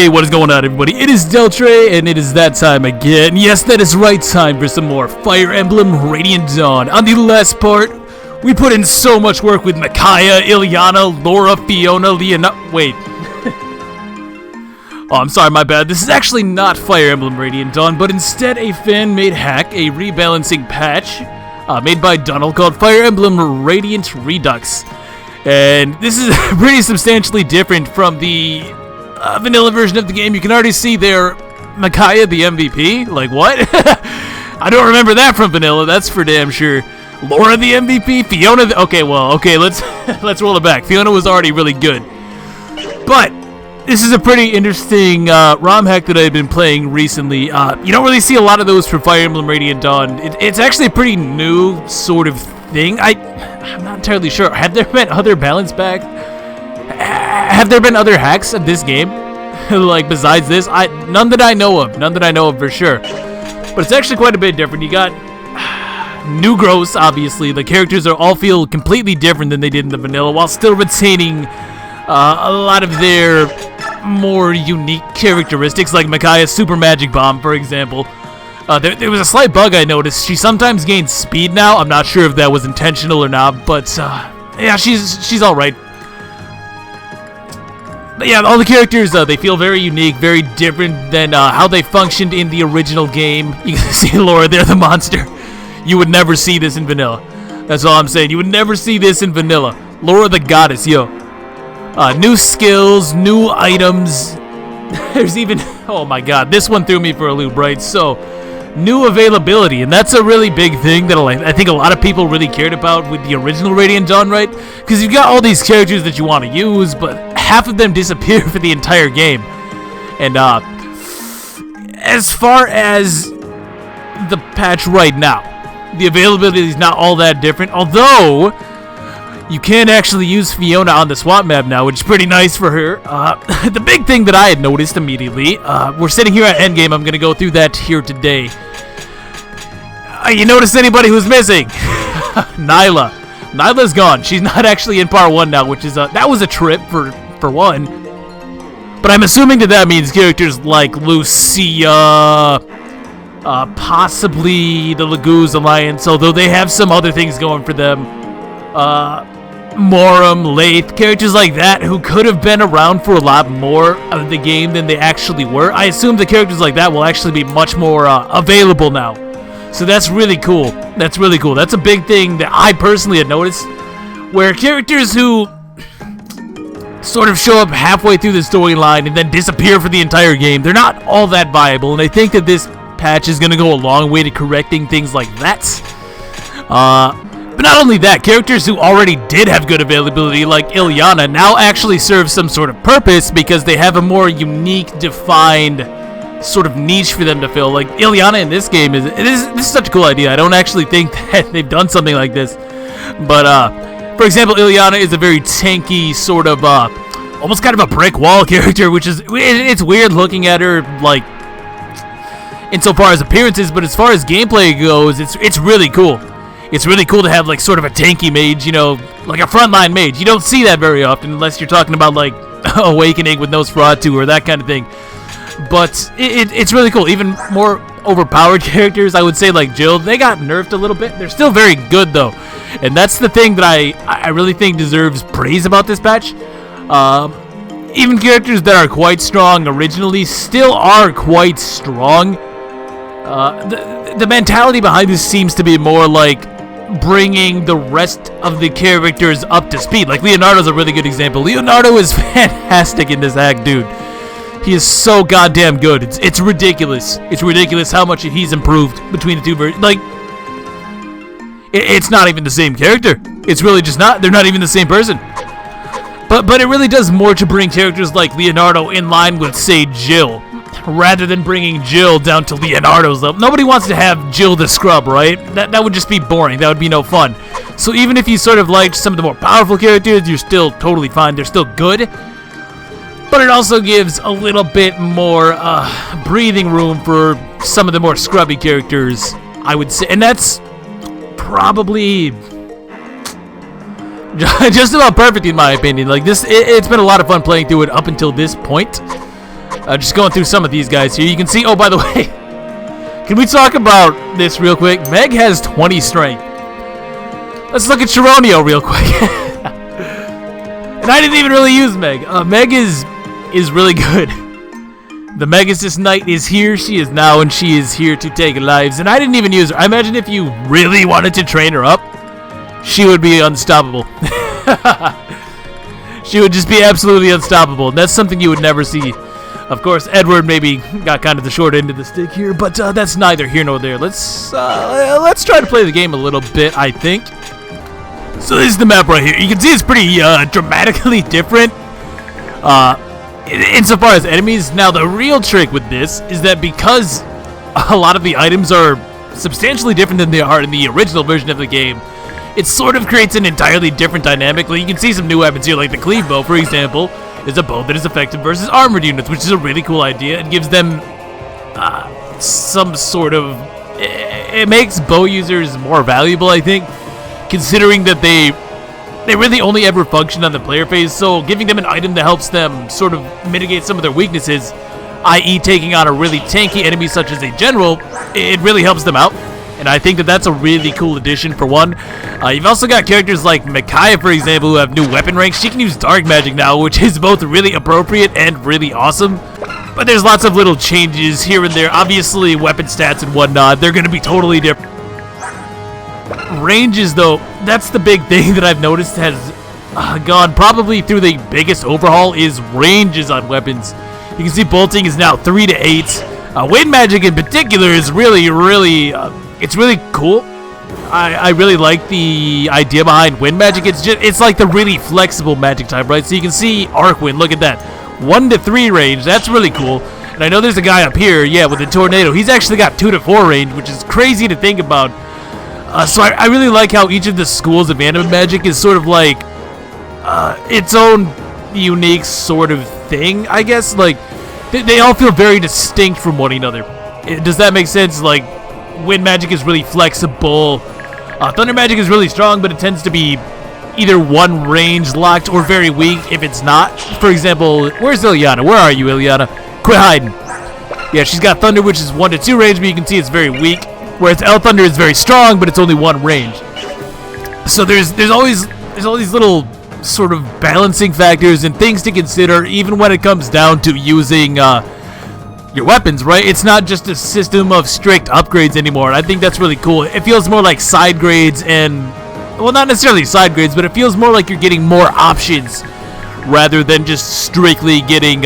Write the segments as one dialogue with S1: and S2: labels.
S1: Hey, what is going on, everybody? It is Deltre, and it is that time again. Yes, that is right time for some more Fire Emblem Radiant Dawn. On the last part, we put in so much work with Micaiah, Ilyana, Laura, Fiona, wait. Oh, I'm sorry, my bad. This is actually not Fire Emblem Radiant Dawn, but instead a fan-made hack, a rebalancing patch, made by Donald called Fire Emblem Radiant ReDux. And this is pretty substantially different from the vanilla version of the game. You can already see there, Micaiah the MVP. Like, what? I don't remember that from vanilla, that's for damn sure. Laura the MVP? Fiona okay, let's roll it back. Fiona was already really good. But this is a pretty interesting ROM hack that I've been playing recently. You don't really see a lot of those for Fire Emblem Radiant Dawn. It's actually a pretty new sort of thing. I'm not entirely sure. Have there been other balance packs? Have there been other hacks of this game? Like, besides this? None that I know of for sure. But it's actually quite a bit different. You got new growths, obviously. The characters all feel completely different than they did in the vanilla, while still retaining a lot of their more unique characteristics, like Micaiah's Super Magic Bomb, for example. There was a slight bug I noticed. She sometimes gains speed now. I'm not sure if that was intentional or not, but yeah, she's alright. But yeah, all the characters, they feel very unique, very different than how they functioned in the original game. You can see Laura there, the monster. You would never see this in vanilla. That's all I'm saying. You would never see this in vanilla. Laura the goddess, yo. New skills, new items. There's even, oh my god, this one threw me for a loop, right? So, new availability, and that's a really big thing that I think a lot of people really cared about with the original Radiant Dawn, right? Because you've got all these characters that you want to use, but half of them disappear for the entire game. And as far as the patch right now, the availability is not all that different, although you can actually use Fiona on the swap map now, which is pretty nice for her. The big thing that I had noticed immediately, we're sitting here at Endgame, I'm going to go through that here today. You notice anybody who's missing? Nyla. Nyla's gone. She's not actually in part 1 now, which is, that was a trip for one. But I'm assuming that means characters like Lucia, possibly the Laguz Alliance, although they have some other things going for them. Morum, Lath, characters like that who could have been around for a lot more of the game than they actually were. I assume the characters like that will actually be much more available now. So that's really cool. That's really cool. That's a big thing that I personally had noticed, where characters who sort of show up halfway through the storyline and then disappear for the entire game, they're not all that viable, and I think that this patch is going to go a long way to correcting things like that. But not only that, characters who already did have good availability, like Ilyana, now actually serve some sort of purpose because they have a more unique, defined sort of niche for them to fill. Like, Ilyana in this game, this is such a cool idea. I don't actually think that they've done something like this. But, for example, Ilyana is a very tanky, sort of, almost kind of a brick wall character, which is, it's weird looking at her, like, insofar as appearances, but as far as gameplay goes, it's really cool. It's really cool to have, like, sort of a tanky mage, you know, like a frontline mage. You don't see that very often unless you're talking about, like, Awakening with Nosferatu or that kind of thing. But it's really cool. Even more overpowered characters, I would say, like Jill, they got nerfed a little bit. They're still very good, though. And that's the thing that I really think deserves praise about this patch. Even characters that are quite strong originally still are quite strong. The mentality behind this seems to be more like bringing the rest of the characters up to speed. Like, Leonardo's a really good example. Leonardo is fantastic in this act, dude. He is so goddamn good. It's ridiculous. It's ridiculous how much he's improved between the two versions. Like, it's not even the same character. It's really just not. They're not even the same person. But it really does more to bring characters like Leonardo in line with, say, Jill, rather than bringing Jill down to Leonardo's level. Nobody wants to have Jill the scrub, right? That would just be boring. That would be no fun. So even if you sort of liked some of the more powerful characters, you're still totally fine. They're still good. But it also gives a little bit more breathing room for some of the more scrubby characters, I would say. And that's probably just about perfect in my opinion. Like, this, it's been a lot of fun playing through it up until this point. Just going through some of these guys here. You can see, oh, by the way, can we talk about this real quick? Meg has 20 strength. Let's look at Sharonio real quick. And I didn't even really use Meg. Meg is really good. The Megasis Knight is here. She is now, and she is here to take lives. And I didn't even use her. I imagine if you really wanted to train her up, she would be unstoppable. She would just be absolutely unstoppable. And that's something you would never see. Of course, Edward maybe got kind of the short end of the stick here, but that's neither here nor there. Let's try to play the game a little bit, I think. So this is the map right here. You can see it's pretty dramatically different insofar as enemies. Now, the real trick with this is that because a lot of the items are substantially different than they are in the original version of the game, it sort of creates an entirely different dynamic. Like, you can see some new weapons here, like the cleave bow, for example, is a bow that is effective versus armored units, which is a really cool idea. It gives them some sort of... It makes bow users more valuable, I think, considering that they really only ever function on the player phase, so giving them an item that helps them sort of mitigate some of their weaknesses, i.e. taking on a really tanky enemy such as a general, it really helps them out. And I think that that's a really cool addition for one. You've also got characters like Micaiah, for example, who have new weapon ranks. She can use dark magic now, which is both really appropriate and really awesome. But there's lots of little changes here and there. Obviously, weapon stats and whatnot, they're going to be totally different. Ranges, though, that's the big thing that I've noticed has gone probably through the biggest overhaul is ranges on weapons. You can see bolting is now 3 to 8. Wind magic in particular is really it's really cool. I really like the idea behind wind magic. It's like the really flexible magic type, right? So you can see arc wind. Look at that, 1 to 3 range. That's really cool. And I know there's a guy up here, yeah, with the tornado. He's actually got 2 to 4 range, which is crazy to think about. So I really like how each of the schools of anime magic is sort of like its own unique sort of thing, I guess. Like, they all feel very distinct from one another. Does that make sense? Like, wind magic is really flexible. Thunder magic is really strong, but it tends to be either one range locked or very weak if it's not. For example, where's Ilyana? Where are you, Ilyana? Quit hiding. Yeah, she's got thunder, which is 1 to 2 range, but you can see it's very weak. Whereas El Thunder is very strong, but it's only 1 range. So there's all these little sort of balancing factors and things to consider, even when it comes down to using your weapons, right? It's not just a system of strict upgrades anymore. And I think that's really cool. It feels more like side grades and, well, not necessarily side grades, but it feels more like you're getting more options rather than just strictly getting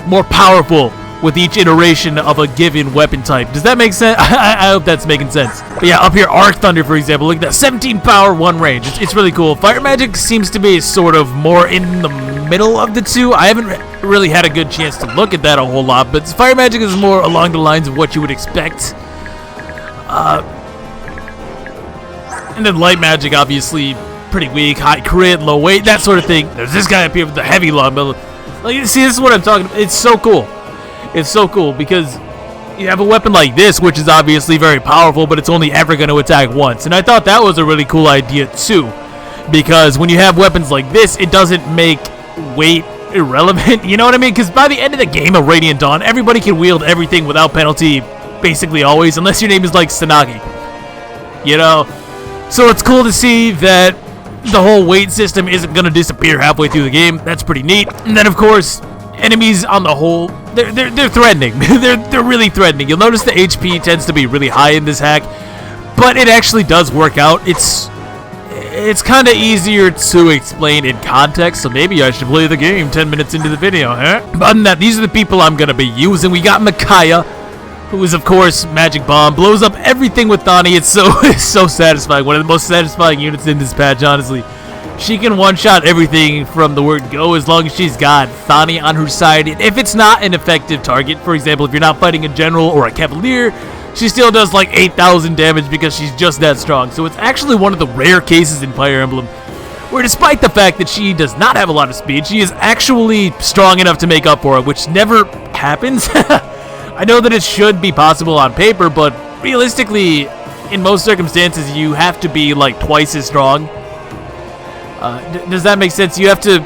S1: more powerful with each iteration of a given weapon type. Does that make sense? I hope that's making sense. But yeah, up here, Arc Thunder, for example, look at that, 17 power, 1 range. It's really cool. Fire Magic seems to be sort of more in the middle of the two. I haven't really had a good chance to look at that a whole lot, but Fire Magic is more along the lines of what you would expect. And then Light Magic, obviously, pretty weak, high crit, low weight, that sort of thing. There's this guy up here with the heavy longbow. Like, see, this is what I'm talking about. It's so cool. It's so cool because you have a weapon like this, which is obviously very powerful, but it's only ever going to attack once. And I thought that was a really cool idea too, because when you have weapons like this, it doesn't make weight irrelevant. You know what I mean? Because by the end of the game of Radiant Dawn, everybody can wield everything without penalty, basically always, unless your name is like Sanagi. You know? So it's cool to see that the whole weight system isn't going to disappear halfway through the game. That's pretty neat. And then, of course, enemies on the whole, they're threatening. they're really threatening. You'll notice the HP tends to be really high in this hack, but it actually does work out. It's kind of easier to explain in context, so maybe I should play the game 10 minutes into the video, huh? But other than that, these are the people I'm going to be using. We got Micaiah, who is, of course, Magic Bomb. Blows up everything with Thani. It's so satisfying. One of the most satisfying units in this patch, honestly. She can one-shot everything from the word go as long as she's got Thani on her side. If it's not an effective target, for example, if you're not fighting a general or a cavalier, she still does like 8,000 damage because she's just that strong. So it's actually one of the rare cases in Fire Emblem where, despite the fact that she does not have a lot of speed, she is actually strong enough to make up for it, which never happens. I know that it should be possible on paper, but realistically, in most circumstances, you have to be like twice as strong. Does that make sense? You have to...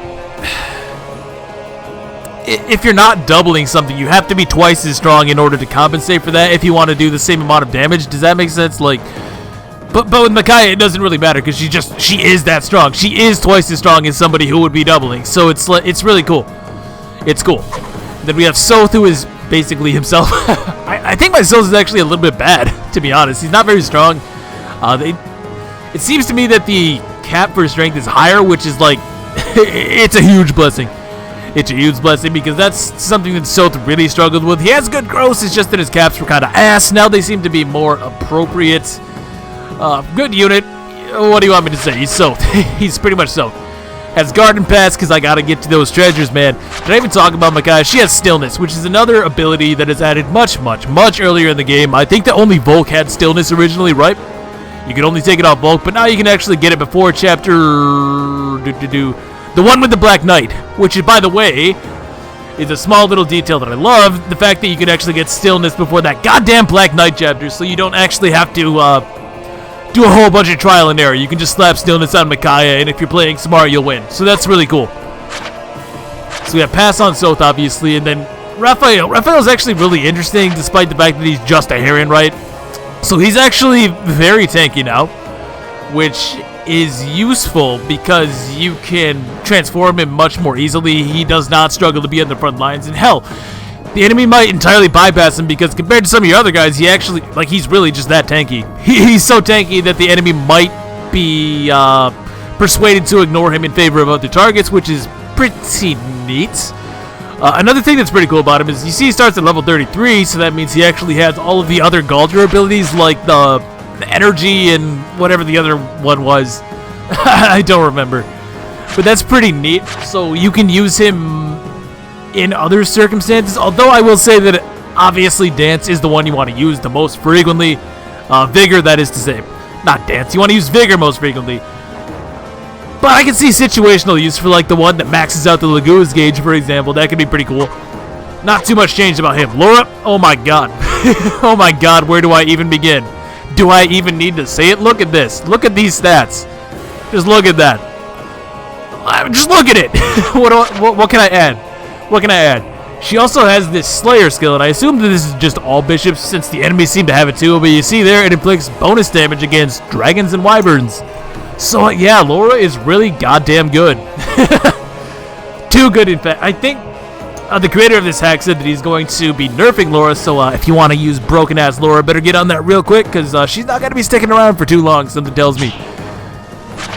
S1: if you're not doubling something, you have to be twice as strong in order to compensate for that if you want to do the same amount of damage. Does that make sense? Like, but with Micaiah, it doesn't really matter because she is that strong. She is twice as strong as somebody who would be doubling. So it's really cool. It's cool. Then we have Soth, who is basically himself. I think my Soth is actually a little bit bad, to be honest. He's not very strong. It seems to me that the cap for strength is higher, which is like, it's a huge blessing. It's a huge blessing because that's something that Soth really struggled with. He has good growth, it's just that his caps were kind of ass. Now they seem to be more appropriate. Good unit. What do you want me to say? He's Soth. He's pretty much Soth. Has Garden Pass because I gotta get to those treasures, man. Did I even talk about Micaiah? She has Stillness, which is another ability that is added much earlier in the game. I think that only Volk had Stillness originally, right? You could only take it off Volk, but now you can actually get it before chapter... The one with the Black Knight, which is, by the way, is a small little detail that I love. The fact that you can actually get Stillness before that goddamn Black Knight chapter, so you don't actually have to do a whole bunch of trial and error. You can just slap Stillness on Micaiah, and if you're playing smart, you'll win. So that's really cool. So we have Pass on Soth, obviously, and then Rafael. Rafael's actually really interesting, despite the fact that he's just a Heron, right? So he's actually very tanky now, which is useful because you can transform him much more easily. He does not struggle to be on the front lines, and hell, the enemy might entirely bypass him because compared to some of your other guys, he actually, like, he's really just that tanky. He's so tanky that the enemy might be persuaded to ignore him in favor of other targets, which is pretty neat. Another thing that's pretty cool about him is you see he starts at level 33, so that means he actually has all of the other Galdra abilities, like the energy and whatever the other one was. I don't remember. But that's pretty neat. So you can use him in other circumstances. Although I will say that obviously Dance is the one you want to use the most frequently. Vigor, that is to say. Not Dance. You want to use Vigor most frequently. But I can see situational use for like the one that maxes out the Lagoon's gauge, for example. That could be pretty cool. Not too much changed about him. Laura, oh my god. Oh my god, where do I even begin? Do I even need to say it? Look at this. Look at these stats. Just look at that. Just look at it. What can I add? What can I add? She also has this Slayer skill, and I assume that this is just all bishops since the enemies seem to have it too, but you see there it inflicts bonus damage against dragons and wyverns. So yeah, Laura is really goddamn good. Too good, in fact. I think the creator of this hack said that he's going to be nerfing Laura, so if you want to use broken-ass Laura, better get on that real quick, because she's not going to be sticking around for too long, something tells me.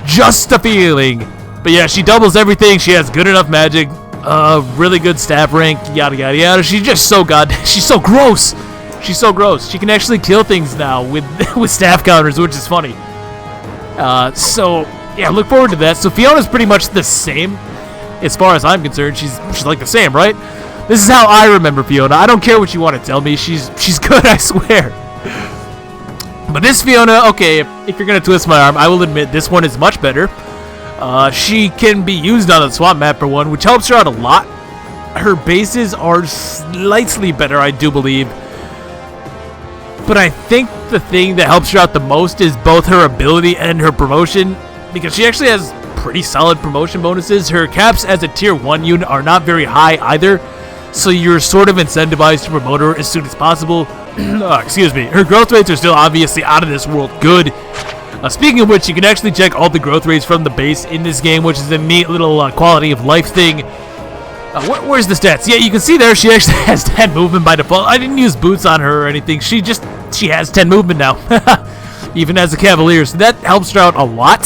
S1: Just a feeling. But yeah, she doubles everything. She has good enough magic, really good staff rank, yada yada yada. She's just so she's so gross. She's so gross. She can actually kill things now with staff counters, which is funny. So yeah, look forward to that. So Fiona's pretty much the same. As far as I'm concerned, she's like the same, right? This is how I remember Fiona. I don't care what you want to tell me. She's good, I swear. But this Fiona, okay, if you're going to twist my arm, I will admit this one is much better. She can be used on a swamp map for one, which helps her out a lot. Her bases are slightly better, I do believe. But I think the thing that helps her out the most is both her ability and her promotion, because she actually has pretty solid promotion bonuses. Her caps as a tier 1 unit are not very high either, so you're sort of incentivized to promote her as soon as possible. Excuse me. Her growth rates are still obviously out of this world good. Speaking of which, you can actually check all the growth rates from the base in this game, which is a neat little quality of life thing. Where's the stats? Yeah, you can see there she actually has 10 movement by default. I didn't use boots on her or anything. She has 10 movement now, even as a cavalier, so that helps her out a lot.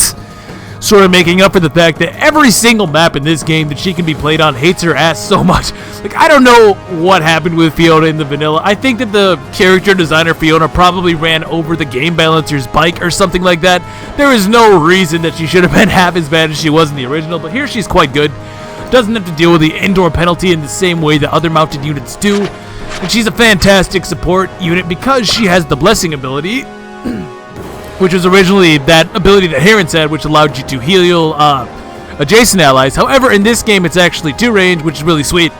S1: Sort of making up for the fact that every single map in this game that she can be played on hates her ass so much. Like, I don't know what happened with Fiona in the vanilla. I think that the character designer Fiona probably ran over the game balancer's bike or something like that. There is no reason that she should have been half as bad as she was in the original, but here she's quite good. Doesn't have to deal with the indoor penalty in the same way that other mounted units do. And she's a fantastic support unit because she has the blessing ability, which was originally that ability that Heron said, which allowed you to heal adjacent allies. However, in this game, it's actually 2 range, which is really sweet.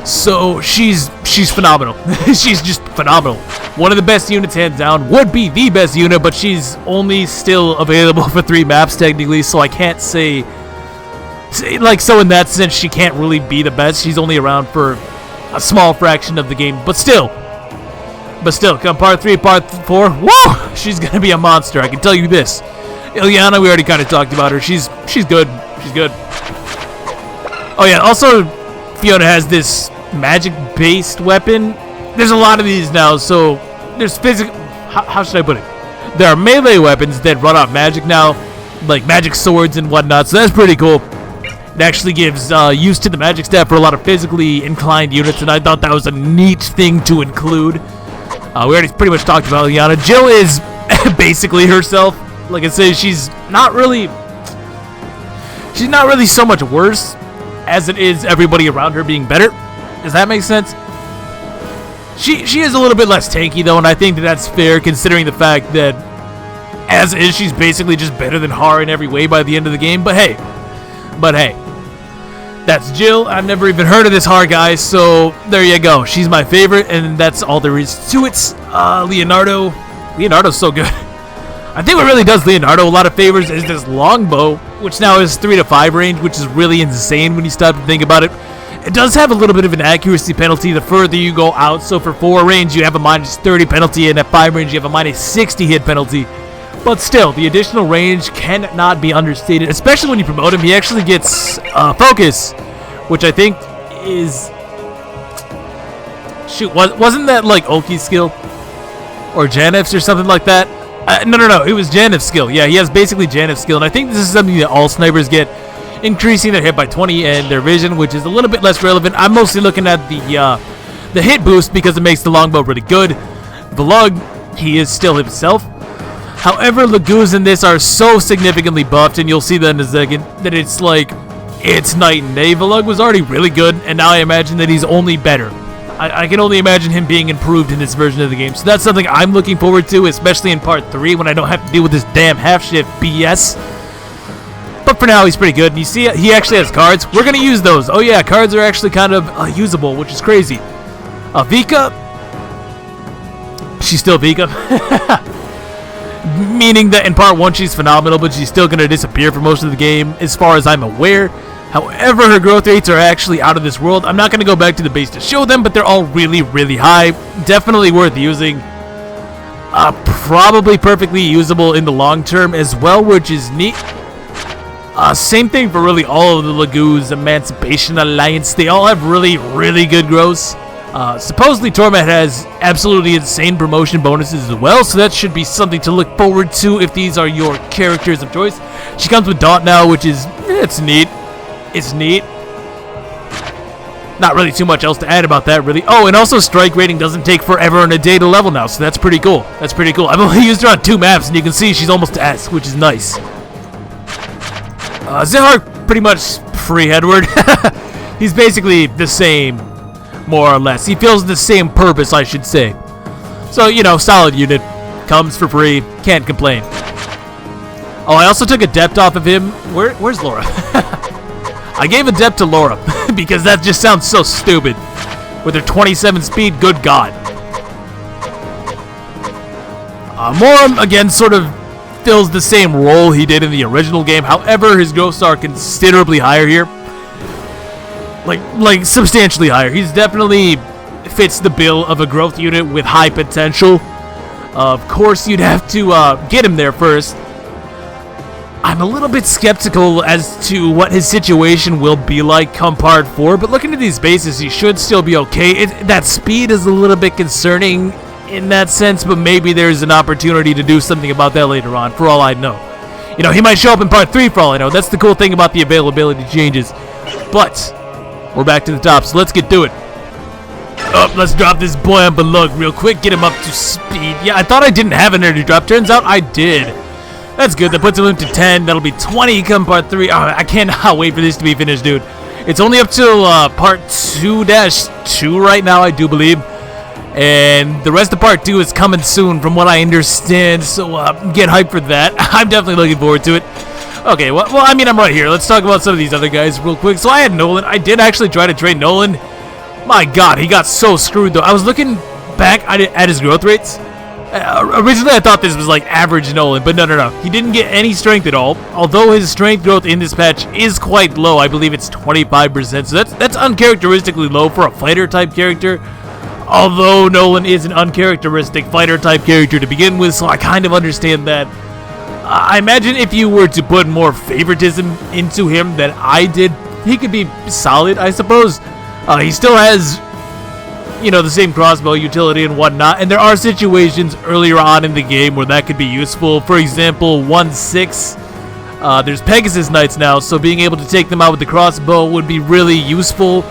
S1: So she's phenomenal. She's just phenomenal. One of the best units, hands down. Would be the best unit, but she's only still available for 3 maps technically, so I can't say So in that sense, she can't really be the best. She's only around for a small fraction of the game, but still, come part 3, part 4, whoa, she's gonna be a monster, I can tell you this. Ilyana, we already kind of talked about her. She's good. Oh yeah, also Fiona has this magic-based weapon. There's a lot of these now, so there's physical. How should I put it? There are melee weapons that run off magic now, like magic swords and whatnot. So that's pretty cool. It actually gives use to the magic stat for a lot of physically inclined units, and I thought that was a neat thing to include. We already pretty much talked about Ilyana. Jill is basically herself. Like I say, she's not really so much worse as it is everybody around her being better. Does that make sense? She is a little bit less tanky though, and I think that's fair considering the fact that as is, she's basically just better than Har in every way by the end of the game. But hey, that's Jill. I've never even heard of this Har guy, so there you go. She's my favorite, and that's all there is to it. Leonardo's so good. I think what really does Leonardo a lot of favors is this longbow, which now is 3 to 5 range, which is really insane when you stop to think about it. It does have a little bit of an accuracy penalty the further you go out, so for 4 range you have a minus 30 penalty, and at 5 range you have a minus 60 hit penalty. But still, the additional range cannot be understated, especially when you promote him. He actually gets focus, which I think is... Shoot, wasn't that like Oki's skill? Or Janif's or something like that? No, it was Janif's skill. Yeah, he has basically Janif's skill, and I think this is something that all snipers get, increasing their hit by 20 and their vision, which is a little bit less relevant. I'm mostly looking at the hit boost because it makes the longbow really good. Vlug, he is still himself. However, Laguz in this are so significantly buffed, and you'll see that in a second, that it's like, it's night and day. Vlug was already really good, and now I imagine that he's only better. I can only imagine him being improved in this version of the game. So that's something I'm looking forward to, especially in part 3 when I don't have to deal with this damn half-shift BS. But for now, he's pretty good. And you see, he actually has cards. We're going to use those. Oh yeah, cards are actually kind of usable, which is crazy. Vika. She's still Vika. Meaning that in part 1 she's phenomenal, but she's still going to disappear for most of the game, as far as I'm aware. However, her growth rates are actually out of this world. I'm not going to go back to the base to show them, but they're all really, really high. Definitely worth using. Probably perfectly usable in the long term as well, which is neat. Same thing for really all of the Laguz Emancipation Alliance. They all have really, really good growths. Supposedly Torment has absolutely insane promotion bonuses as well, so that should be something to look forward to if these are your characters of choice. She comes with Daunt now, which is, it's neat. It's neat. Not really too much else to add about that, really. Oh, and also strike rating doesn't take forever and a day to level now, so that's pretty cool. That's pretty cool. I've only used her on 2 maps, and you can see she's almost to S, which is nice. Zihar, pretty much free Edward. He's basically the same, more or less. He fills the same purpose, I should say. So, you know, solid unit. Comes for free. Can't complain. Oh, I also took a depth off of him. Where's Laura? I gave a depth to Laura because that just sounds so stupid. With her 27 speed, good God. Moram, again, sort of fills the same role he did in the original game. However, his growths are considerably higher here. Like substantially higher. He's definitely fits the bill of a growth unit with high potential. Of course, you'd have to get him there first. I'm a little bit skeptical as to what his situation will be like come part 4, but looking at these bases, he should still be okay. That speed is a little bit concerning in that sense, but maybe there's an opportunity to do something about that later on, for all I know. You know, he might show up in part 3 for all I know. That's the cool thing about the availability changes. But we're back to the top, so let's get to it. Let's drop this boy on Belug real quick, get him up to speed. Yeah, I thought I didn't have an energy drop. Turns out I did. That's good. That puts him to 10. That'll be 20 come part 3. Oh, I cannot wait for this to be finished, dude. It's only up till part 2-2 right now, I do believe. And the rest of part 2 is coming soon, from what I understand. So get hyped for that. I'm definitely looking forward to it. Okay, well, I mean, I'm right here. Let's talk about some of these other guys real quick. So I had Nolan. I did actually try to trade Nolan. My God, he got so screwed, though. I was looking back at his growth rates. Originally, I thought this was like average Nolan, but no. He didn't get any strength at all. Although his strength growth in this patch is quite low, I believe it's 25%. So that's uncharacteristically low for a fighter type character. Although Nolan is an uncharacteristic fighter type character to begin with, so I kind of understand that. I imagine if you were to put more favoritism into him than I did, he could be solid, I suppose. He still has, the same crossbow utility and whatnot, and there are situations earlier on in the game where that could be useful. For example, 1-6, there's Pegasus Knights now, so being able to take them out with the crossbow would be really useful.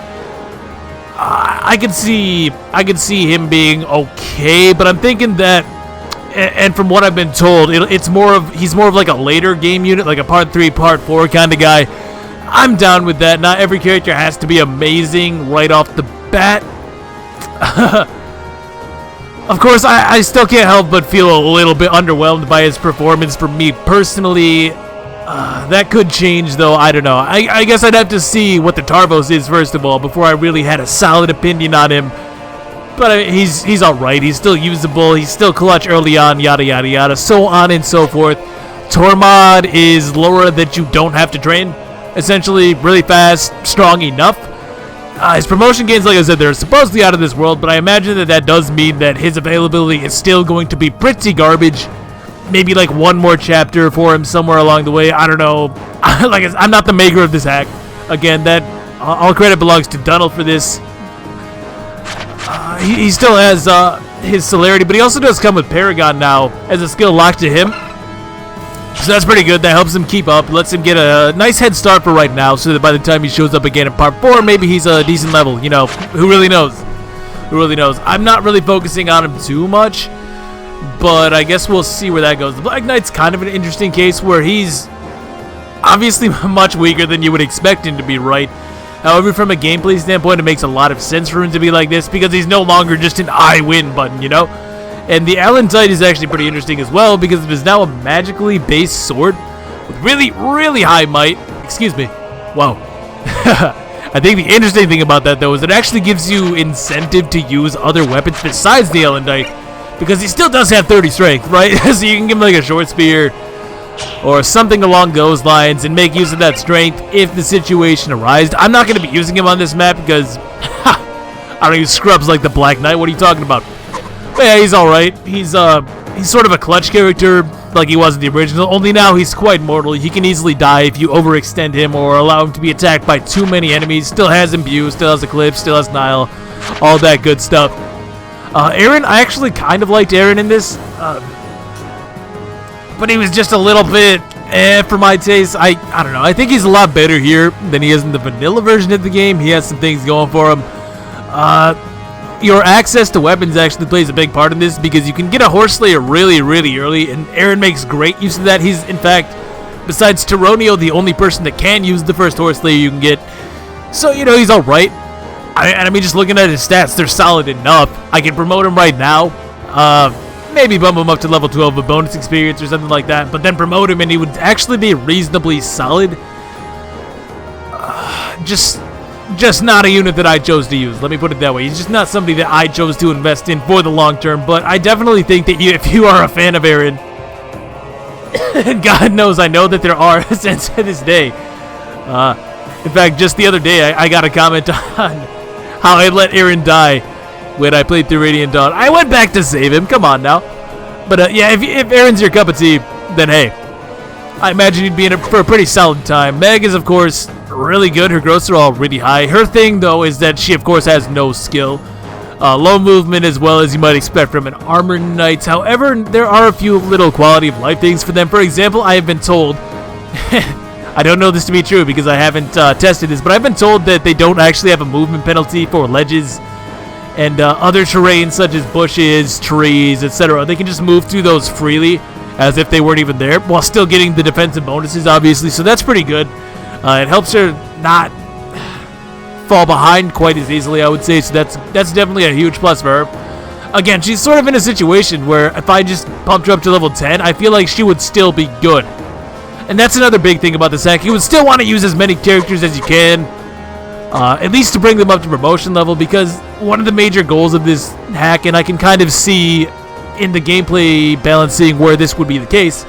S1: I could see him being okay, but I'm thinking that, and from what I've been told, he's more of like a later game unit, like a part 3, part 4 kind of guy. I'm down with that. Not every character has to be amazing right off the bat. Of course, I still can't help but feel a little bit underwhelmed by his performance for me personally. That could change, though. I don't know. I guess I'd have to see what the Tarvos is, first of all, before I really had a solid opinion on him. But he's alright. He's still usable. He's still clutch early on, yada, yada, yada, so on and so forth. Tormod is Laura that you don't have to train. Essentially, really fast, strong enough. His promotion gains, like I said, they're supposedly out of this world, but I imagine that does mean that his availability is still going to be pretty garbage. Maybe like one more chapter for him somewhere along the way. I don't know. Like I'm not the maker of this hack. Again, that all credit belongs to Dunnell for this. He still has his celerity, but he also does come with Paragon now as a skill locked to him. So that's pretty good. That helps him keep up. Lets him get a nice head start for right now, so that by the time he shows up again in part 4, maybe he's a decent level. Who really knows? Who really knows? I'm not really focusing on him too much, but I guess we'll see where that goes. The Black Knight's kind of an interesting case where he's obviously much weaker than you would expect him to be, right? However, from a gameplay standpoint, it makes a lot of sense for him to be like this because he's no longer just an I win button, And the Untitled is actually pretty interesting as well because it is now a magically based sword with really, really high might. Excuse me. Wow. I think the interesting thing about that, though, is it actually gives you incentive to use other weapons besides the Untitled because he still does have 30 strength, right? So you can give him like a short spear or something along those lines and make use of that strength if the situation arises. I'm not going to be using him on this map because I don't use scrubs like the Black Knight. What are you talking about? But yeah, he's alright. He's sort of a clutch character like he was in the original, only now he's quite mortal. He can easily die if you overextend him or allow him to be attacked by too many enemies. Still has Imbue, still has Eclipse, still has Nile, all that good stuff. Aaron, I actually kind of liked Aaron in this, but he was just a little bit for my taste. I don't know. I think he's a lot better here than he is in the vanilla version of the game. He has some things going for him. Your access to weapons actually plays a big part in this because you can get a Horse Slayer really, really early, and Aaron makes great use of that. He's, in fact, besides Tyronio, the only person that can use the first Horse Slayer you can get. So, he's alright. I mean, just looking at his stats, they're solid enough. I can promote him right now. Maybe bump him up to level 12 with bonus experience or something like that, but then promote him and he would actually be reasonably solid. Just not a unit that I chose to use. Let me put it that way. He's just not somebody that I chose to invest in for the long term, but I definitely think that if you are a fan of Aaron, and God knows I know that there are since to this day. In fact, just the other day I got a comment on how I let Aaron die when I played through Radiant Dawn. I went back to save him. Come on now. But yeah, if Aaron's your cup of tea, then hey, I imagine you'd be in it for a pretty solid time. Meg is, of course, really good. Her growths are all really high. Her thing, though, is that she, of course, has no skill. Low movement as well as you might expect from an Armored Knight. However, there are a few little quality of life things for them. For example, I have been told, I don't know this to be true because I haven't tested this, but I've been told that they don't actually have a movement penalty for ledges and other terrain such as bushes, trees, etc. They can just move through those freely as if they weren't even there while still getting the defensive bonuses, obviously. So that's pretty good. It helps her not fall behind quite as easily, I would say. So that's definitely a huge plus for her. Again, she's sort of in a situation where if I just pumped her up to level 10, I feel like she would still be good. And that's another big thing about this hack. You would still want to use as many characters as you can, at least to bring them up to promotion level, because one of the major goals of this hack, and I can kind of see in the gameplay balancing where this would be the case,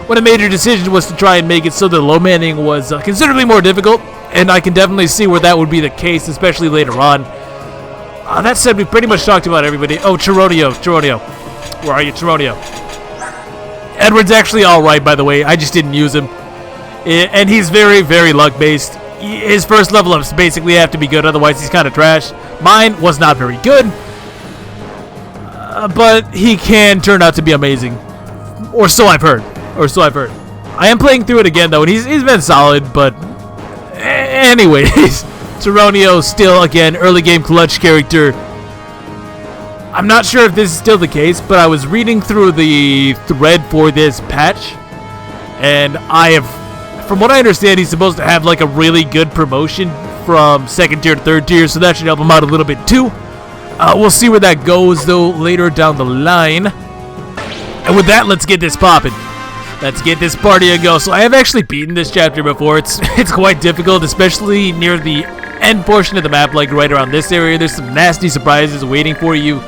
S1: one of the major decisions was to try and make it so the low manning was considerably more difficult, and I can definitely see where that would be the case, especially later on. That said, we pretty much talked about everybody. Oh, Chironio. Where are you, Chironio? Edward's actually alright, by the way. I just didn't use him. And he's very, very luck-based. His first level ups basically have to be good, otherwise he's kind of trash. Mine was not very good. But he can turn out to be amazing. Or so I've heard. I am playing through it again, though, and he's been solid, but... Anyways, Chironio still, again, early game clutch character. I'm not sure if this is still the case, but I was reading through the thread for this patch, and from what I understand, he's supposed to have like a really good promotion from second tier to third tier, so that should help him out a little bit too. We'll see where that goes, though, later down the line. And with that, let's get this popping. Let's get this party a go. So I have actually beaten this chapter before. It's quite difficult, especially near the end portion of the map, like right around this area. There's some nasty surprises waiting for you.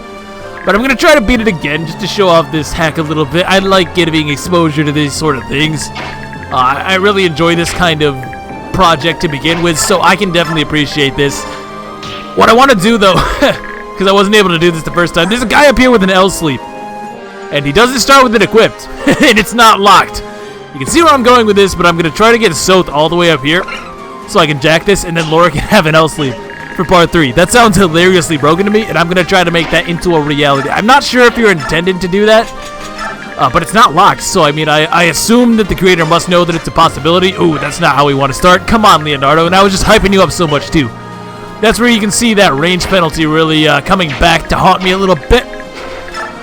S1: But I'm going to try to beat it again just to show off this hack a little bit. I like giving exposure to these sort of things. I really enjoy this kind of project to begin with, so I can definitely appreciate this. What I want to do, though, because I wasn't able to do this the first time, there's a guy up here with an L sleep. And he doesn't start with it equipped, and it's not locked. You can see where I'm going with this, but I'm going to try to get Soth all the way up here so I can jack this, and then Laura can have an L sleep for part 3. That sounds hilariously broken to me, and I'm going to try to make that into a reality. I'm not sure if you're intended to do that, but it's not locked, so I mean, I assume that the creator must know that it's a possibility. Ooh, that's not how we want to start. Come on, Leonardo, and I was just hyping you up so much, too. That's where you can see that range penalty really coming back to haunt me a little bit.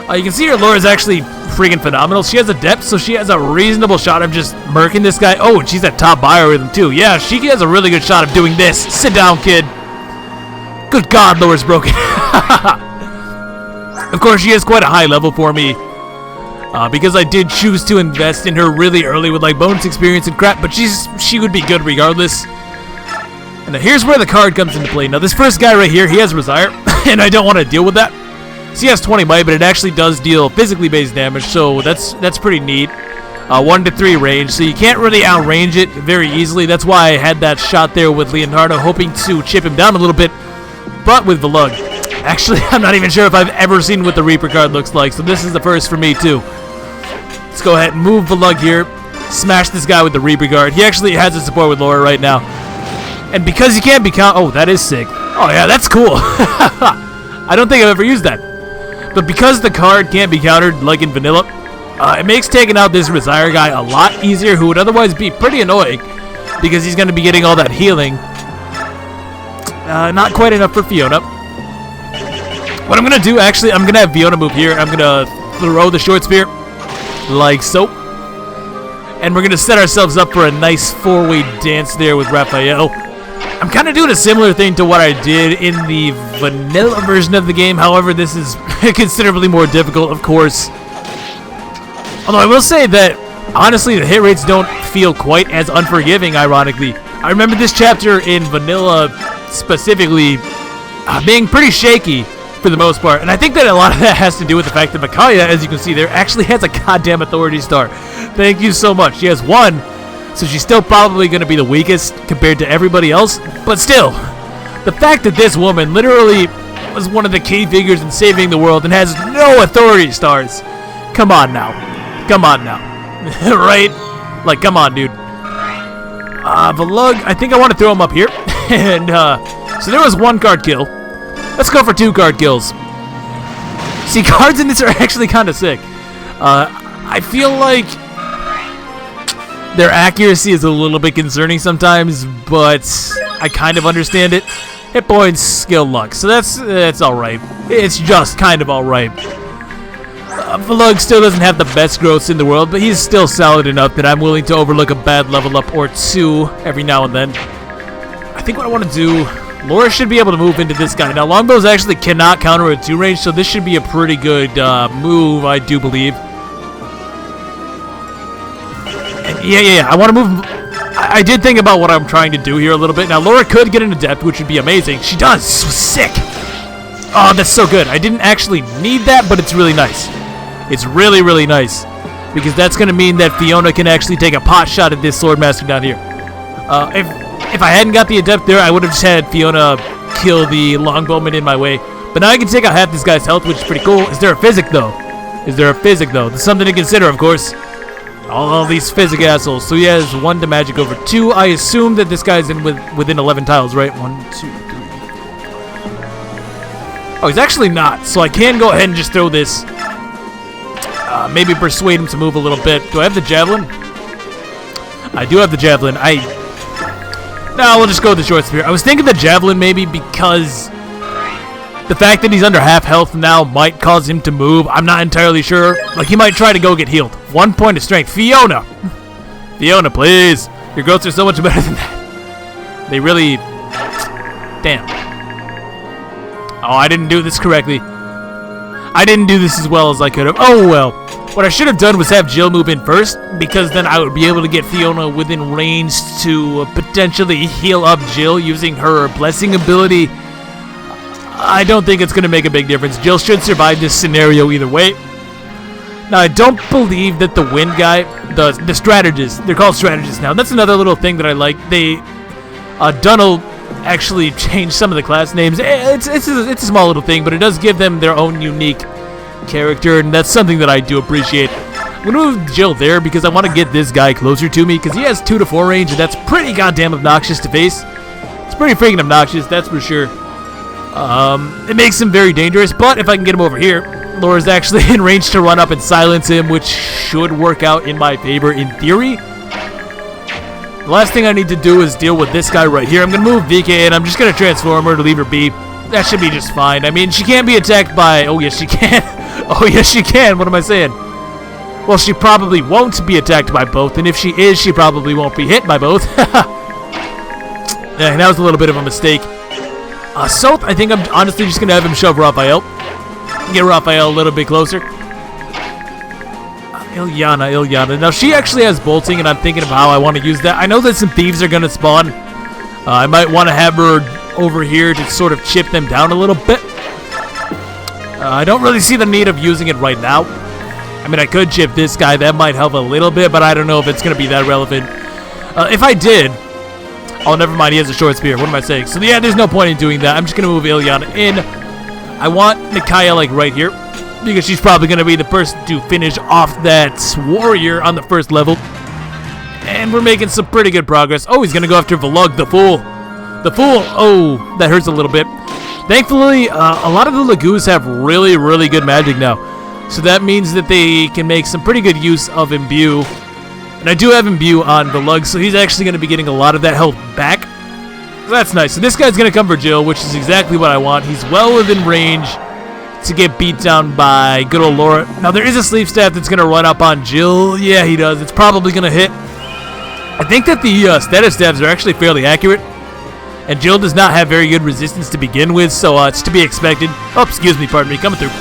S1: You can see her lore is actually freaking phenomenal. She has a depth, so she has a reasonable shot of just murking this guy. Oh, and she's at top biorhythm too. Yeah, she has a really good shot of doing this. Sit down, kid. Good God, lore's broken. Of course, she is quite a high level for me. Because I did choose to invest in her really early with like bonus experience and crap, but she would be good regardless. And now here's where the card comes into play. Now this first guy right here, he has Resire, and I don't want to deal with that. So he has 20 might, but it actually does deal physically based damage, so that's pretty neat. 1 to 3 range, so you can't really outrange it very easily. That's why I had that shot there with Leonardo, hoping to chip him down a little bit. But with Valug, actually, I'm not even sure if I've ever seen what the Reaper card looks like, so this is the first for me too. Let's go ahead and move Valug here, smash this guy with the Reaper card. He actually has a support with Laura right now. And because you can't be oh, that is sick. Oh yeah, that's cool. I don't think I've ever used that. But because the card can't be countered like in vanilla, it makes taking out this Resire guy a lot easier, who would otherwise be pretty annoying because he's going to be getting all that healing. Not quite enough for Fiona. What I'm going to do, actually, I'm going to have Fiona move here. I'm going to throw the short spear like so. And we're going to set ourselves up for a nice 4-way dance there with Rafael. I'm kind of doing a similar thing to what I did in the vanilla version of the game. However, this is considerably more difficult, of course. Although I will say that, honestly, the hit rates don't feel quite as unforgiving, ironically. I remember this chapter in vanilla specifically being pretty shaky for the most part. And I think that a lot of that has to do with the fact that Micaiah, as you can see there, actually has a goddamn authority star. Thank you so much. She has 1. So she's still probably going to be the weakest compared to everybody else. But still, the fact that this woman literally was one of the key figures in saving the world and has no authority stars. Come on now. Come on now. Right? Like, come on, dude. Valug, I think I want to throw him up here. And, so there was 1 card kill. Let's go for 2 card kills. See, cards in this are actually kind of sick. I feel like their accuracy is a little bit concerning sometimes, but I kind of understand it. Hit points, skill, luck. So that's alright. It's just kind of alright. Valug still doesn't have the best growths in the world, but he's still solid enough that I'm willing to overlook a bad level up or 2 every now and then. I think what I want to do, Laura should be able to move into this guy. Now, longbows actually cannot counter a 2 range, so this should be a pretty good move, I do believe. Yeah, I want to move. I did think about what I'm trying to do here a little bit. Now, Laura could get into depth, which would be amazing. She does. So sick. Oh, that's so good. I didn't actually need that, but it's really nice. It's really, really nice. Because that's going to mean that Fiona can actually take a pot shot at this Swordmaster down here. If I hadn't got the Adept there, I would have just had Fiona kill the Longbowman in my way. But now I can take out half this guy's health, which is pretty cool. Is there a physic, though? That's something to consider, of course. All these physic assholes. So he has 1 to magic over 2. I assume that this guy's in within 11 tiles, right? 1, 2, 3. Oh, he's actually not. So I can go ahead and just throw this. Maybe persuade him to move a little bit. Do I have the Javelin? I do have the Javelin. No, we'll just go with the Short Spear. I was thinking the Javelin maybe because the fact that he's under half health now might cause him to move. I'm not entirely sure. Like, he might try to go get healed. 1 point of strength. Fiona! Fiona, please. Your growths are so much better than that. They really... Damn. Oh, I didn't do this correctly. I didn't do this as well as I could have. Oh, well. What I should have done was have Jill move in first, because then I would be able to get Fiona within range to potentially heal up Jill using her blessing ability. I don't think it's going to make a big difference. Jill should survive this scenario either way. Now, I don't believe that the wind guy, the strategist, they're called strategists now. That's another little thing that I like. Dunnell actually changed some of the class names. It's a small little thing, but it does give them their own unique character, and that's something that I do appreciate. I'm going to move Jill there because I want to get this guy closer to me because he has 2 to 4 range, and that's pretty goddamn obnoxious to face. It's pretty freaking obnoxious, that's for sure. It makes him very dangerous, but if I can get him over here, Laura's actually in range to run up and silence him, which should work out in my favor in theory. The last thing I need to do is deal with this guy right here. I'm going to move VK, and I'm just going to transform her to leave her be. That should be just fine. I mean, she can't be attacked by... Oh, yes, she can. Oh, yes, she can. What am I saying? Well, she probably won't be attacked by both, and if she is, she probably won't be hit by both. Yeah, that was a little bit of a mistake. Soth, I think I'm honestly just going to have him shove Rafael. Get Rafael a little bit closer. Ilyana. Now, she actually has bolting, and I'm thinking of how I want to use that. I know that some thieves are going to spawn. I might want to have her over here to sort of chip them down a little bit. I don't really see the need of using it right now. I mean, I could chip this guy. That might help a little bit, but I don't know if it's going to be that relevant. If I did... Oh, never mind. He has a short spear. What am I saying? So, yeah, there's no point in doing that. I'm just going to move Ilyana in. I want Micaiah, like, right here, because she's probably going to be the person to finish off that warrior on the first level. And we're making some pretty good progress. Oh, he's going to go after Valug, the fool. The fool. Oh, that hurts a little bit. Thankfully, a lot of the Lagoos have really, really good magic now. So that means that they can make some pretty good use of Imbue. And I do have Imbue on Valug, so he's actually going to be getting a lot of that health back. So that's nice. So this guy's going to come for Jill, which is exactly what I want. He's well within range to get beat down by good old Laura. Now, there is a sleep staff that's going to run up on Jill. Yeah, he does. It's probably going to hit. I think that the status staffs are actually fairly accurate. And Jill does not have very good resistance to begin with, so it's to be expected. Oh, excuse me, pardon me, coming through.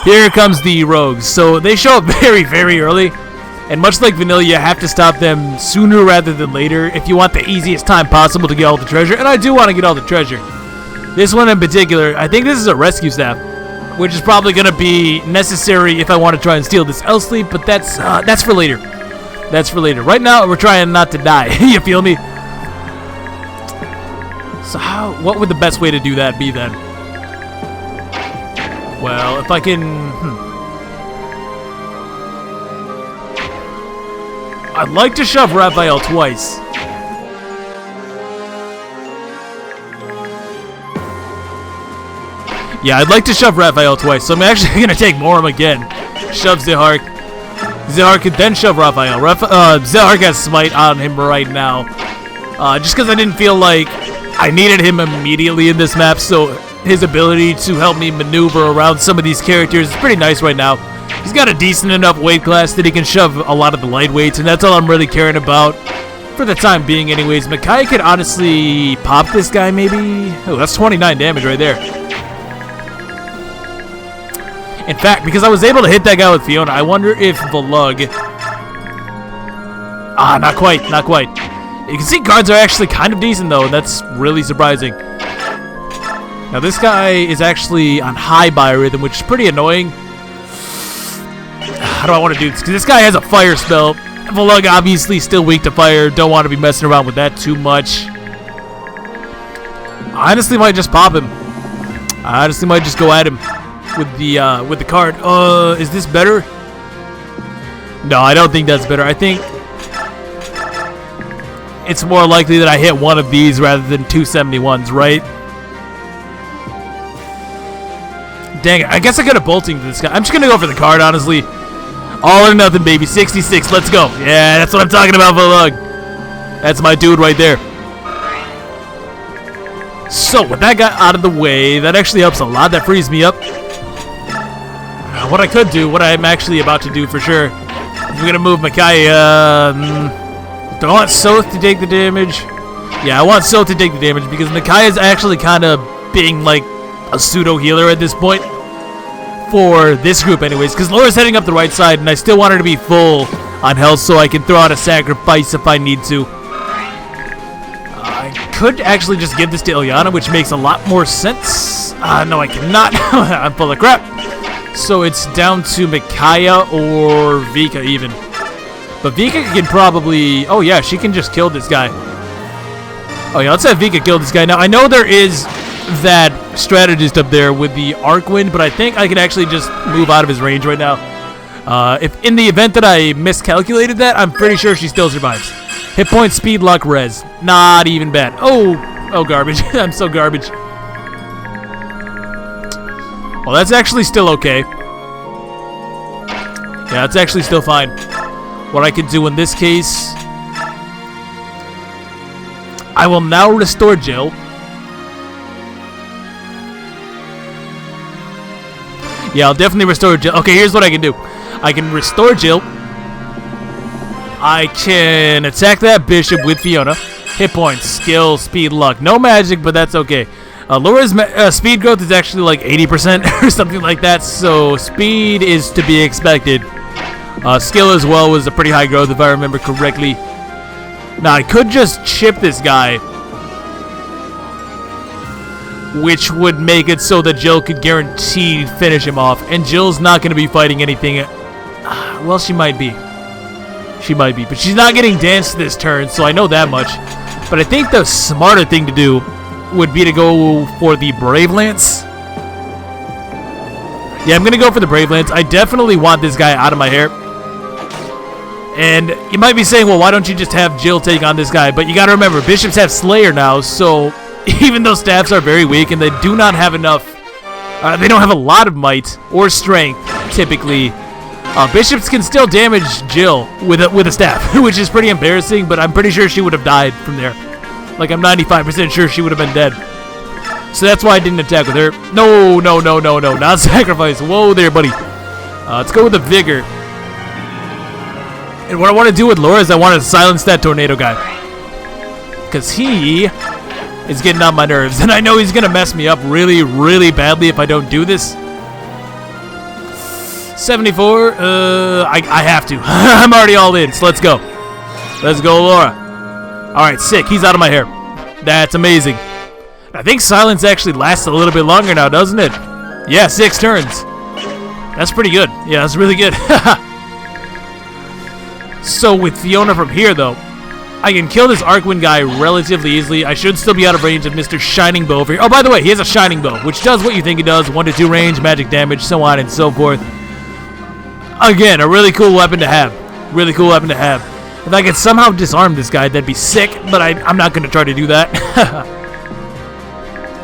S1: Here comes the rogues. So they show up very, very early. And much like Vanilla, you have to stop them sooner rather than later if you want the easiest time possible to get all the treasure. And I do want to get all the treasure. This one in particular, I think this is a rescue staff, which is probably going to be necessary if I want to try and steal this L-Sleep, but that's for later. That's for later. Right now, we're trying not to die. You feel me? So what would the best way to do that be then? Well, if I can... I'd like to shove Rafael twice. Yeah, I'd like to shove Rafael twice, so I'm actually going to take Moram again. Shove Zehark. Zehark could then shove Rafael. Zehark has Smite on him right now. Just because I didn't feel like I needed him immediately in this map, so his ability to help me maneuver around some of these characters is pretty nice right now. He's got a decent enough weight class that he can shove a lot of the lightweights, and that's all I'm really caring about for the time being anyways. Micaiah could honestly pop this guy maybe. Oh, that's 29 damage right there. In fact, because I was able to hit that guy with Fiona, I wonder if Valug... Ah, not quite, not quite. You can see guards are actually kind of decent though, and that's really surprising. Now this guy is actually on high biorhythm, which is pretty annoying. how do I want to do this? Because this guy has a fire spell. Vlug obviously still weak to fire. Don't want to be messing around with that too much. I honestly might just pop him. I honestly might just go at him with the card. Is this better? No, I don't think that's better. I think it's more likely that I hit one of these rather than 271s, right? Dang it. I guess I could have bolting to this guy. I'm just going to go for the card, honestly. All or nothing, baby. 66. Let's go. Yeah, that's what I'm talking about, Vlug. That's my dude right there. So, with that guy out of the way, that actually helps a lot. That frees me up. What I could do, what I'm actually about to do for sure, I'm going to move Micaiah. Do I want Soth to take the damage? Yeah, I want Soth to take the damage because Micaiah's actually kind of being like a pseudo healer at this point. For this group anyways, because Laura's heading up the right side and I still want her to be full on health so I can throw out a sacrifice if I need to. I could actually just give this to Ilyana, which makes a lot more sense. No, I cannot. I'm full of crap. So it's down to Micaiah or Vika even. But Vika can probably... Oh yeah, she can just kill this guy. Oh yeah, let's have Vika kill this guy. Now, I know there is that strategist up there with the arc wind, but I think I can actually just move out of his range right now. If in the event that I miscalculated that, I'm pretty sure she still survives. Hit point, speed, luck, res. Not even bad. Oh, garbage. I'm so garbage. Well, that's actually still okay. Yeah, it's actually still fine. What I could do in this case, I will now restore Jill. Yeah, I'll definitely restore Jill. Okay, here's what I can do. I can restore Jill. I can attack that bishop with Fiona. Hit points, skill, speed, luck. No magic, but that's okay. Laura's speed growth is actually like 80% or something like that, so speed is to be expected. Skill as well was a pretty high growth if I remember correctly. Now, I could just chip this guy, which would make it so that Jill could guaranteed finish him off. And Jill's not going to be fighting anything. Well, she might be. She might be. But she's not getting danced this turn, so I know that much. But I think the smarter thing to do would be to go for the Brave Lance. Yeah, I'm going to go for the Brave Lance. I definitely want this guy out of my hair. And you might be saying, well, why don't you just have Jill take on this guy? But you got to remember, bishops have Slayer now, so... Even though staffs are very weak and they do not have enough, they don't have a lot of might or strength, typically, bishops can still damage Jill with a staff, which is pretty embarrassing, but I'm pretty sure she would have died from there. Like, I'm 95% sure she would have been dead. So that's why I didn't attack with her. No, not sacrifice. Whoa there, buddy. Let's go with the Vigor. And what I want to do with Laura is I want to silence that tornado guy. Because he... is getting on my nerves, and I know he's gonna mess me up really, really badly if I don't do this. 74, I have to. I'm already all in, so let's go. Let's go, Laura. Alright, sick, he's out of my hair. That's amazing. I think silence actually lasts a little bit longer now, doesn't it? Yeah, 6 turns. That's pretty good. Yeah, that's really good. So with Fiona from here, though, I can kill this Arcwind guy relatively easily. I should still be out of range of Mr. Shining Bow over here. Oh, by the way, he has a Shining Bow, which does what you think it does. 1 to 2 range, magic damage, so on and so forth. Again, a really cool weapon to have. Really cool weapon to have. If I could somehow disarm this guy, that'd be sick, but I'm not going to try to do that.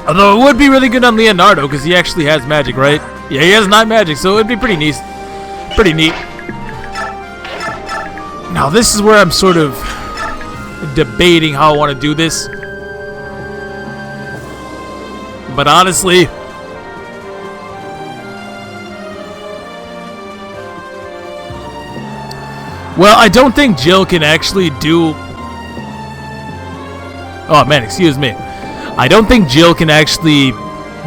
S1: Although it would be really good on Leonardo, because he actually has magic, right? Yeah, he has 9 magic, so it'd be pretty neat. Pretty neat. Now, this is where I'm sort of... debating how I want to do this, but honestly, well, I don't think Jill can actually do... Oh man, excuse me. I don't think Jill can actually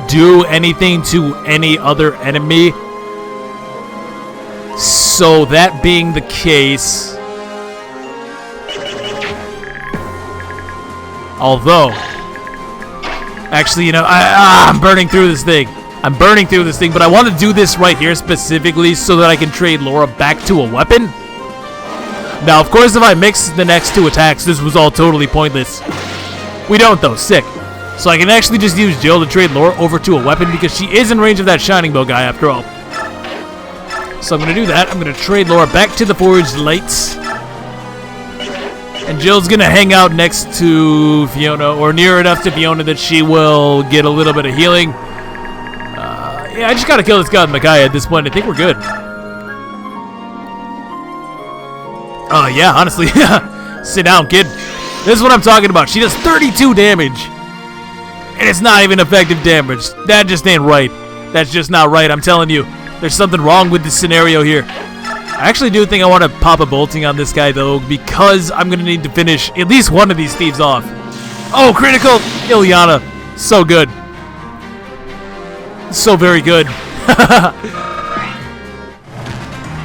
S1: do anything to any other enemy. So that being the case... Although, actually, you know, I'm burning through this thing. I'm burning through this thing, but I want to do this right here specifically so that I can trade Laura back to a weapon. Now, of course, if I mix the next two attacks, this was all totally pointless. We don't, though. Sick. So I can actually just use Jill to trade Laura over to a weapon because she is in range of that Shining Bow guy after all. So I'm going to do that. I'm going to trade Laura back to the Forged Lights. And Jill's going to hang out next to Fiona, or near enough to Fiona that she will get a little bit of healing. Yeah, I just got to kill this guy with Micaiah at this point. I think we're good. Yeah, honestly. Sit down, kid. This is what I'm talking about. She does 32 damage. And it's not even effective damage. That just ain't right. That's just not right, I'm telling you. There's something wrong with this scenario here. I actually do think I want to pop a bolting on this guy, though, because I'm going to need to finish at least one of these thieves off. Oh, critical! Ilyana. So good. So very good.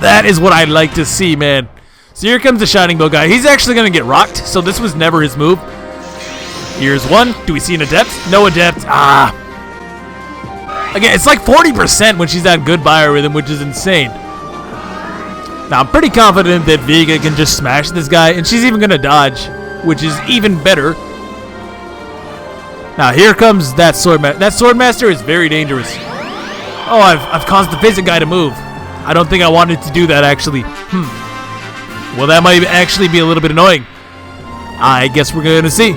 S1: That is what I'd like to see, man. So here comes the Shining Bow guy. He's actually going to get rocked, so this was never his move. Here's one. Do we see an Adept? No Adept. Ah. Again, it's like 40% when she's at good biorhythm, which is insane. Now, I'm pretty confident that Vega can just smash this guy, and she's even going to dodge, which is even better. Now, here comes that Swordmaster. That Swordmaster is very dangerous. Oh, I've caused the Physic guy to move. I don't think I wanted to do that, actually. Well, that might actually be a little bit annoying. I guess we're going to see.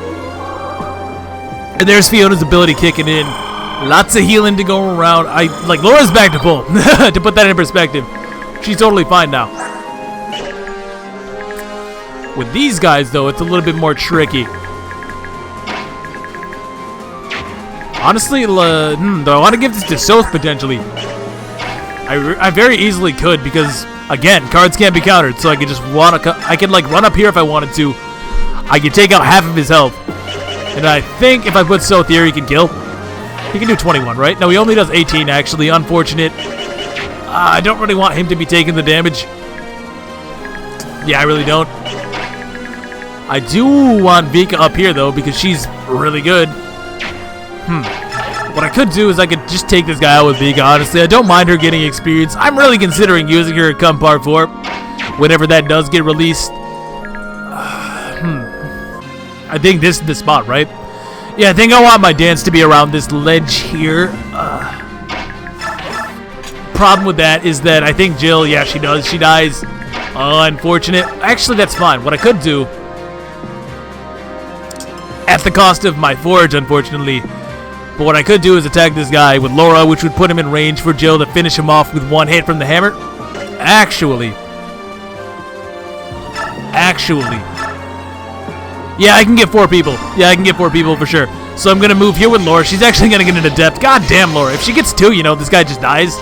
S1: And there's Fiona's ability kicking in. Lots of healing to go around. Laura's back to full. To put that in perspective. She's totally fine now. With these guys, though, it's a little bit more tricky. Honestly, do I want to give this to Soth potentially? I very easily could because, again, cards can't be countered. So I could just I could run up here if I wanted to. I could take out half of his health. And I think if I put Soth here, he can kill. He can do 21, right? No, he only does 18, actually. Unfortunate. I don't really want him to be taking the damage. Yeah, I really don't. I do want Vika up here, though, because she's really good. What I could do is I could just take this guy out with Vika, honestly. I don't mind her getting experience. I'm really considering using her come part 4 whenever that does get released. I think this is the spot, right? Yeah, I think I want my dance to be around this ledge here. Problem with that is that I think Jill, yeah, she does. She dies. Unfortunate. Actually, that's fine. What I could do, at the cost of my forge, unfortunately, but what I could do is attack this guy with Laura, which would put him in range for Jill to finish him off with one hit from the hammer. Actually. Yeah, I can get 4 people. Yeah, I can get 4 people for sure. So I'm going to move here with Laura. She's actually going to get an Adept. God damn, Laura. If she gets 2, you know, this guy just dies,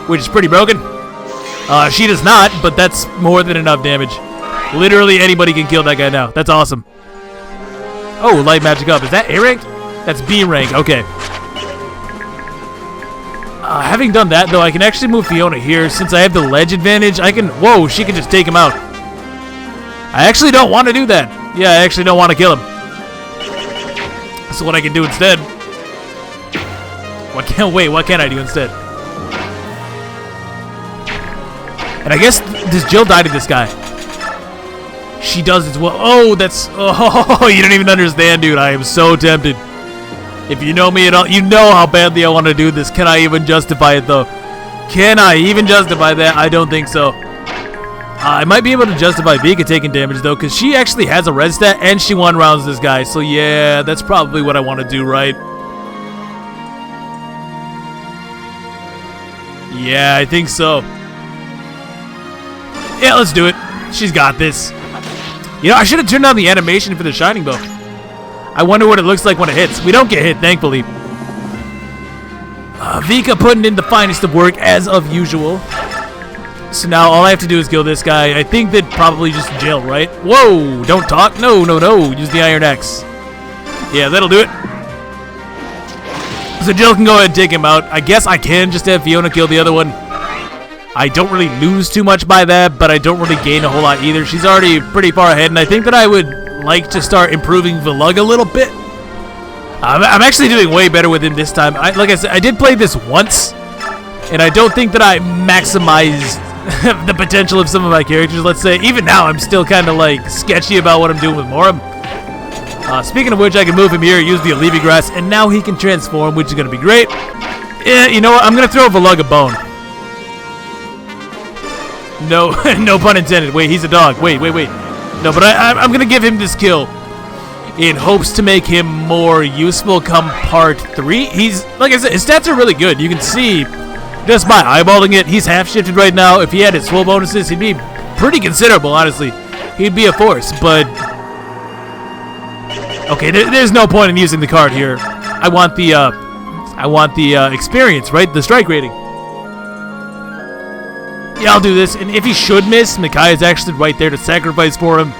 S1: which is pretty broken. She does not, but that's more than enough damage. Literally anybody can kill that guy now. That's awesome. Oh, light magic up. Is that A rank? That's B rank. Okay. Having done that, though, I can actually move Fiona here. Since I have the ledge advantage, I can... Whoa, she can just take him out. I actually don't want to do that. Yeah, I actually don't want to kill him. So what I can do instead... What can I do instead? And I guess, does Jill die to this guy? She does as well. Oh, that's... Oh, you don't even understand, dude. I am so tempted. If you know me at all, you know how badly I want to do this. Can I even justify it, though? Can I even justify that? I don't think so. I might be able to justify Vika taking damage, though, because she actually has a red stat, and she one-rounds this guy. So, yeah, that's probably what I want to do, right? Yeah, I think so. Yeah, let's do it. She's got this. You know, I should have turned on the animation for the Shining Bow. I wonder what it looks like when it hits. We don't get hit, thankfully. Vika putting in the finest of work, as of usual. So now all I have to do is kill this guy. I think that probably just Jill, right? Whoa, don't talk. No. Use the Iron X. Yeah, that'll do it. So Jill can go ahead and take him out. I guess I can just have Fiona kill the other one. I don't really lose too much by that, but I don't really gain a whole lot either. She's already pretty far ahead, and I think that I would like to start improving Velug a little bit. I'm actually doing way better with him this time. Like I said, I did play this once, and I don't think that I maximized the potential of some of my characters, let's say. Even now, I'm still kind of, like, sketchy about what I'm doing with Moram. Speaking of which, I can move him here, use the Alevi Grass, and now he can transform, which is going to be great. Yeah, you know what? I'm going to throw Valug a bone. No, no pun intended. Wait, he's a dog. Wait. No, but I'm going to give him this kill in hopes to make him more useful come part 3. He's, like I said, his stats are really good. You can see, just by eyeballing it, he's half-shifted right now. If he had his full bonuses, he'd be pretty considerable, honestly. He'd be a force, but... Okay, there's no point in using the card here. I want the experience, right? The strike rating. Yeah, I'll do this. And if he should miss, Nakai is actually right there to sacrifice for him.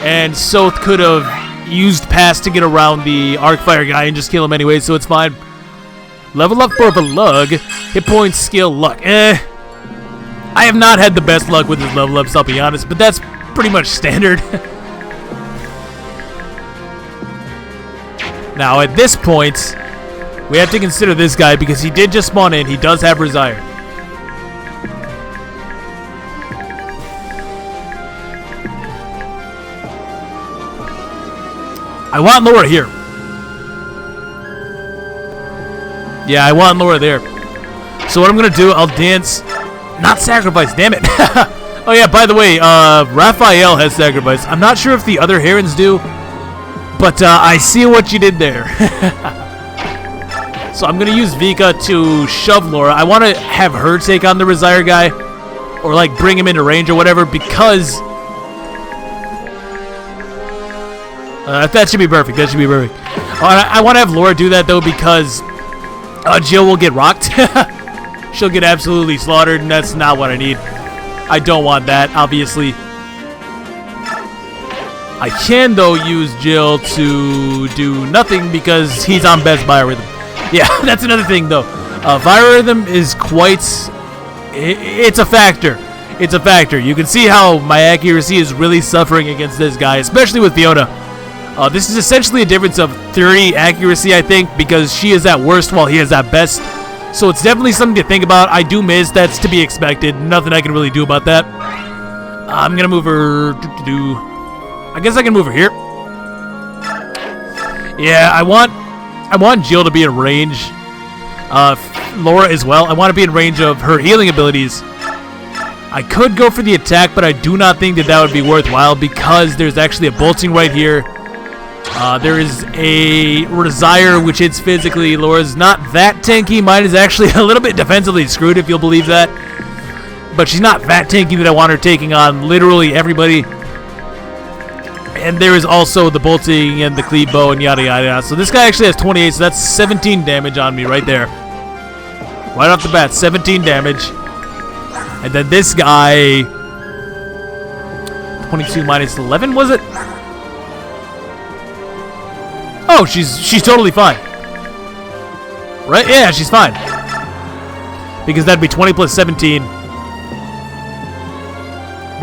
S1: And Soth could have used pass to get around the Arcfire guy and just kill him anyway, so it's fine. Level up for Valug. Hit points, skill, luck. I have not had the best luck with his level ups, I'll be honest, but that's pretty much standard. Now, at this point, we have to consider this guy because he did just spawn in. He does have Resire. I want Laura here. Yeah, I want Laura there. So what I'm going to do, I'll dance. Not sacrifice, damn it. Oh yeah, by the way, Rafael has sacrifice. I'm not sure if the other Herons do. But I see what you did there. So I'm going to use Vika to shove Laura. I want to have her take on the Resire guy. Or like bring him into range or whatever because... that should be perfect. That should be perfect. I want to have Laura do that though because Jill will get rocked. She'll get absolutely slaughtered and that's not what I need. I don't want that, obviously. I can, though, use Jill to do nothing because he's on Best Biorhythm. Yeah, that's another thing, though. Biorhythm is quite... It's a factor. It's a factor. You can see how my accuracy is really suffering against this guy, especially with Fiona. This is essentially a difference of 30 accuracy, I think, because she is at worst while he is at best. So it's definitely something to think about. I do miss. That's to be expected. Nothing I can really do about that. I'm going to move her... I guess I can move her here. Yeah, I want Jill to be in range. Laura as well. I want to be in range of her healing abilities. I could go for the attack, but I do not think that would be worthwhile because there's actually a bolting right here. There is a Resire, which hits physically. Laura's not that tanky. Mine is actually a little bit defensively screwed, if you'll believe that. But she's not that tanky that I want her taking on literally everybody. And there is also the bolting and the cleave bow and yada yada. So this guy actually has 28, so that's 17 damage on me right there. Right off the bat, 17 damage. And then this guy... 22 minus 11, was it? Oh, she's totally fine. Right? Yeah, she's fine. Because that'd be 20 plus 17.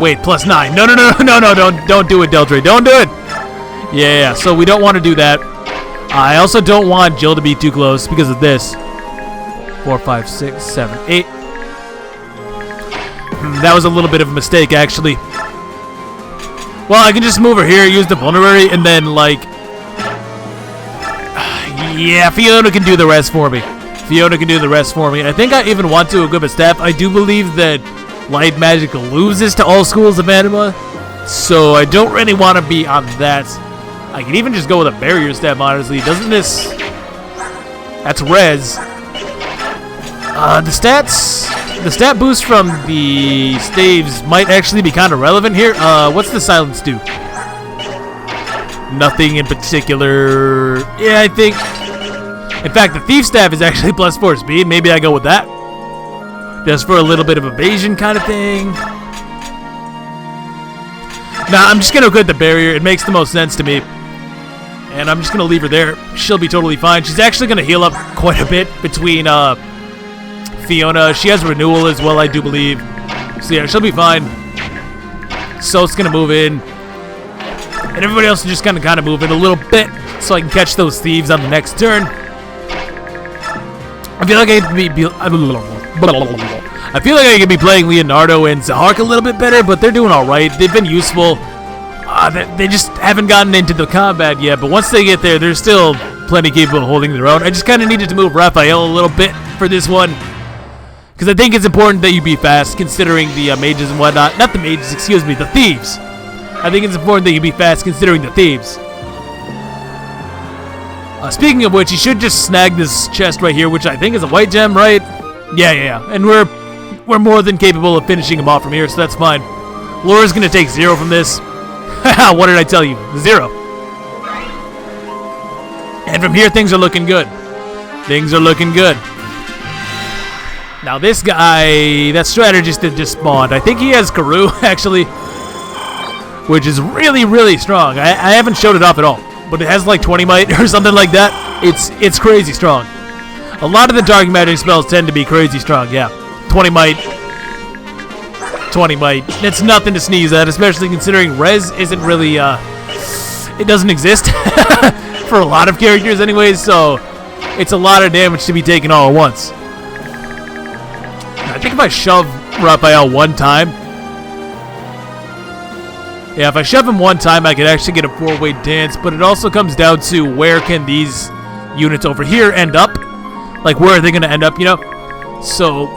S1: Wait, plus 9. No, don't do it, Deltray. Don't do it. Yeah, so we don't want to do that. I also don't want Jill to be too close because of this. 4, 5, 6, 7, 8. That was a little bit of a mistake, actually. Well, I can just move her here, use the vulnerary, and then, like... Yeah, Fiona can do the rest for me. I think I even want to equip a staff. I do believe that Light Magic loses to all schools of anima, so I don't really want to be on that. I can even just go with a barrier staff, honestly. Doesn't this... That's res. The stat boost from the staves might actually be kind of relevant here. What's the silence do? Nothing in particular. Yeah, I think... In fact, the thief staff is actually plus 4 speed. Maybe I go with that. Just for a little bit of evasion kind of thing. Nah, I'm just going to equip the barrier. It makes the most sense to me. And I'm just going to leave her there. She'll be totally fine. She's actually going to heal up quite a bit between Fiona. She has renewal as well, I do believe. So yeah, she'll be fine. So it's going to move in. And everybody else is just kind of moving a little bit so I can catch those thieves on the next turn. I feel like I could be playing Leonardo and Zahark a little bit better, but they're doing all right. They've been useful. They just haven't gotten into the combat yet, but once they get there, they're still plenty capable of holding their own. I just kind of needed to move Rafael a little bit for this one, because I think it's important that you be fast, considering the mages and whatnot. Not the mages, excuse me, the thieves. I think it's important that you be fast, considering the thieves. Speaking of which, you should just snag this chest right here, which I think is a white gem, right? Yeah. And we're more than capable of finishing him off from here, so that's fine. Laura's gonna take 0 from this. Haha, what did I tell you? 0. And from here, things are looking good. Things are looking good. Now this guy, that strategist that just spawned, I think he has Karoo, actually, which is really, really strong. I haven't showed it off at all, but it has like 20 might or something like that. It's crazy strong. A lot of the dark magic spells tend to be crazy strong, yeah. 20 might. 20 might. It's nothing to sneeze at, especially considering res isn't really, it doesn't exist for a lot of characters anyways, so it's a lot of damage to be taken all at once. I think if I shove Rafael one time, yeah, if I shove him one time, I could actually get a 4-way dance, but it also comes down to where can these units over here end up? Like, where are they going to end up, you know? So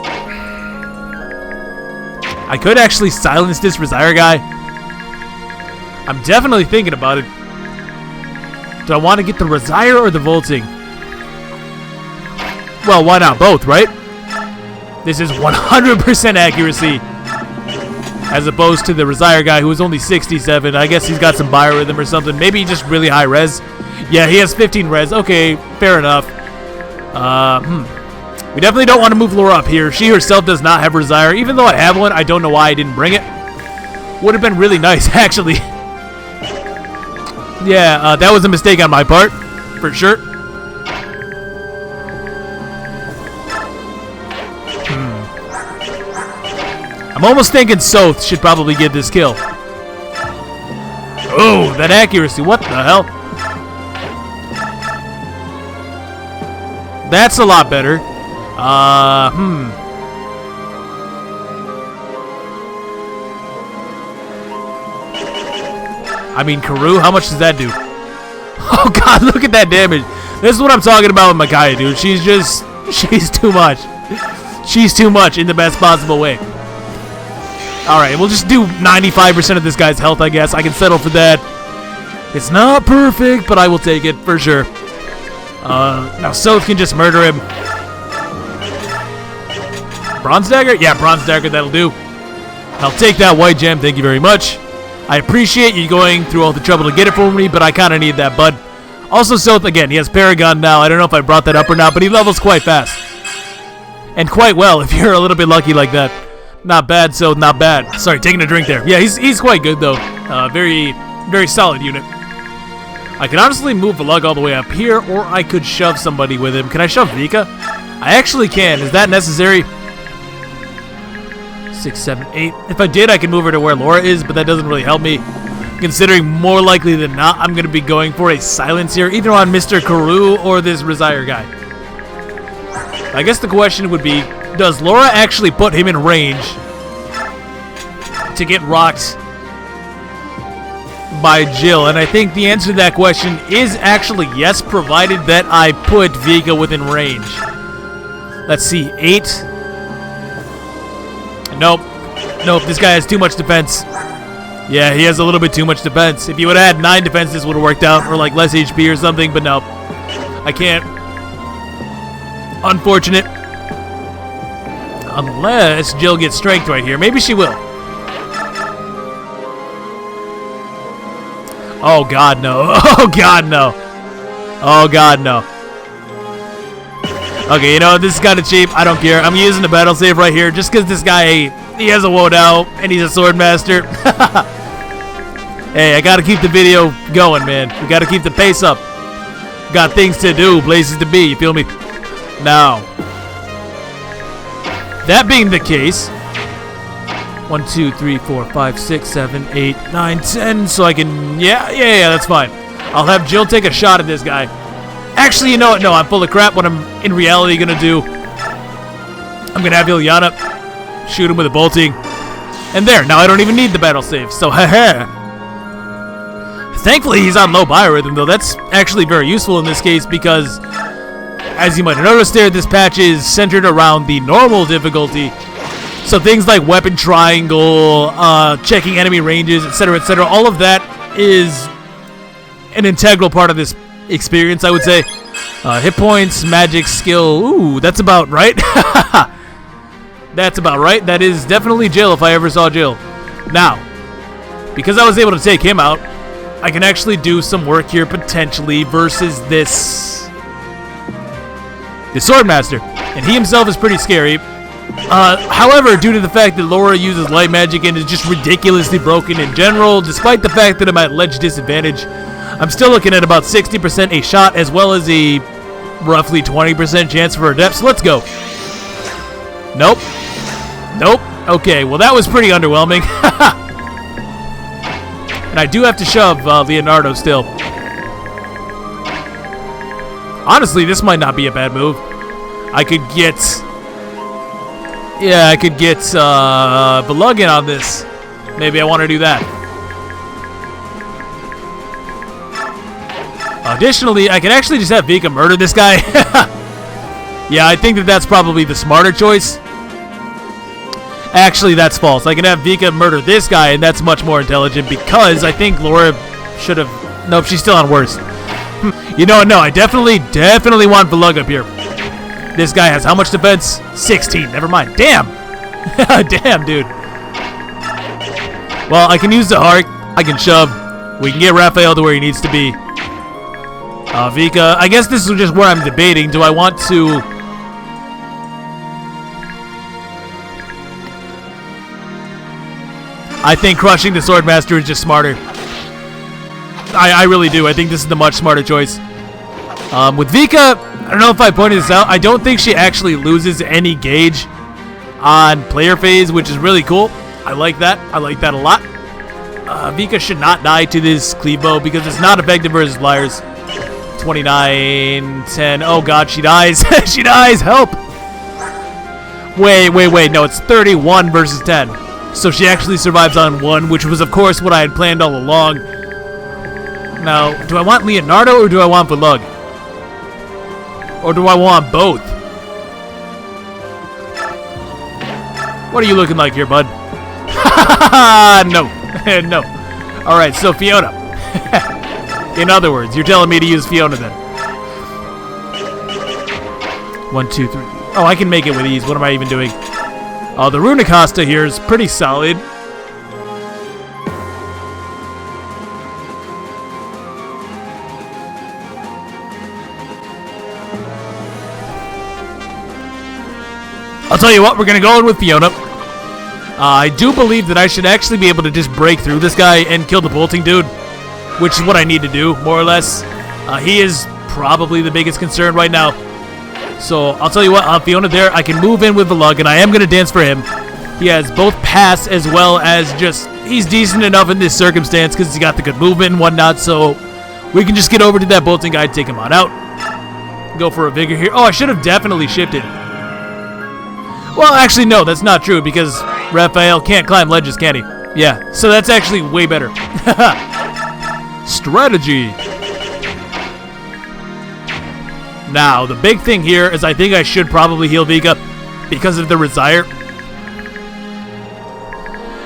S1: I could actually silence this Resire guy. I'm definitely thinking about it. Do I want to get the Resire or the Volting? Well, why not both, right? This is 100% accuracy, as opposed to the Resire guy who was only 67. I guess he's got some biorhythm or something. Maybe just really high res. Yeah, he has 15 res. Okay, fair enough. We definitely don't want to move Laura up here. She herself does not have Resire. Even though I have one, I don't know why I didn't bring it. Would have been really nice, actually. Yeah, that was a mistake on my part, for sure. I'm almost thinking Soth should probably get this kill. Oh, that accuracy. What the hell? That's a lot better. I mean, Karoo, how much does that do? Oh god, look at that damage. This is what I'm talking about with Micaiah, dude. She's too much. She's too much in the best possible way. Alright, we'll just do 95% of this guy's health, I guess. I can settle for that. It's not perfect, but I will take it, for sure. Now Soth can just murder him. Bronze Dagger? Yeah, Bronze Dagger, that'll do. I'll take that white gem, thank you very much. I appreciate you going through all the trouble to get it for me, but I kind of need that, bud. Also, Soth, again, he has Paragon now. I don't know if I brought that up or not, but he levels quite fast. And quite well, if you're a little bit lucky like that. Not bad, Soth, not bad. Sorry, taking a drink there. Yeah, he's quite good, though. Very, very solid unit. I could honestly move Vlug all the way up here, or I could shove somebody with him. Can I shove Vika? I actually can. Is that necessary? 6, 7, 8. If I did, I could move her to where Laura is, but that doesn't really help me, considering more likely than not, I'm going to be going for a silence here, either on Mr. Karoo or this Resire guy. I guess the question would be, does Laura actually put him in range to get rocked by Jill? And I think the answer to that question is actually yes, provided that I put Vika within range. Let's see, 8. Nope. Nope, this guy has too much defense. Yeah, he has a little bit too much defense. If you would have had 9 defense, this would have worked out, or like less HP or something, but no. I can't. Unfortunate. Unless Jill gets strength right here. Maybe she will. Oh god, no. Oh god, no. Oh god, no. Okay, you know what? This is kind of cheap. I don't care. I'm using the battle save right here just because this guy, he has a woed out and he's a sword master. Hey, I gotta keep the video going, man. We gotta keep the pace up. Got things to do, places to be, you feel me? Now, that being the case, 1, 2, 3, 4, 5, 6, 7, 8, 9, 10. So I can, yeah, that's fine. I'll have Jill take a shot at this guy. Actually, you know what? No, I'm full of crap. What I'm in reality gonna do, I'm gonna have Ilyana shoot him with a bolting. And there, now I don't even need the battle save. So, haha. Thankfully, he's on low biorhythm, though. That's actually very useful in this case because, as you might have noticed there, this patch is centered around the normal difficulty. So things like weapon triangle, checking enemy ranges, etc., all of that is an integral part of this experience, I would say. Hit points, magic, skill. Ooh, that's about right. That's about right. That is definitely Jill if I ever saw Jill. Now, because I was able to take him out, I can actually do some work here potentially versus this Swordmaster. And he himself is pretty scary. However, due to the fact that Laura uses light magic and is just ridiculously broken in general, despite the fact that I'm at ledge disadvantage, I'm still looking at about 60% a shot as well as a roughly 20% chance for a depth. So let's go. Nope. Nope. Okay, well that was pretty underwhelming. And I do have to shove Leonardo still. Honestly, this might not be a bad move. I could get Belug in on this. Maybe I want to do that. Additionally, I can actually just have Vika murder this guy. Yeah, I think that that's probably the smarter choice. Actually, that's false. I can have Vika murder this guy, and that's much more intelligent because I think Laura should have... Nope, she's still on worst. You know what? No, I definitely want Belug up here. This guy has how much defense? 16. Never mind. Damn. Damn, dude. Well, I can use the arc. I can shove. We can get Rafael to where he needs to be. Vika, I guess this is just where I'm debating. Do I want to... I think crushing the Swordmaster is just smarter. I really do. I think this is the much smarter choice. With Vika, I don't know if I pointed this out. I don't think she actually loses any gauge on player phase, which is really cool. I like that. I like that a lot. Vika should not die to this cleave bow because it's not effective versus flyers. 29, 10. Oh god, she dies. She dies. Help. Wait. No, it's 31 versus 10. So she actually survives on 1, which was, of course, what I had planned all along. Now, do I want Leonardo or do I want Belug? Or do I want both? What are you looking like here, bud? No. No. Alright, so Fiona. In other words, you're telling me to use Fiona then. 1, 2, 3. Oh, I can make it with ease. What am I even doing? Oh, the Runicosta here is pretty solid. I'll tell you what, we're going to go in with Fiona. I do believe that I should actually be able to just break through this guy and kill the bolting dude, which is what I need to do, more or less. He is probably the biggest concern right now. So, I'll tell you what, Fiona there, I can move in with Belug, and I am going to dance for him. He has both pass as well as just, he's decent enough in this circumstance because he's got the good movement and whatnot, so we can just get over to that bolting guy, take him on out. Go for a vigor here. Oh, I should have definitely shifted. Well, actually, no, that's not true because Rafael can't climb ledges, can he? Yeah, so that's actually way better. Strategy. Now, the big thing here is I think I should probably heal Vika because of the Resire.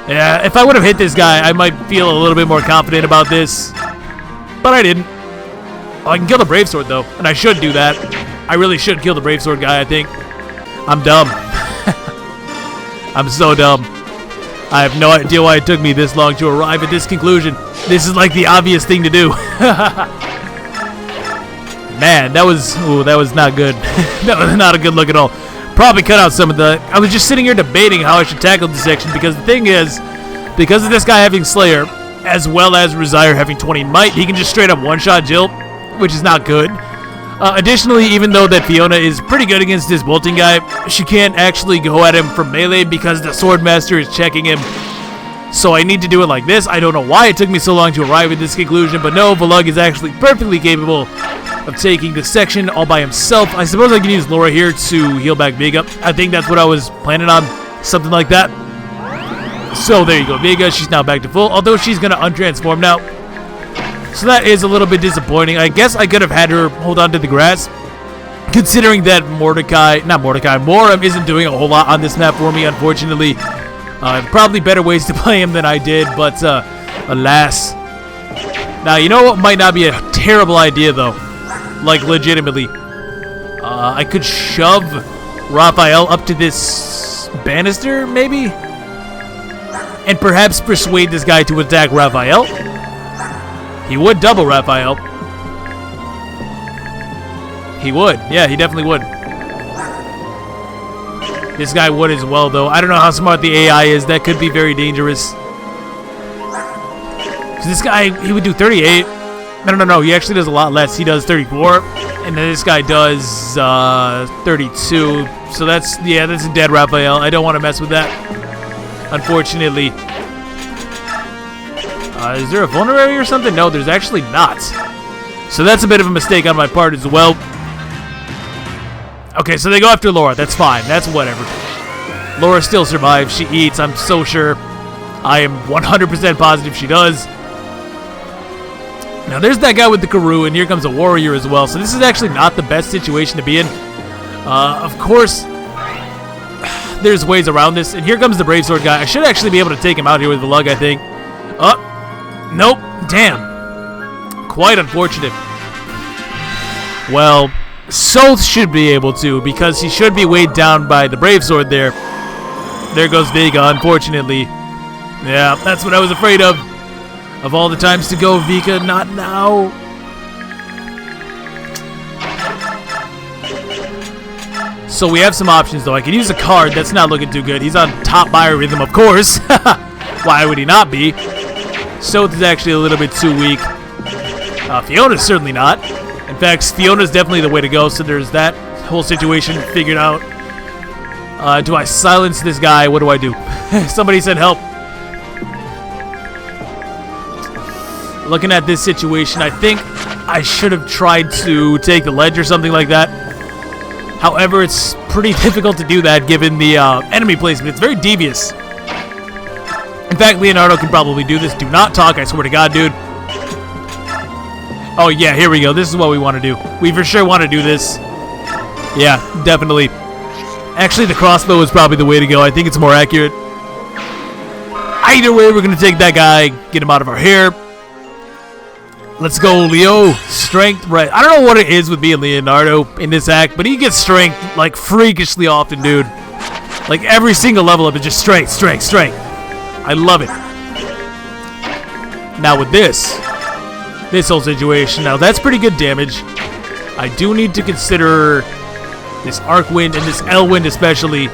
S1: Yeah, if I would have hit this guy, I might feel a little bit more confident about this. But I didn't. Oh, I can kill the Brave Sword, though, and I should do that. I really should kill the Brave Sword guy, I think. I'm dumb. I'm so dumb. I have no idea why it took me this long to arrive at this conclusion. This is like the obvious thing to do. Man, that was not good. That was not a good look at all. Probably cut out some of the... I was just sitting here debating how I should tackle this section because the thing is, because of this guy having Slayer, as well as Resire having 20 Might, he can just straight up one-shot Jill, which is not good. Additionally, even though that Fiona is pretty good against this bolting guy, she can't actually go at him from melee because the Swordmaster is checking him. So I need to do it like this. I don't know why it took me so long to arrive at this conclusion, but no, Valug is actually perfectly capable of taking this section all by himself. I suppose I can use Laura here to heal back Vega. I think that's what I was planning on, something like that. So there you go, Vega, she's now back to full, although she's going to untransform now. So that is a little bit disappointing. I guess I could have had her hold on to the grass, considering that Moram isn't doing a whole lot on this map for me, unfortunately. Probably better ways to play him than I did, but alas. Now, you know what might not be a terrible idea, though? Like, legitimately. I could shove Rafael up to this banister, maybe? And perhaps persuade this guy to attack Rafael? He would double Rafael. He would. Yeah, he definitely would. This guy would as well, though. I don't know how smart the AI is. That could be very dangerous. So this guy, he would do 38. No. He actually does a lot less. He does 34. And then this guy does 32. So that's a dead Rafael. I don't want to mess with that, unfortunately. Is there a vulnerary or something? No, there's actually not. So that's a bit of a mistake on my part as well. Okay, so they go after Laura. That's fine. That's whatever. Laura still survives. She eats, I'm so sure. I am 100% positive she does. Now, there's that guy with the Karoo, and here comes a warrior as well. So this is actually not the best situation to be in. Of course, there's ways around this. And here comes the Brave Sword guy. I should actually be able to take him out here with the lug, I think. Nope. Damn. Quite unfortunate. Well, Soth should be able to, because he should be weighed down by the Brave Sword there. There goes Vega, unfortunately. Yeah, that's what I was afraid of. Of all the times to go, Vega, not now. So we have some options, though. I can use a card. That's not looking too good. He's on top biorhythm, of course. Why would he not be? Soth is actually a little bit too weak. Fiona's certainly not. In fact, Fiona's definitely the way to go, so there's that whole situation figured out. Do I silence this guy? What do I do? Somebody said help. Looking at this situation, I think I should have tried to take the ledge or something like that. However, it's pretty difficult to do that given the enemy placement. It's very devious. In fact, Leonardo can probably do this. Do not talk, I swear to God, dude. Oh, yeah, here we go. This is what we want to do. We for sure want to do this. Yeah, definitely. Actually, the crossbow is probably the way to go. I think it's more accurate. Either way, we're going to take that guy, get him out of our hair. Let's go, Leo. Strength, right. I don't know what it is with me and Leonardo in this act, but he gets strength, like, freakishly often, dude. Like, every single level up is just strength, strength, strength. I love it. Now, with this whole situation, now, that's pretty good damage. I do need to consider this Arc Wind and this L Wind especially.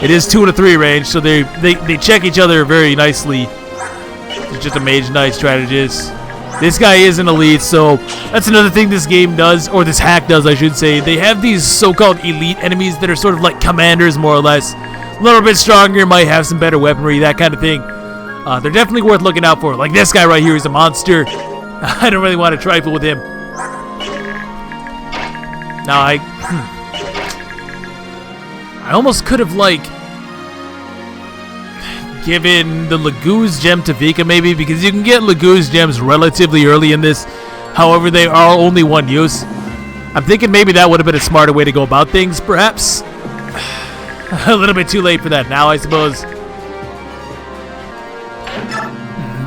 S1: It is 2 and a 3 range, so they check each other very nicely. It's just a Mage Knight strategist. This guy is an elite, so that's another thing this game does, or this hack does, I should say. They have these so-called elite enemies that are sort of like commanders, more or less. A little bit stronger, might have some better weaponry, that kind of thing. They're definitely worth looking out for. Like this guy right here is a monster. I don't really want to trifle with him. Now, I almost could have, like, given the Laguz gem to Vika, maybe, because you can get Laguz gems relatively early in this. However, they are only one use. I'm thinking maybe that would have been a smarter way to go about things, perhaps. A little bit too late for that now, I suppose.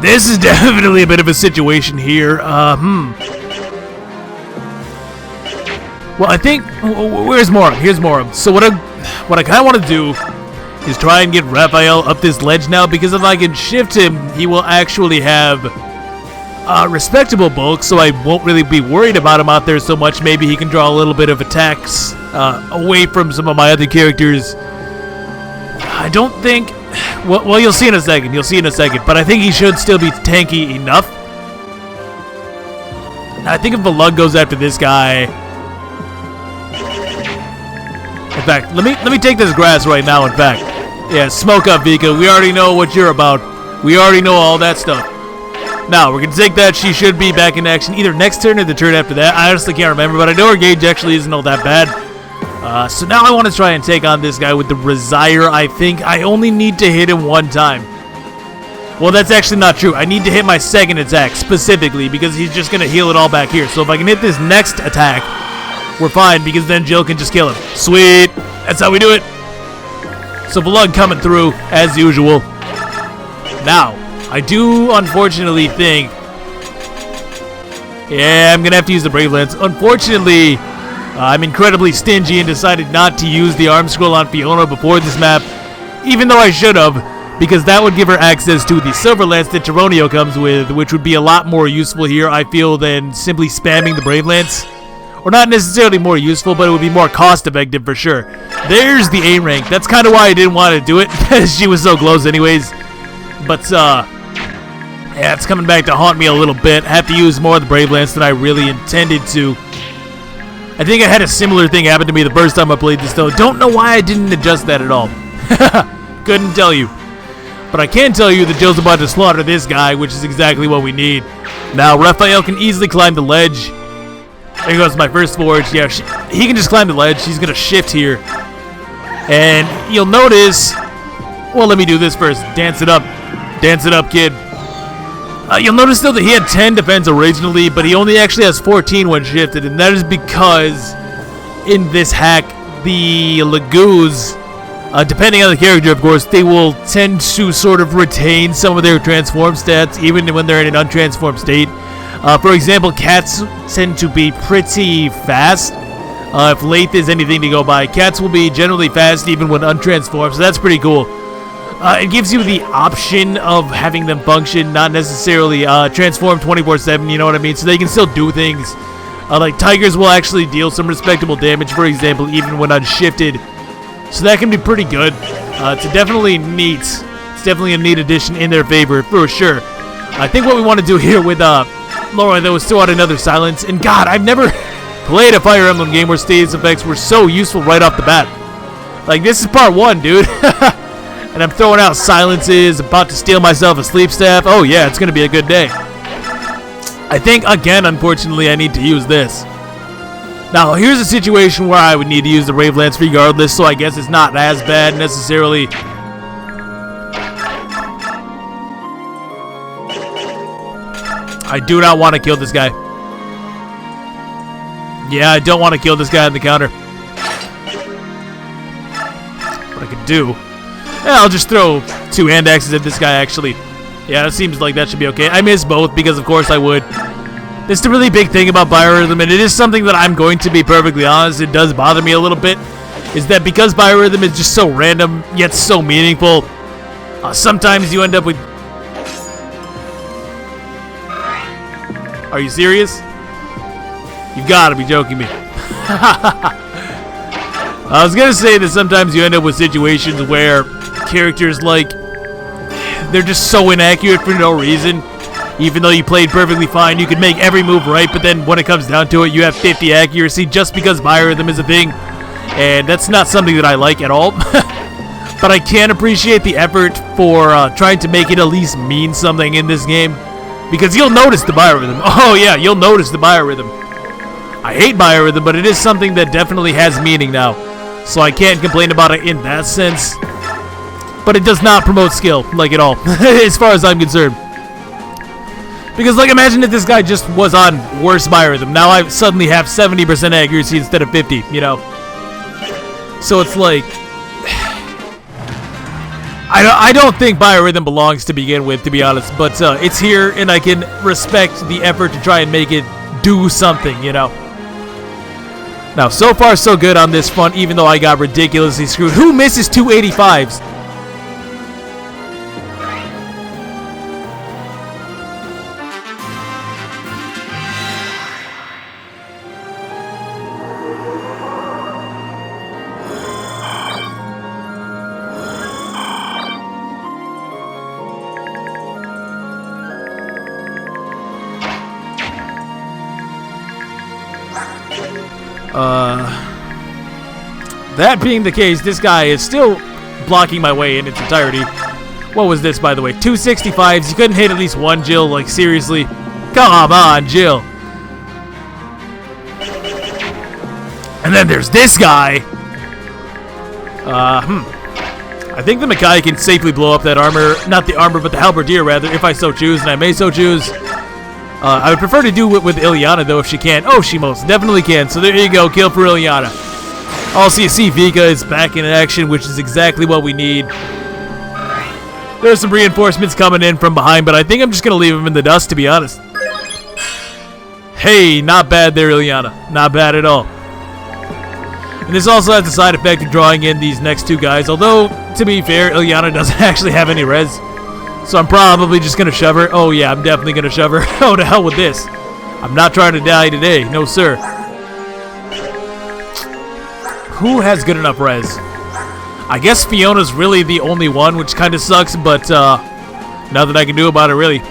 S1: This is definitely a bit of a situation here. Well, I think... Where's Moram? Here's Moram. So what I kind of want to do is try and get Rafael up this ledge now, because if I can shift him, he will actually have respectable bulk, so I won't really be worried about him out there so much. Maybe he can draw a little bit of attacks away from some of my other characters. I don't think... Well, you'll see in a second. You'll see in a second. But I think he should still be tanky enough. Now, I think if Valug goes after this guy... In fact, let me take this grass right now, in fact. Yeah, smoke up, Vika. We already know what you're about. We already know all that stuff. Now, we're going to take that. She should be back in action either next turn or the turn after that. I honestly can't remember, but I know her gauge actually isn't all that bad. So now I want to try and take on this guy with the Resire. I think I only need to hit him one time. Well, that's actually not true. I need to hit my second attack specifically because he's just going to heal it all back here. So if I can hit this next attack, we're fine because then Jill can just kill him. Sweet. That's how we do it. So Valug coming through as usual. Now, I do unfortunately think... Yeah, I'm going to have to use the Brave Lance. Unfortunately, I'm incredibly stingy and decided not to use the arm scroll on Fiona before this map, even though I should have, because that would give her access to the Silver Lance that Geronio comes with, which would be a lot more useful here, I feel, than simply spamming the Brave Lance. Or not necessarily more useful, but it would be more cost-effective for sure. There's the A rank. That's kind of why I didn't want to do it, because she was so close anyways. But, yeah, it's coming back to haunt me a little bit. I have to use more of the Brave Lance than I really intended to. I think I had a similar thing happen to me the first time I played this, though. Don't know why I didn't adjust that at all. Couldn't tell you. But I can tell you that Jill's about to slaughter this guy, which is exactly what we need. Now, Rafael can easily climb the ledge. There goes my first forge. Yeah, he can just climb the ledge. He's going to shift here. And you'll notice... Well, let me do this first. Dance it up. Dance it up, kid. You'll notice, though, that he had 10 defense originally, but he only actually has 14 when shifted, and that is because in this hack, the Lagoos, depending on the character, of course, they will tend to sort of retain some of their transform stats, even when they're in an untransformed state. For example, cats tend to be pretty fast. If Lathe is anything to go by, cats will be generally fast even when untransformed, so that's pretty cool. It gives you the option of having them function, not necessarily transform 24/7, you know what I mean? So they can still do things. Like tigers will actually deal some respectable damage, for example, even when unshifted. So that can be pretty good. It's definitely neat. It's definitely a neat addition in their favor, for sure. I think what we want to do here with Laura, though, is throw out another silence. And God, I've never played a Fire Emblem game where status effects were so useful right off the bat. Like, this is part 1, dude. And I'm throwing out silences, about to steal myself a sleep staff. Oh yeah, it's going to be a good day. I think, again, unfortunately, I need to use this. Now, here's a situation where I would need to use the Brave Lance regardless, so I guess it's not as bad necessarily. I do not want to kill this guy. Yeah, I don't want to kill this guy on the counter. What I could do... Yeah, I'll just throw 2 hand axes at this guy, actually. Yeah, it seems like that should be okay. I miss both, because of course I would. That's the really big thing about biorhythm, and it is something that I'm going to be perfectly honest, it does bother me a little bit, is that because biorhythm is just so random, yet so meaningful, sometimes you end up with... Are you serious? You've got to be joking me. I was going to say that sometimes you end up with situations where characters, like, they're just so inaccurate for no reason. Even though you played perfectly fine, you could make every move right, but then when it comes down to it, you have 50 accuracy just because biorhythm is a thing. And that's not something that I like at all. But I can appreciate the effort for trying to make it at least mean something in this game. Because you'll notice the biorhythm. Oh yeah, you'll notice the biorhythm. I hate biorhythm, but it is something that definitely has meaning now. So I can't complain about it in that sense. But it does not promote skill, like, at all, as far as I'm concerned. Because, like, imagine if this guy just was on worse biorhythm. Now I suddenly have 70% accuracy instead of 50, you know? So it's like... I don't think biorhythm belongs to begin with, to be honest. But it's here, and I can respect the effort to try and make it do something, you know? Now, so far, so good on this front, even though I got ridiculously screwed. Who misses 285s? That being the case, this guy is still blocking my way in its entirety. What was this, by the way? 265s. You couldn't hit at least one, Jill. Like, seriously? Come on, Jill. And then there's this guy. I think the Makai can safely blow up that armor. Not the armor, but the halberdier, rather, if I so choose, and I may so choose. I would prefer to do it with Ileana, though, if she can. Oh, she most definitely can. So there you go. Kill for Ileana. Also, you see Vika is back in action, which is exactly what we need. There's some reinforcements coming in from behind, but I think I'm just going to leave them in the dust, to be honest. Hey, not bad there, Ileana. Not bad at all. And this also has the side effect of drawing in these next two guys, although, to be fair, Ileana doesn't actually have any res. So I'm probably just going to shove her. Oh, yeah, I'm definitely going to shove her. Oh, to hell with this. I'm not trying to die today. No, sir. Who has good enough res? I guess Fiona's really the only one, which kind of sucks, but nothing I can do about it, really.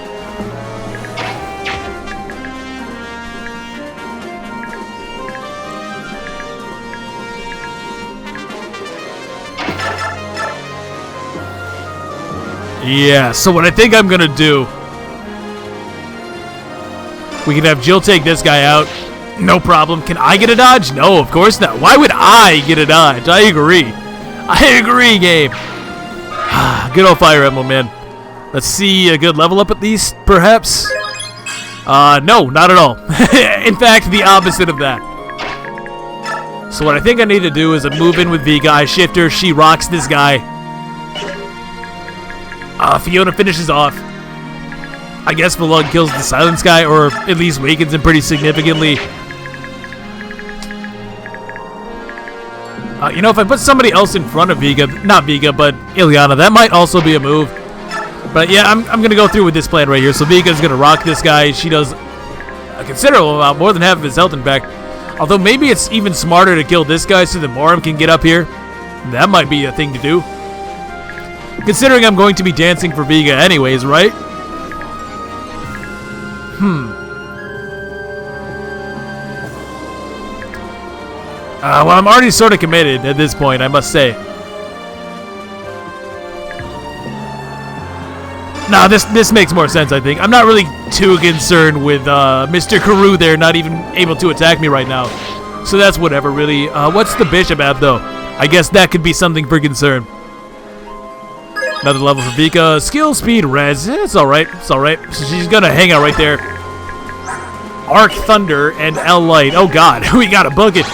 S1: Yeah, so what I think I'm gonna do, we can have Jill take this guy out. No problem. Can I get a dodge? No, of course not. Why would I get a dodge? I agree. I agree, game. Good old Fire Emblem, man. Let's see a good level up at least, perhaps. No, not at all. In fact, the opposite of that. So what I think I need to do is a move in with Vika. I shift her. She rocks this guy. Fiona finishes off. I guess Valug kills the Silence guy, or at least weakens him pretty significantly. You know, if I put somebody else in front of Vika, not Vika, but Ileana, that might also be a move. But yeah, I'm going to go through with this plan right here. So Vika's going to rock this guy. She does a considerable amount, more than half of his health, in fact. Although maybe it's even smarter to kill this guy so that Moram can get up here. That might be a thing to do. Considering I'm going to be dancing for Vika anyways, right? Well, I'm already sort of committed at this point, I must say. Nah, this makes more sense, I think. I'm not really too concerned with Mr. Karoo there not even able to attack me right now. So that's whatever, really. What's the bishop at, though? I guess that could be something for concern. Another level for Vika. Skill, speed, res. It's alright. It's alright. So she's going to hang out right there. Arc Thunder and L Light. Oh, God. We got to book it.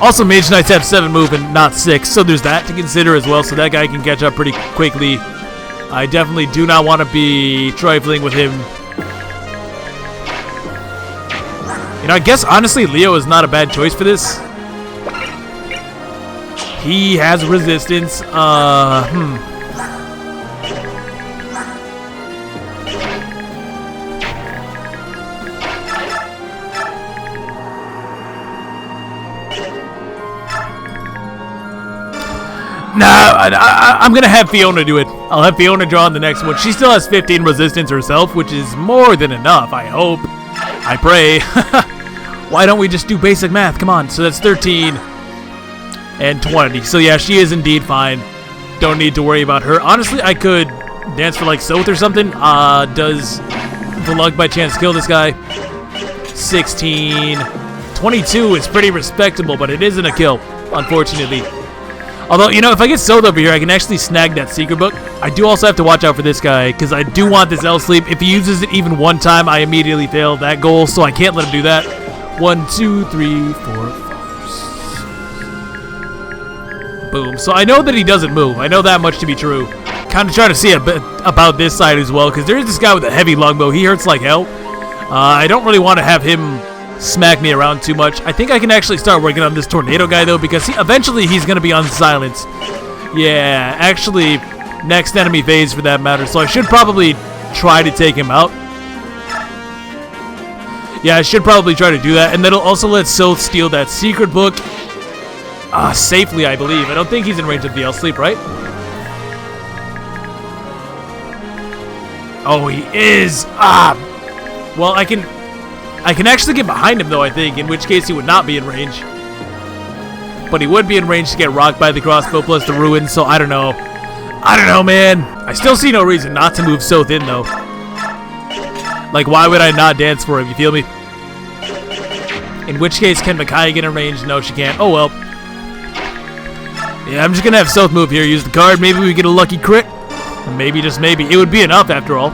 S1: Also, Mage Knights have 7 move and not 6, so there's that to consider as well, so that guy can catch up pretty quickly. I definitely do not want to be trifling with him. You know, I guess, honestly, Leo is not a bad choice for this. He has resistance. I'm going to have Fiona do it. I'll have Fiona draw on the next one. She still has 15 resistance herself, which is more than enough, I hope. I pray. Why don't we just do basic math? Come on. So that's 13 and 20. So yeah, she is indeed fine. Don't need to worry about her. Honestly, I could dance for like Soth or something. Does Valug by chance kill this guy? 16. 22 is pretty respectable, but it isn't a kill, unfortunately. Although, you know, if I get Soth over here, I can actually snag that secret book. I do also have to watch out for this guy, because I do want this L-Sleep. If he uses it even one time, I immediately fail that goal, so I can't let him do that. 1, 2, 3, 4, 5, 6. Boom. So I know that he doesn't move. I know that much to be true. Kind of trying to see a bit about this side as well, because there is this guy with a heavy longbow. He hurts like hell. I don't really want to have him smack me around too much. I think I can actually start working on this tornado guy, though, because eventually he's going to be on silence. Yeah, actually, next enemy phase for that matter, so I should probably try to take him out. Yeah, I should probably try to do that, and that'll also let Soth steal that secret book safely, I believe. I don't think he's in range of the L-Sleep, right? Oh, he is! Well, I can I can actually get behind him, though, I think, in which case he would not be in range. But he would be in range to get rocked by the crossbow plus the ruin, so I don't know. I don't know, man. I still see no reason not to move Soth in, though. Like, why would I not dance for him, you feel me? In which case, can Micaiah get in range? No, she can't. Oh, well. Yeah, I'm just gonna have Soth move here, use the card. Maybe we get a lucky crit. Maybe, just maybe. It would be enough, after all.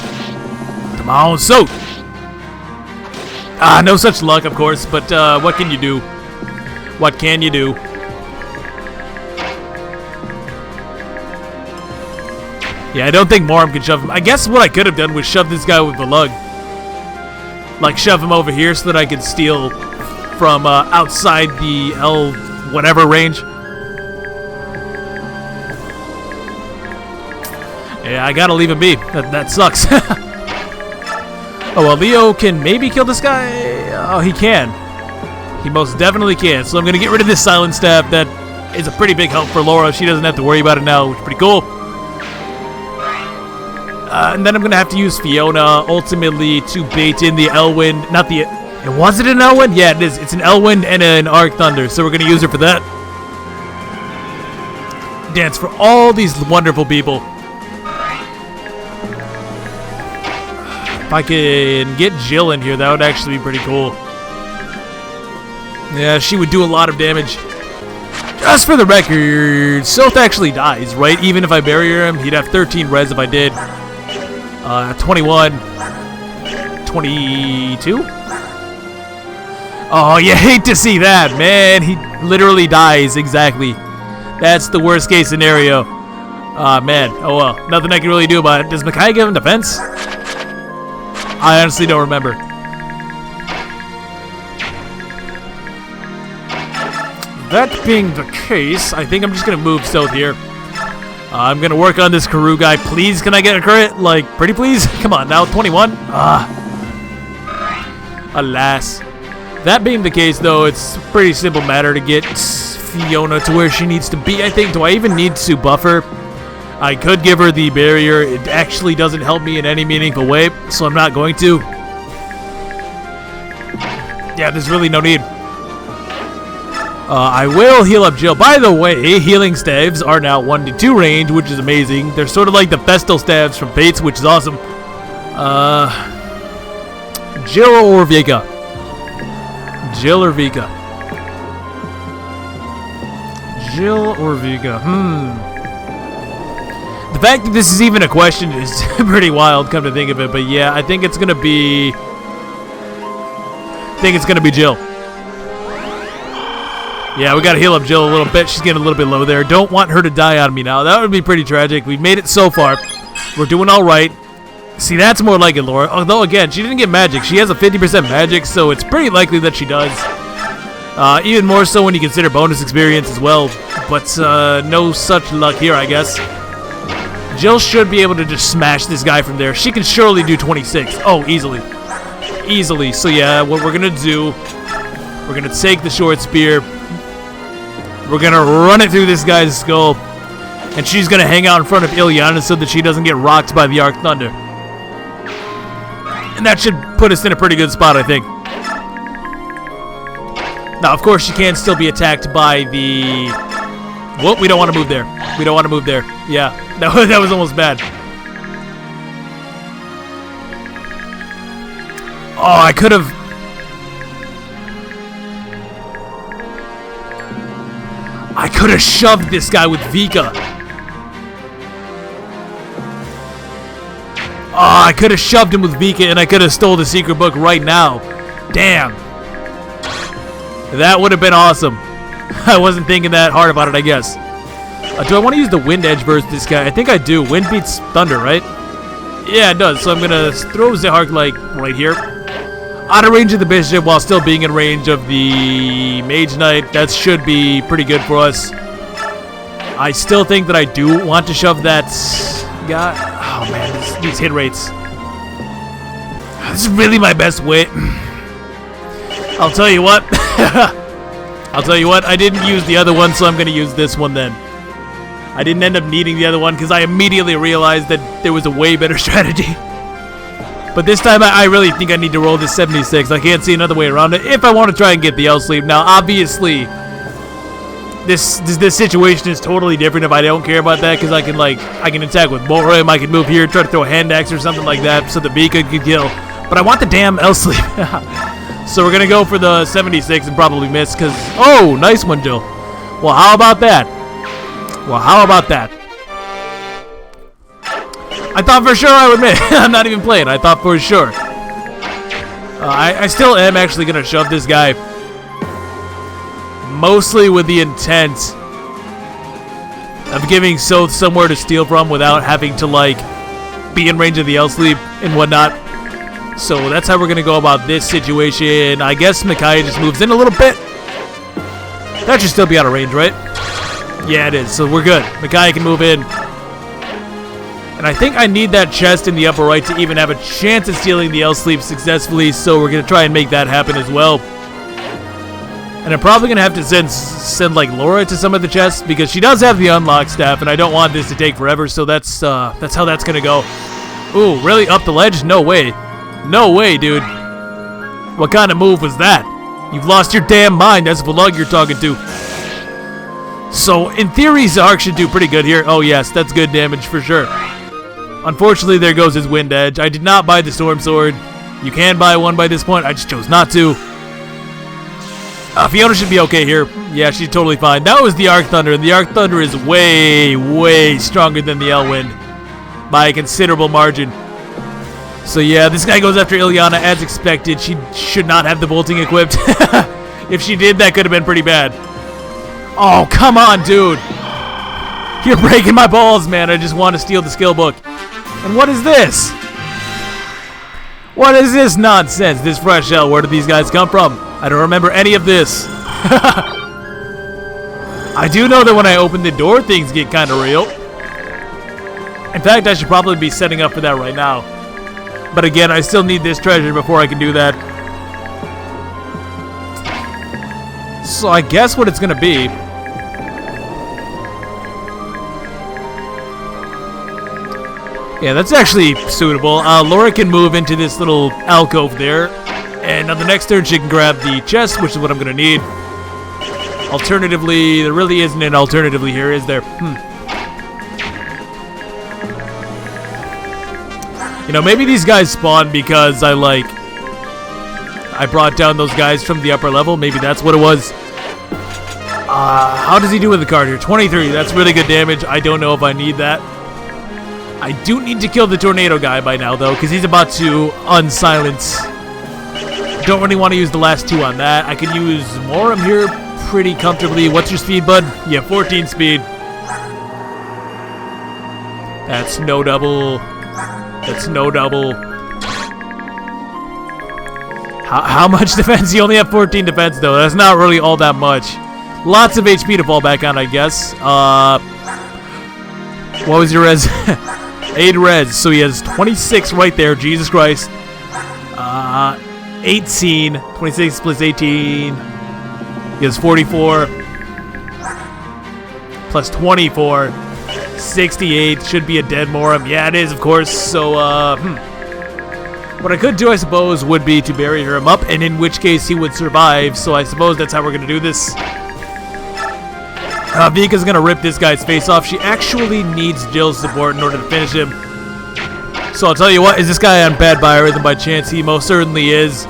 S1: Come on, Soth. Ah, no such luck, of course, but what can you do? What can you do? Yeah, I don't think Moram can shove him. I guess what I could have done was shove this guy with the lug. Like, shove him over here so that I could steal from outside the L whatever range. Yeah, I gotta leave him be. That sucks. Oh, well, Leo can maybe kill this guy? Oh, he can. He most definitely can. So I'm gonna get rid of this silent staff. That is a pretty big help for Laura. She doesn't have to worry about it now, which is pretty cool. And then I'm going to have to use Fiona, ultimately, to bait in the Elwind. Not the... Was it an Elwind? Yeah, it is. It's an Elwind and an Arc Thunder, so we're going to use her for that. Dance for all these wonderful people. If I can get Jill in here, that would actually be pretty cool. Yeah, she would do a lot of damage. Just for the record, Soth actually dies, right? Even if I barrier him, he'd have 13 res if I did. 21, 22. Oh, you hate to see that, man. He literally dies, exactly. That's the worst case scenario. Man. Oh, well. Nothing I can really do about it. Does Micaiah give him defense? I honestly don't remember. That being the case, I think I'm just going to move Soth here. I'm going to work on this Karoo guy. Please, can I get a crit? Like, pretty please? Come on, now 21. Alas. That being the case, though, it's a pretty simple matter to get Fiona to where she needs to be, I think. Do I even need to buff her? I could give her the barrier. It actually doesn't help me in any meaningful way, so I'm not going to. Yeah, there's really no need. I will heal up Jill. By the way, healing staves are now 1-2 range, which is amazing. They're sort of like the Festal staves from Fates, which is awesome. Jill or Vika? Jill or Vika? Jill or Vika? The fact that this is even a question is pretty wild, come to think of it. But yeah, I think it's gonna be... Jill. Yeah, we gotta heal up Jill a little bit. She's getting a little bit low there. Don't want her to die on me now. That would be pretty tragic. We've made it so far. We're doing all right. See, that's more like it, Laura. Although, again, she didn't get magic. She has a 50% magic, so it's pretty likely that she does. Even more so when you consider bonus experience as well. But no such luck here, I guess. Jill should be able to just smash this guy from there. She can surely do 26. Oh, easily. Easily. So, yeah, what we're going to do, we're going to take the short spear. We're going to run it through this guy's skull. And she's going to hang out in front of Ilyana so that she doesn't get rocked by the Arc Thunder. And that should put us in a pretty good spot, I think. Now, of course, she can still be attacked by the... Whoop, we don't want to move there. We don't want to move there. Yeah, that was almost bad. Oh, I could have... I could have shoved this guy with Vika. Oh, I could have shoved him with Vika and I could have stole the secret book right now. Damn. That would have been awesome. I wasn't thinking that hard about it, I guess. Do I want to use the Wind Edge versus this guy? I think I do. Wind beats Thunder, right? Yeah, it does. So I'm going to throw Zehark, like, right here. Out of range of the Bishop while still being in range of the Mage Knight. That should be pretty good for us. I still think that I do want to shove that guy. Oh, man, these hit rates. This is really my best way. I'll tell you what. I'll tell you what. I didn't use the other one, so I'm going to use this one then. I didn't end up needing the other one because I immediately realized that there was a way better strategy. But this time, I really think I need to roll this 76. I can't see another way around it if I want to try and get the L sleeve. Now, obviously, this situation is totally different if I don't care about that, because I can attack with Morim, I can move here, try to throw a hand axe or something like that so the Vika could kill. But I want the damn L sleeve. So we're going to go for the 76 and probably miss, because, oh, nice one, Jill. Well, how about that? I thought for sure I would miss. I'm not even playing. I thought for sure. I still am actually going to shove this guy. Mostly with the intent of giving Soth somewhere to steal from without having to, like, be in range of the L-sleep and whatnot. So that's how we're going to go about this situation. I guess Micaiah just moves in a little bit. That should still be out of range, right? Yeah, it is. So we're good. Micaiah can move in. And I think I need that chest in the upper right to even have a chance at stealing the L-sleep successfully. So we're going to try and make that happen as well. And I'm probably going to have to send like Laura to some of the chests because she does have the unlock staff and I don't want this to take forever, so that's how that's going to go. Ooh, really? Up the ledge? No way. No way, dude. What kind of move was that? You've lost your damn mind. That's Vlog you're talking to. So, in theory, Zark should do pretty good here. Oh, yes, that's good damage for sure. Unfortunately, there goes his Wind Edge. I did not buy the Storm Sword. You can buy one by this point. I just chose not to. Fiona should be okay here. Yeah, she's totally fine. That was the Arc Thunder, and the Arc Thunder is way, way stronger than the Elwind by a considerable margin. So yeah, this guy goes after Ilyana as expected. She should not have the bolting equipped. If she did, that could have been pretty bad. Oh, come on, dude. You're breaking my balls, man. I just want to steal the skill book. And what is this? What is this nonsense? This fresh hell? Where did these guys come from? I don't remember any of this. I do know that when I open the door, things get kind of real. In fact, I should probably be setting up for that right now. But again, I still need this treasure before I can do that. So I guess what it's going to be... Yeah, that's actually suitable. Laura can move into this little alcove there. And on the next turn, she can grab the chest, which is what I'm going to need. Alternatively, there really isn't an alternatively here, is there? You know, maybe these guys spawn because I brought down those guys from the upper level. Maybe that's what it was. How does he do with the card here? 23. That's really good damage. I don't know if I need that. I do need to kill the tornado guy by now, though, because he's about to unsilence. Don't really want to use the last two on that. I could use Morim here pretty comfortably. What's your speed, bud? Yeah, 14 speed. That's no double. That's no double. How much defense? You only have 14 defense, though. That's not really all that much. Lots of HP to fall back on, I guess. What was your res? 8 res. So he has 26 right there. Jesus Christ. 18. 26 plus 18. He has 44. Plus 24. 68. Should be a dead Morim. Yeah, it is, of course. So, what I could do, I suppose, would be to bury him up, and in which case he would survive. So I suppose that's how we're going to do this. Vika's going to rip this guy's face off. She actually needs Jill's support in order to finish him. So I'll tell you what, is this guy on bad biorhythm by chance? He most certainly is.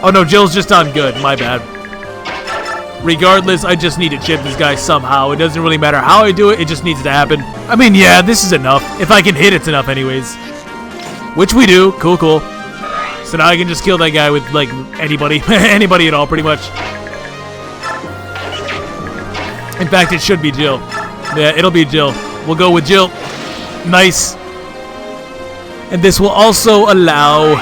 S1: Oh no, Jill's just on good. My bad. Regardless, I just need to chip this guy somehow. It doesn't really matter how I do it. It just needs to happen. I mean, yeah, this is enough. If I can hit, it's enough anyways. Which we do. Cool, cool. So now I can just kill that guy with, like, anybody. Anybody at all, pretty much. In fact, it should be Jill. Yeah, it'll be Jill. We'll go with Jill. Nice. And this will also allow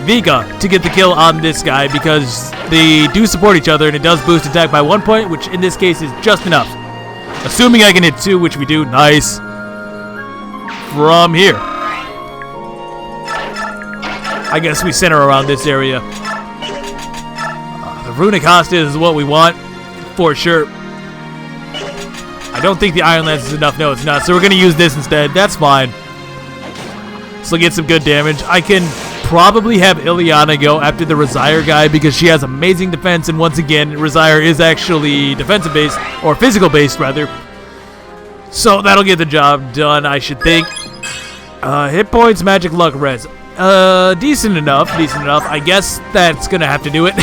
S1: Vika to get the kill on this guy because they do support each other and it does boost attack by 1 point, which in this case is just enough. Assuming I can hit 2, which we do. Nice. From here. I guess we center around this area. The Runic Hostage is what we want. For sure. I don't think the Iron Lance is enough. No, it's not. So we're going to use this instead. That's fine. So get some good damage. I can probably have Ileana go after the Razire guy because she has amazing defense. And once again, Razire is actually defensive based, or physical based rather. So that'll get the job done, I should think. Hit points, magic, luck, res. Decent enough. I guess that's going to have to do it.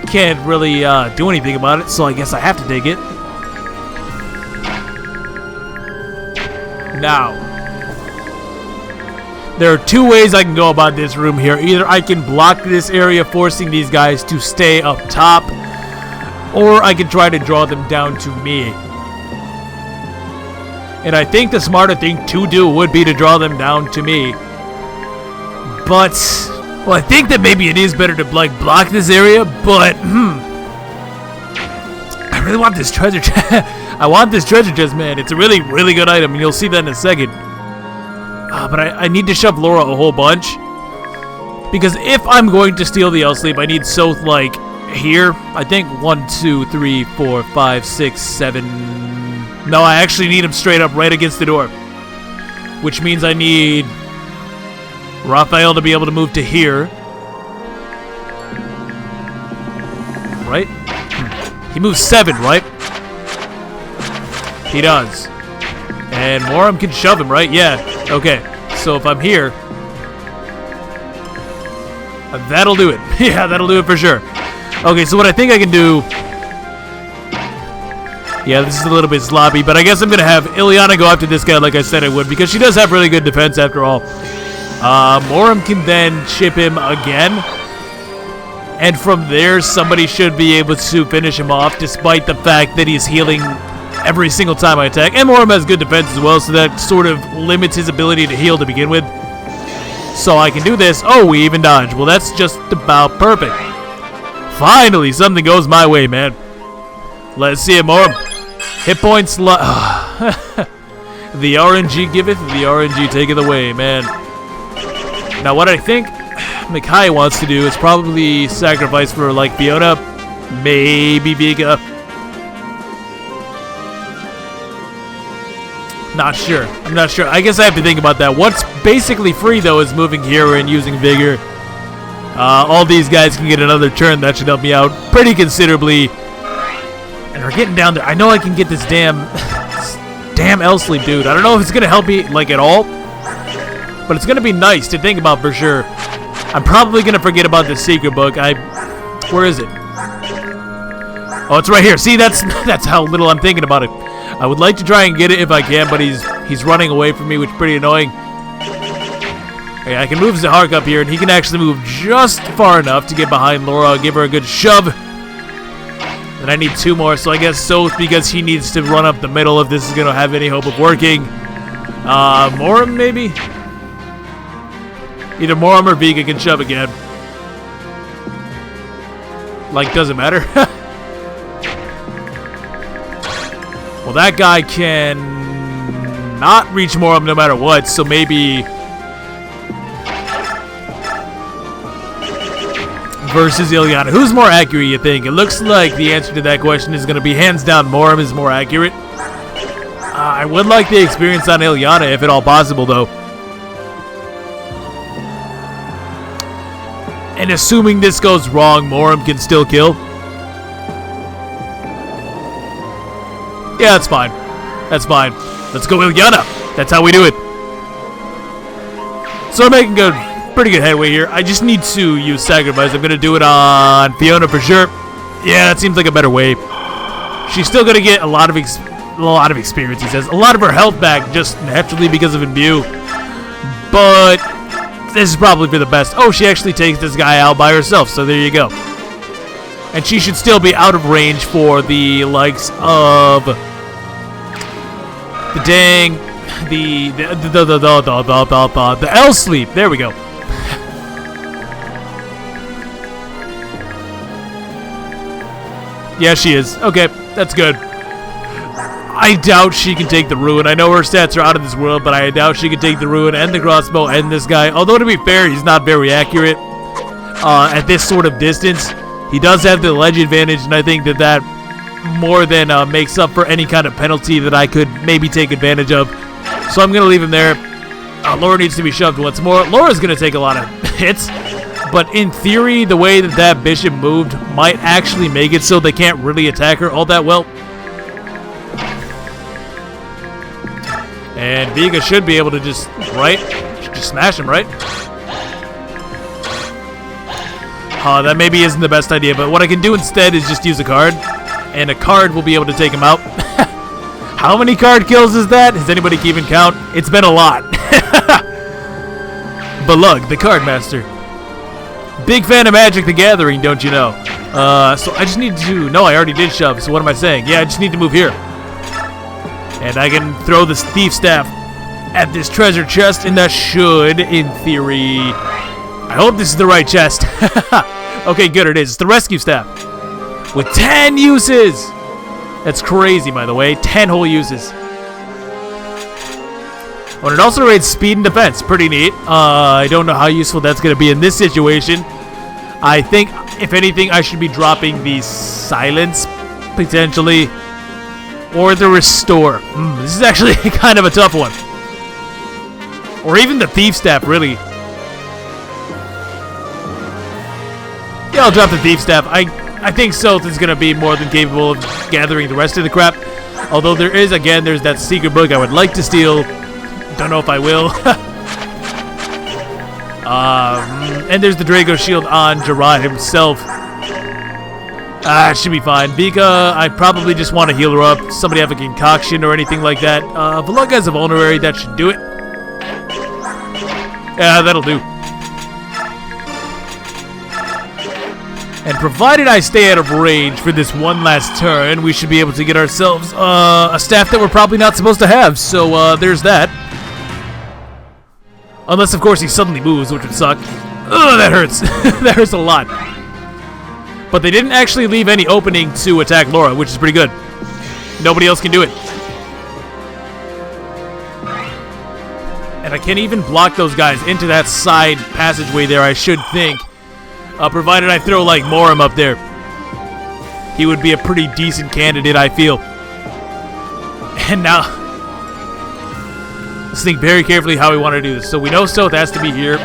S1: Can't really do anything about it, so I guess I have to take it. Now, there are two ways I can go about this room here. Either I can block this area, forcing these guys to stay up top, or I can try to draw them down to me. And I think the smarter thing to do would be to draw them down to me. But, well, I think that maybe it is better to, like, block this area, but, I really want this treasure chest. I want this treasure chest, man. It's a really, really good item, and you'll see that in a second. But I need to shove Laura a whole bunch. Because if I'm going to steal the L-Sleep, I need Soth, like, here. I think 1, 2, 3, 4, 5, 6, 7... No, I actually need him straight up right against the door. Which means I need Rafael to be able to move to here. Right? He moves 7, right? He does. And Moram can shove him, right? Yeah. Okay. So if I'm here, that'll do it. Yeah, that'll do it for sure. Okay, so what I think I can do... Yeah, this is a little bit sloppy, but I guess I'm going to have Ileana go after this guy like I said I would, because she does have really good defense after all. Moram can then chip him again, and from there somebody should be able to finish him off, despite the fact that he's healing every single time I attack. And Moram has good defense as well, so that sort of limits his ability to heal to begin with. So I can do this. Oh, we even dodge. Well, that's just about perfect. Finally, something goes my way, man. Let's see it, Moram. Hit points, the RNG giveth, the RNG taketh away, man. Now, what I think Mikai wants to do is probably sacrifice for, like, Fiona, maybe Vega. Not sure. I'm not sure. I guess I have to think about that. What's basically free, though, is moving here and using Vigor. All these guys can get another turn. That should help me out pretty considerably. And we're getting down there. I know I can get this damn L-Sleep, dude. I don't know if it's going to help me, like, at all. But it's going to be nice to think about for sure. I'm probably going to forget about this secret book. Where is it? Oh, it's right here. See, that's how little I'm thinking about it. I would like to try and get it if I can, but he's running away from me, which is pretty annoying. Okay, I can move Zahark up here, and he can actually move just far enough to get behind Laura. I'll give her a good shove. And I need 2 more, so I guess Soth, because he needs to run up the middle if this is going to have any hope of working. Moram, maybe? Either Moram or Vega can shove again. Like, doesn't matter. Well, that guy can not reach Moram no matter what, so maybe... versus Ileana. Who's more accurate, you think? It looks like the answer to that question is going to be hands down Moram is more accurate. I would like the experience on Ileana if at all possible, though. And assuming this goes wrong, Moram can still kill. Yeah, that's fine. That's fine. Let's go Ileana. That's how we do it. So I'm making pretty good headway here. I just need to use sacrifice. I'm gonna do it on Fiona for sure. Yeah, that seems like a better way. She's still gonna get a lot of experience. He says a lot of her health back just naturally because of imbue. But this is probably for the best. Oh, she actually takes this guy out by herself. So there you go. And she should still be out of range for the likes of the dang the L-Sleep. There we go. Yeah, she is. Okay, that's good. I doubt she can take the Ruin. I know her stats are out of this world, but I doubt she can take the Ruin and the crossbow and this guy. Although, to be fair, he's not very accurate at this sort of distance. He does have the ledge advantage, and I think that more than makes up for any kind of penalty that I could maybe take advantage of. So I'm going to leave him there. Laura needs to be shoved once more. Laura's going to take a lot of hits. But in theory, the way that bishop moved might actually make it so they can't really attack her all that well. And Vega should be able to just smash him, right? That maybe isn't the best idea, but what I can do instead is just use a card. And a card will be able to take him out. How many card kills is that? Has anybody keeping count? It's been a lot. Balug, the card master. Big fan of Magic the Gathering, don't you know? So I just need to... No, I already did shove, so what am I saying? Yeah, I just need to move here. And I can throw this thief staff at this treasure chest, and that should, in theory... I hope this is the right chest. Okay, good, it is. It's the rescue staff. With 10 uses! That's crazy, by the way. 10 whole uses. Well, it also rates speed and defense. Pretty neat. I don't know how useful that's going to be in this situation. I think, if anything, I should be dropping the silence, potentially. Or the restore. This is actually kind of a tough one. Or even the thief staff, really. Yeah, I'll drop the thief staff. I think Sylth is going to be more than capable of gathering the rest of the crap. Although there's that secret book I would like to steal. Don't know if I will. And there's the Draco shield on Gerard himself. It should be fine. Vika, I probably just want to heal her up. Somebody have a concoction or anything like that. Balug has a vulnerary. That should do it. Yeah, that'll do. And provided I stay out of range for this one last turn, we should be able to get ourselves a staff that we're probably not supposed to have. So there's that. Unless, of course, he suddenly moves, which would suck. Ugh, that hurts. That hurts a lot. But they didn't actually leave any opening to attack Laura, which is pretty good. Nobody else can do it. And I can't even block those guys into that side passageway there, I should think. Provided I throw, like, Morim up there. He would be a pretty decent candidate, I feel. And now, let's think very carefully how we want to do this. So we know Sylth has to be here,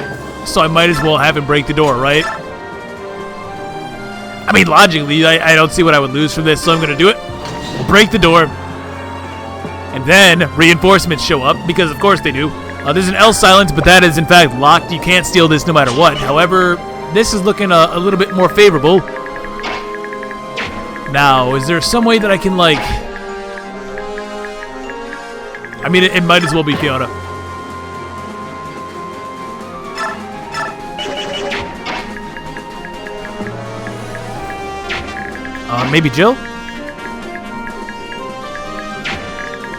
S1: so I might as well have him break the door, right? I mean, logically, I don't see what I would lose from this, so I'm going to do it. We'll break the door. And then reinforcements show up, because of course they do. There's an L silence, but that is in fact locked. You can't steal this no matter what. However, this is looking a little bit more favorable. Now, is there some way that I can, like... I mean, it might as well be Fiona. Maybe Jill?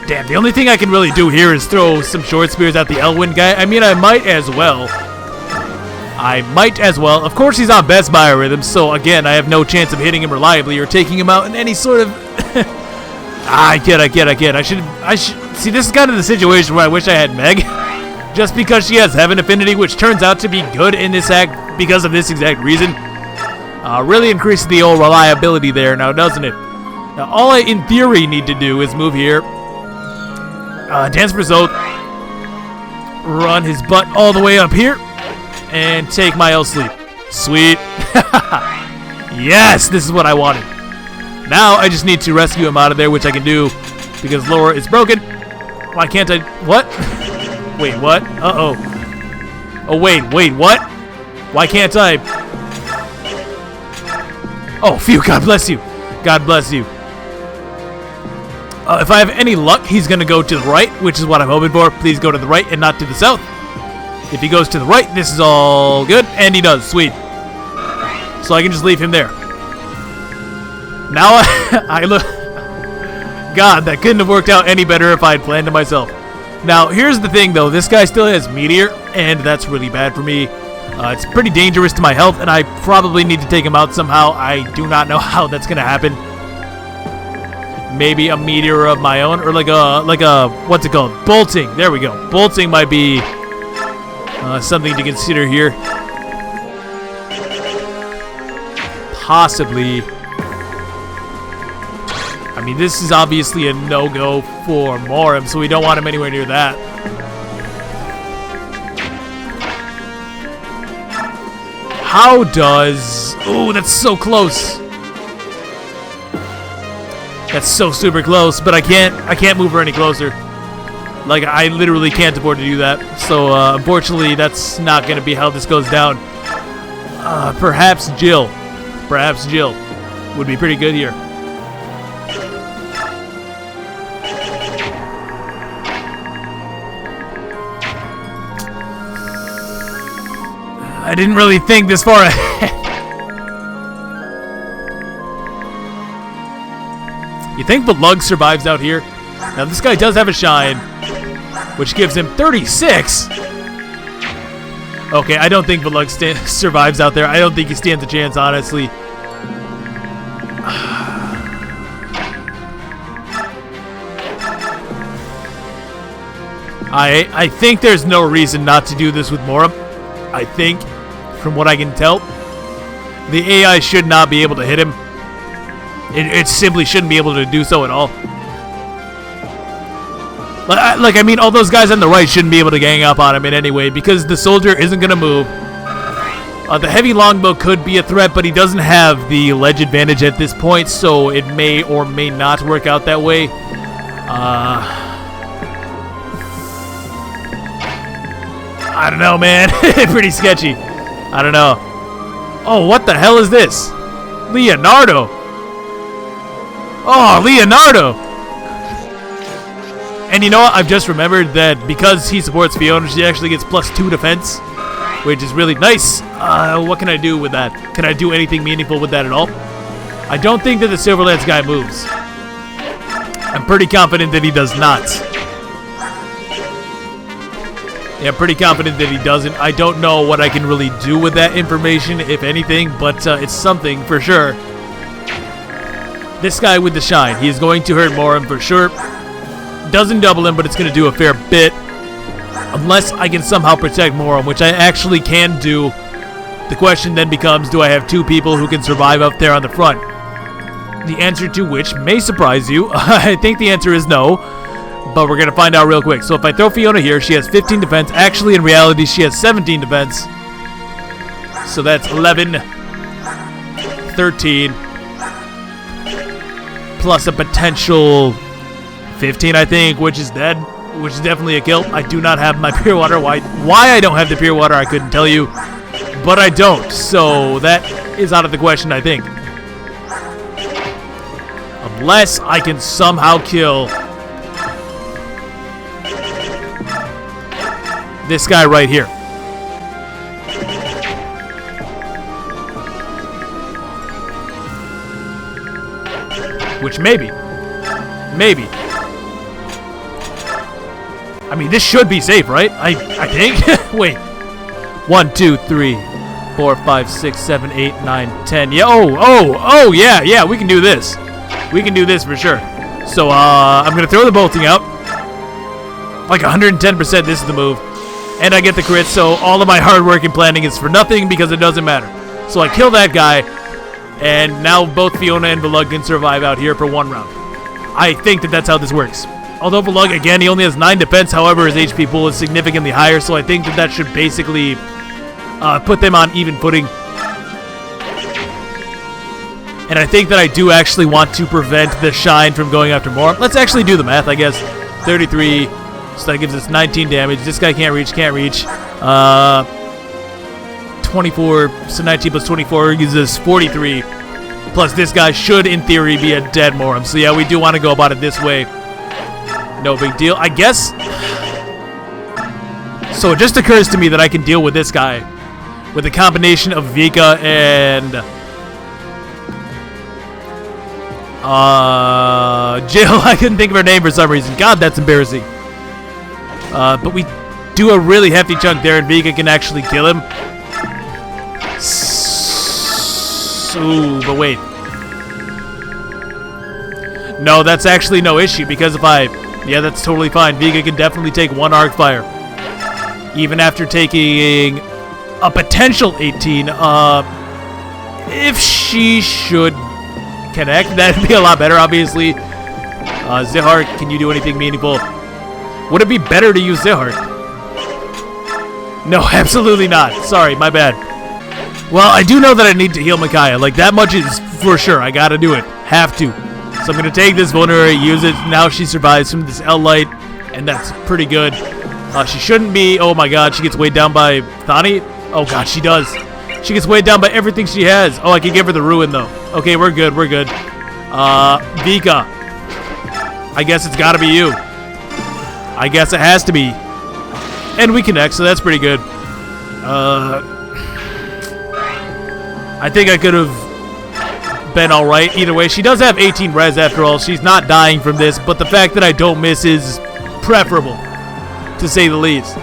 S1: Damn, the only thing I can really do here is throw some short spears at the Elwyn guy. I mean, I might as well. Of course, he's on best biorhythm, so again, I have no chance of hitting him reliably or taking him out in any sort of... I get. I should... See, this is kind of the situation where I wish I had Meg. Just because she has Heaven Affinity, which turns out to be good in this act because of this exact reason. Really increases the old reliability there now, doesn't it? Now, all I, in theory, need to do is move here. Dance for Zoth. Run his butt all the way up here. And take my L sleep. Sweet. Yes, this is what I wanted. Now I just need to rescue him out of there, which I can do because Laura is broken. Why can't I? What? Wait, what? Uh-oh. Oh, wait, what? Why can't I? Oh, phew, God bless you. God bless you. If I have any luck, he's going to go to the right, which is what I'm hoping for. Please go to the right and not to the south. If he goes to the right, this is all good. And he does. Sweet. So I can just leave him there. Now I look... God, that couldn't have worked out any better if I had planned it myself. Now, here's the thing, though. This guy still has Meteor, and that's really bad for me. It's pretty dangerous to my health, and I probably need to take him out somehow. I do not know how that's going to happen. Maybe a Meteor of my own, or like a, what's it called? Bolting. There we go. Bolting might be something to consider here. Possibly. I mean, this is obviously a no-go for Morim, so we don't want him anywhere near that. How does... Oh, that's so close. That's so super close, but I can't move her any closer. Like, I literally can't afford to do that. So, unfortunately, that's not going to be how this goes down. Perhaps Jill. Perhaps Jill would be pretty good here. I didn't really think this far ahead. You think Valug survives out here? Now, this guy does have a shine, which gives him 36. Okay, I don't think Valug survives out there. I don't think he stands a chance, honestly. I think there's no reason not to do this with Morim. I think, from what I can tell, the AI should not be able to hit him. It simply shouldn't be able to do so at all. Like, I mean, all those guys on the right shouldn't be able to gang up on him in any way because the soldier isn't going to move. The heavy longbow could be a threat, but he doesn't have the ledge advantage at this point, so it may or may not work out that way. I don't know, man. Pretty sketchy. I don't know. Oh, what the hell is this? Leonardo. Oh, Leonardo. And you know what? I've just remembered that because he supports Fiona, she actually gets +2 defense, which is really nice. What can I do with that? Can I do anything meaningful with that at all? I don't think that the Silverlance guy moves. I'm pretty confident that he does not. Yeah, I'm pretty confident that he doesn't. I don't know what I can really do with that information, if anything, but it's something for sure. This guy with the shine, he is going to hurt Morim for sure. Doesn't double him, but it's going to do a fair bit. Unless I can somehow protect Morim, which I actually can do. The question then becomes, do I have 2 people who can survive up there on the front? The answer to which may surprise you. I think the answer is no, but we're going to find out real quick. So if I throw Fiona here, she has 15 defense. Actually, in reality, she has 17 defense. So that's 11, 13, plus a potential 15, I think, which is dead, which is definitely a kill. I do not have my pure water. Why I don't have the pure water, I couldn't tell you, but I don't. So that is out of the question, I think. Unless I can somehow kill this guy right here. Which maybe. I mean, this should be safe, right? I think. Wait. 1, 2, 3, 4, 5, 6, 7, 8, 9, 10. Yeah. Oh, yeah. We can do this. We can do this for sure. So, I'm gonna throw the bolting out. Like 110%. This is the move, and I get the crit. So all of my hard work and planning is for nothing because it doesn't matter. So I kill that guy, and now both Fiona and Valug can survive out here for 1 round. I think that that's how this works. Although Valug, again, he only has 9 defense. However, his HP pool is significantly higher, so I think that that should basically put them on even footing. And I think that I do actually want to prevent the shine from going after more. Let's actually do the math, I guess. 33, so that gives us 19 damage. This guy can't reach. 24, so 19 plus 24 gives us 43. Plus, this guy should, in theory, be a dead Morim. So, yeah, we do want to go about it this way. No big deal. I guess... So, it just occurs to me that I can deal with this guy with a combination of Vika and... Jill. I couldn't think of her name for some reason. God, that's embarrassing. But we do a really hefty chunk there, and Vika can actually kill him. Ooh, but wait. No, that's actually no issue, because if I... Yeah, that's totally fine. Vika can definitely take 1 arc fire. Even after taking a potential 18. If she should connect, that'd be a lot better, obviously. Zihar, can you do anything meaningful? Would it be better to use Zihar? No, absolutely not. Sorry, my bad. Well, I do know that I need to heal Micaiah. Like, that much is for sure. I gotta do it. Have to. So I'm gonna take this vulnerability, use it. Now she survives from this L-Light, and that's pretty good. She shouldn't be. Oh my god, she gets weighed down by Thani. Oh god, she does. She gets weighed down by everything she has. Oh, I can give her the ruin, though. Okay, we're good, we're good. Vika. I guess it's gotta be you. I guess it has to be. And we connect, so that's pretty good. I think I could have been alright either way. She does have 18 res after all. She's not dying from this, but the fact that I don't miss is preferable, to say the least.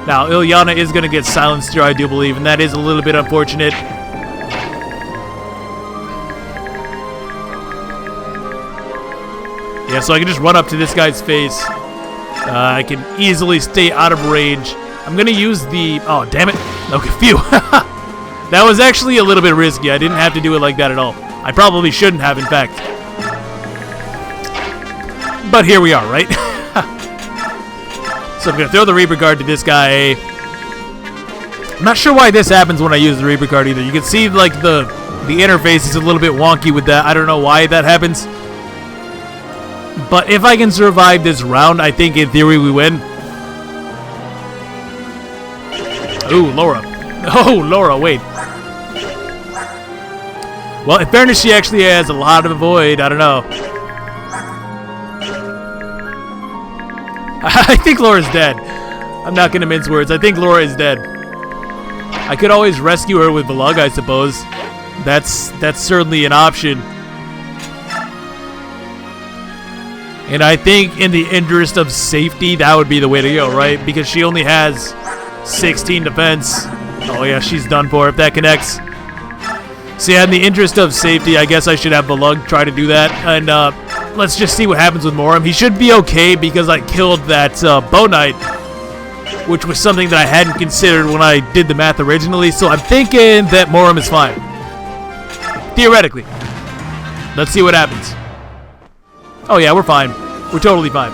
S1: Now, Ilyana is going to get silenced here, I do believe, and that is a little bit unfortunate. Yeah, so I can just run up to this guy's face. I can easily stay out of range. I'm going to use the... Oh, damn it. Okay, phew. That was actually a little bit risky. I didn't have to do it like that at all. I probably shouldn't have, in fact. But here we are, right? So I'm going to throw the Reaper Guard to this guy. I'm not sure why this happens when I use the Reaper Guard either. You can see, like, the interface is a little bit wonky with that. I don't know why that happens. But if I can survive this round, I think in theory we win. Ooh, Laura. Oh, Laura, wait. Well, in fairness, she actually has a lot of avoid. I don't know. I think Laura's dead. I'm not going to mince words. I think Laura is dead. I could always rescue her with Valug, I suppose. That's certainly an option. And I think in the interest of safety, that would be the way to go, right? Because she only has 16 defense. Oh yeah, she's done for if that connects. So yeah, in the interest of safety, I guess I should have Valug try to do that. And let's just see what happens with Moram. He should be okay because I killed that Bow Knight, which was something that I hadn't considered when I did the math originally. So I'm thinking that Moram is fine. Theoretically. Let's see what happens. Oh yeah, we're fine. We're totally fine.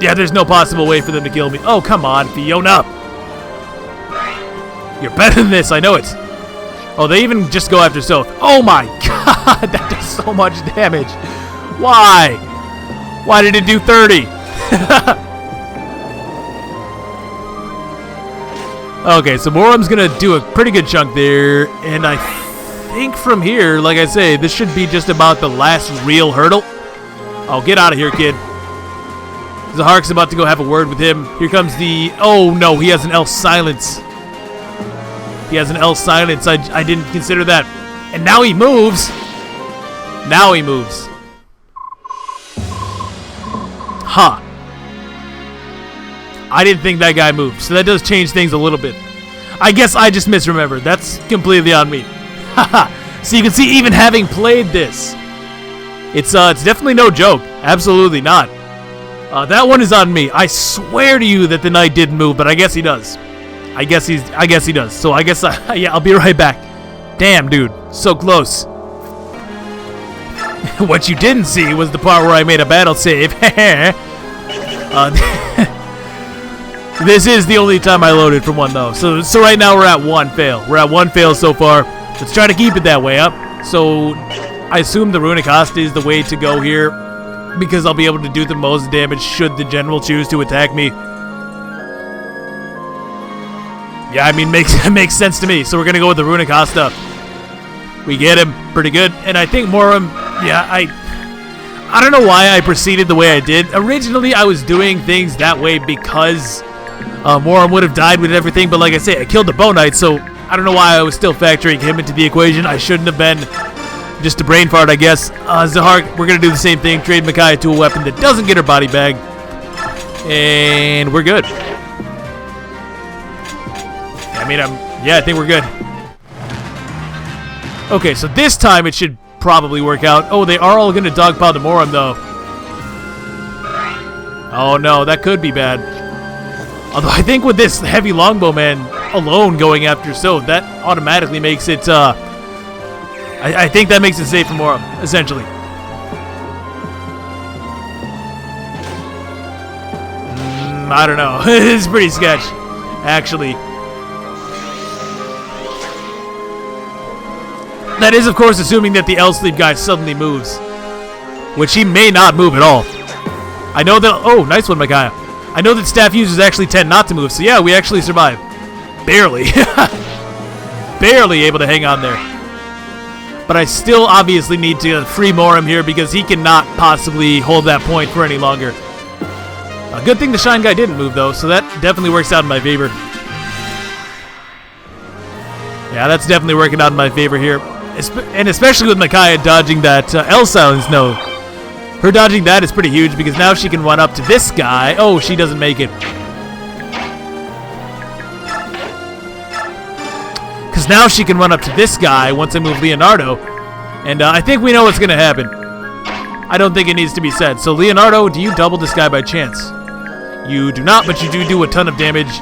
S1: Yeah, there's no possible way for them to kill me. Oh, come on, Fiona. You're better than this, I know it. Oh, they even just go after Soph. Oh my god, that does so much damage. Why? Why did it do 30? Okay, so Moram's gonna do a pretty good chunk there, and I think from here, like I say, this should be just about the last real hurdle. Oh, get out of here, kid. Zahark's about to go have a word with him. Here comes the... Oh, no, he has an L silence. He has an L silence. I didn't consider that. And now he moves. Now he moves. Huh. I didn't think that guy moved, so that does change things a little bit. I guess I just misremembered. That's completely on me. So you can see, even having played this, it's definitely no joke. Absolutely not. That one is on me. I swear to you that the knight didn't move, but I guess he does. I guess he does. So I guess yeah, I'll be right back. Damn, dude, so close. What you didn't see was the part where I made a battle save. This is the only time I loaded from one though. So right now we're at one fail. We're at one fail so far. Let's try to keep it that way up. So I assume the Runic Host is the way to go here, because I'll be able to do the most damage should the general choose to attack me. Yeah, I mean, makes sense to me. So we're gonna go with the Runic Hosta. We get him pretty good, and I think Moram. Yeah, I don't know why I proceeded the way I did. Originally, I was doing things that way because Moram would have died with everything. But like I say, I killed the Bow Knight, so I don't know why I was still factoring him into the equation. I shouldn't have been. Just a brain fart, I guess. Zahar, we're going to do the same thing. Trade Micaiah to a weapon that doesn't get her body bag. And we're good. I think we're good. Okay, so this time it should probably work out. Oh, they are all going to dogpile the Moram, though. Oh, no, that could be bad. Although I think with this heavy longbow man alone going after Soph, that automatically makes it I think that makes it safe for Morum, essentially. I don't know. It's pretty sketch, actually. That is, of course, assuming that the L-sleeve guy suddenly moves, which he may not move at all. I know that... Oh, nice one, Micaiah. I know that staff users actually tend not to move, so yeah, we actually survive. Barely. Barely able to hang on there. But I still obviously need to free Morum here because he cannot possibly hold that point for any longer. A good thing the Shine guy didn't move, though, so that definitely works out in my favor. Yeah, that's definitely working out in my favor here. And especially with Micaiah dodging that L silence node. Her dodging that is pretty huge because now she can run up to this guy. Oh, she doesn't make it. Because now she can run up to this guy once I move Leonardo. And I think we know what's going to happen. I don't think it needs to be said. So, Leonardo, do you double this guy by chance? You do not, but you do a ton of damage.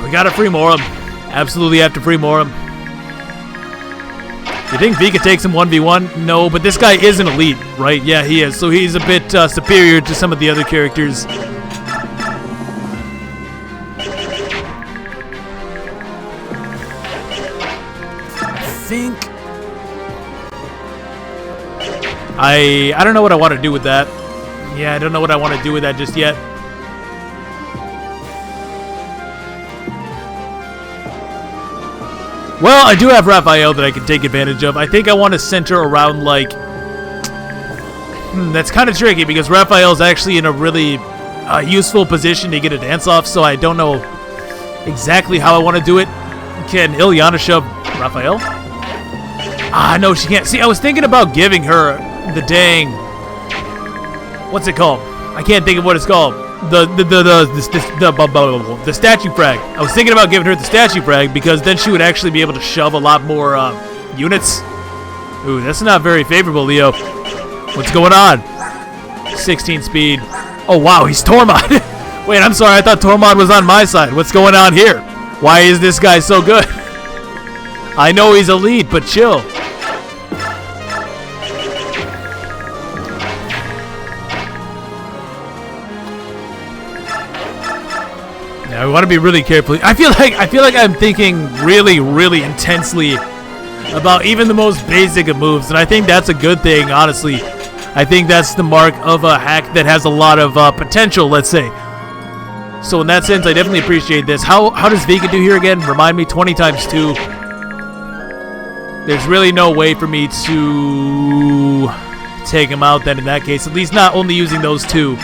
S1: We got to free Morum. Absolutely have to free Morum. You think Vika takes him 1v1? No, but this guy is an elite, right? Yeah, he is. So he's a bit superior to some of the other characters. I don't know what I want to do with that. Yeah, I don't know what I want to do with that just yet. Well, I do have Rafael that I can take advantage of. I think I want to center around, like... that's kind of tricky because Rafael's actually in a really useful position to get a dance off, so I don't know exactly how I want to do it. Can Ilyana shove Rafael? Ah, no, she can't. See, I was thinking about giving her the dang... What's it called? I can't think of what it's called. The statue frag. I was thinking about giving her the statue frag because then she would actually be able to shove a lot more units. Ooh, that's not very favorable, Leo. What's going on? 16 speed. Oh, wow, he's Tormod. Wait, I'm sorry. I thought Tormod was on my side. What's going on here? Why is this guy so good? I know he's elite, but chill. Now, we want to be really careful. I feel like I'm thinking really, really intensely about even the most basic of moves, and I think that's a good thing, honestly. I think that's the mark of a hack that has a lot of potential, let's say. So in that sense, I definitely appreciate this. How does Vika do here again? Remind me, 20 times 2. There's really no way for me to take him out then in that case. At least not only using those 2.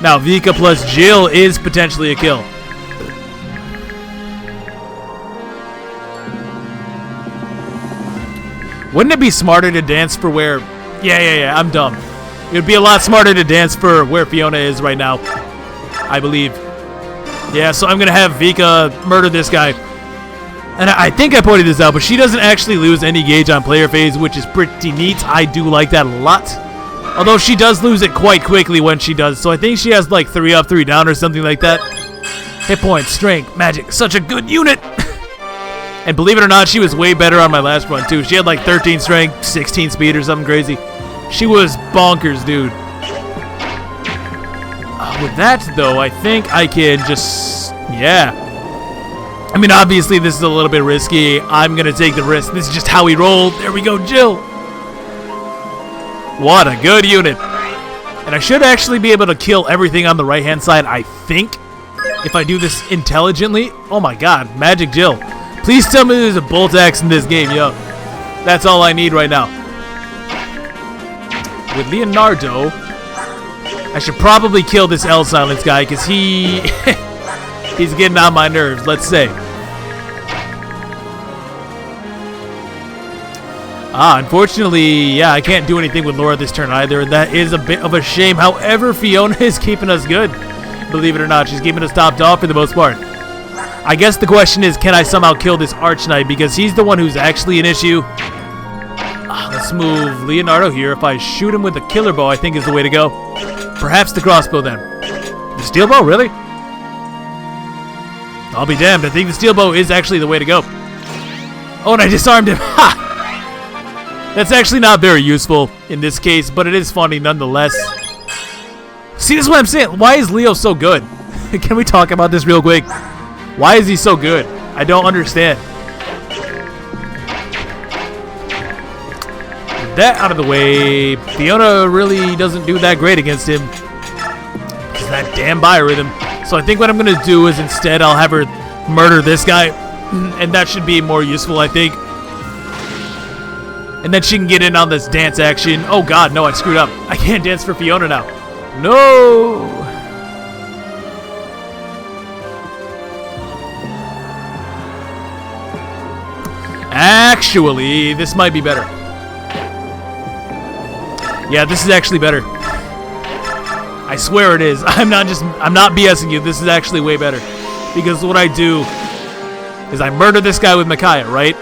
S1: Now, Vika plus Jill is potentially a kill. Wouldn't it be smarter to dance for where... Yeah, I'm dumb. It would be a lot smarter to dance for where Fiona is right now, I believe. Yeah, so I'm going to have Vika murder this guy. And I think I pointed this out, but she doesn't actually lose any gauge on player phase, which is pretty neat. I do like that a lot. Although she does lose it quite quickly when she does, so I think she has like 3 up, 3 down or something like that. Hit points, strength, magic, such a good unit! And believe it or not, she was way better on my last run too. She had like 13 strength, 16 speed or something crazy. She was bonkers, dude. With that though, I think I can just... Yeah. I mean, obviously this is a little bit risky. I'm going to take the risk. This is just how we roll. There we go, Jill. What a good unit. And I should actually be able to kill everything on the right-hand side, I think, if I do this intelligently. Oh my god, Magic Jill. Please tell me there's a bolt axe in this game, yo. That's all I need right now. With Leonardo, I should probably kill this L silence guy, because he's getting on my nerves, let's say. Unfortunately, yeah, I can't do anything with Laura this turn either, and that is a bit of a shame. However, Fiona is keeping us good. Believe it or not, she's keeping us topped off for the most part. I guess the question is, can I somehow kill this Arch Knight, because he's the one who's actually an issue. Let's move Leonardo here. If I shoot him with the killer bow, I think is the way to go. Perhaps the crossbow then. The steel bow, really? I'll be damned. I think the steel bow is actually the way to go. Oh, and I disarmed him. Ha! That's actually not very useful in this case, but it is funny nonetheless. See, this is what I'm saying. Why is Leo so good? Can we talk about this real quick? Why is he so good? I don't understand. That out of the way. Fiona really doesn't do that great against him. It's that damn biorhythm. So I think what I'm going to do is instead I'll have her murder this guy. And that should be more useful, I think. And then she can get in on this dance action. Oh god, no, I screwed up. I can't dance for Fiona now. No! Actually, this might be better. Yeah, this is actually better. I swear it is. I'm not BSing you. This is actually way better. Because what I do is I murder this guy with Micaiah, right?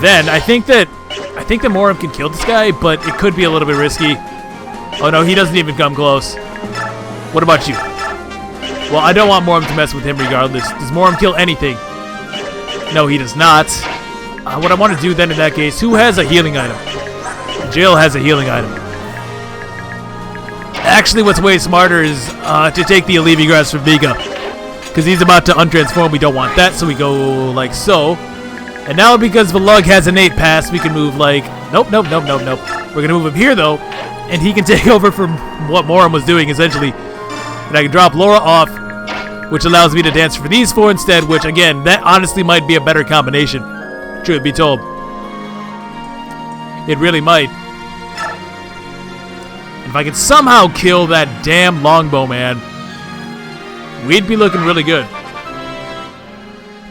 S1: Then I think that Moram can kill this guy, but it could be a little bit risky. Oh no, he doesn't even come close. What about you? Well, I don't want Moram to mess with him regardless. Does Moram kill anything? No, he does not. What I want to do then in that case, who has a healing item? Jill has a healing item. Actually, what's way smarter is to take the Alleviate Grass from Vika. Because he's about to untransform, we don't want that, so we go like so. And now because Valug has an 8 pass, we can move like... Nope. We're going to move him here, though. And he can take over from what Moram was doing, essentially. And I can drop Laura off, which allows me to dance for these 4 instead, which, again, that honestly might be a better combination. Truth be told. It really might. If I could somehow kill that damn longbow man, we'd be looking really good.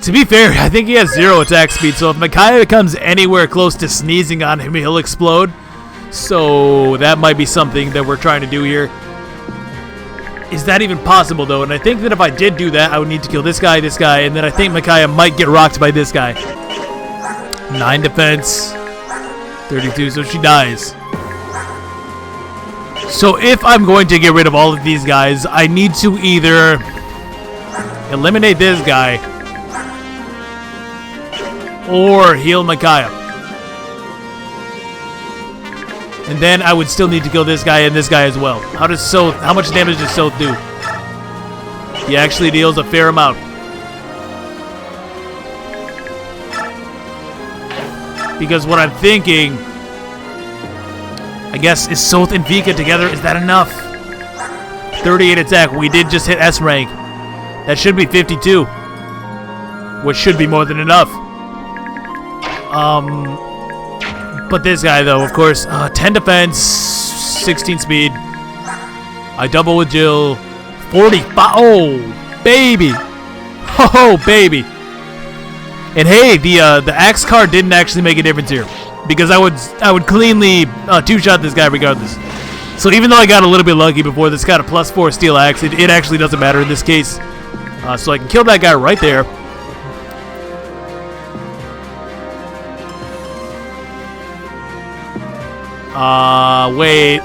S1: To be fair, I think he has 0 attack speed, so if Micaiah comes anywhere close to sneezing on him, he'll explode. So that might be something that we're trying to do here. Is that even possible, though? And I think that if I did do that, I would need to kill this guy, and then I think Micaiah might get rocked by this guy. 9 defense, 32, so she dies. So if I'm going to get rid of all of these guys, I need to either eliminate this guy or heal Micaiah. And then I would still need to kill this guy and this guy as well. How much damage does Soth do? He actually deals a fair amount. Because what I'm thinking, I guess, is Soth and Vika together. Is that enough? 38 attack. We did just hit S rank. That should be 52. Which should be more than enough. But this guy, though, of course, 10 defense, 16 speed. I double with Jill. 45. Oh, baby. Oh, baby. And hey, the axe card didn't actually make a difference here. Because I would cleanly two-shot this guy regardless. So even though I got a little bit lucky before this got a +4 steel axe, it actually doesn't matter in this case. So I can kill that guy right there. Wait.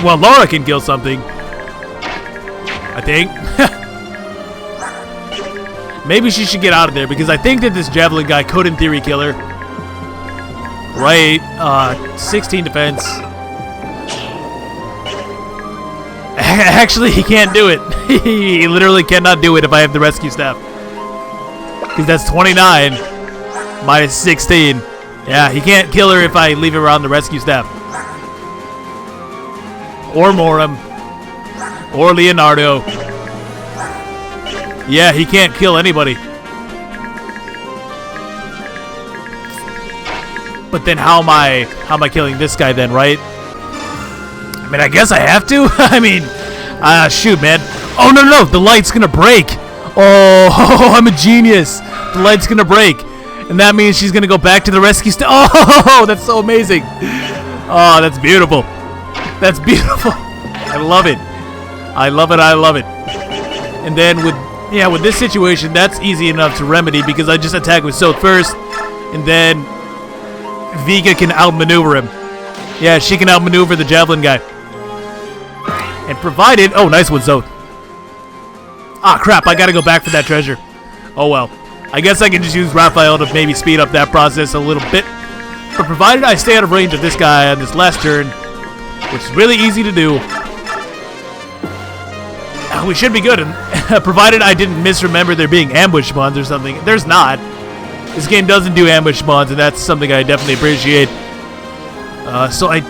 S1: Well, Laura can kill something. I think. Maybe she should get out of there because I think that this javelin guy could in theory kill her. Right. 16 defense. Actually, he can't do it. He literally cannot do it if I have the rescue staff. Because that's 29 minus 16. Yeah, he can't kill her if I leave her on the rescue staff. Or Moram. Or Leonardo. Yeah, he can't kill anybody. But then how am I killing this guy then, right? I mean, I guess I have to. I mean, shoot, man. Oh, no, the light's gonna break. Oh, I'm a genius. The light's gonna break. And that means she's gonna go back to the rescue Oh, that's so amazing. Oh, that's beautiful. That's beautiful. I love it. I love it. And then with this situation, that's easy enough to remedy because I just attack with Soth first. And then Vika can outmaneuver him. Yeah, she can outmaneuver the javelin guy. And provided... Oh, nice one, Zoth. Ah, crap. I gotta go back for that treasure. Oh, well. I guess I can just use Rafael to maybe speed up that process a little bit. But provided I stay out of range of this guy on this last turn, which is really easy to do, we should be good. And provided I didn't misremember there being ambush spawns or something. There's not. This game doesn't do ambush spawns, and that's something I definitely appreciate. So I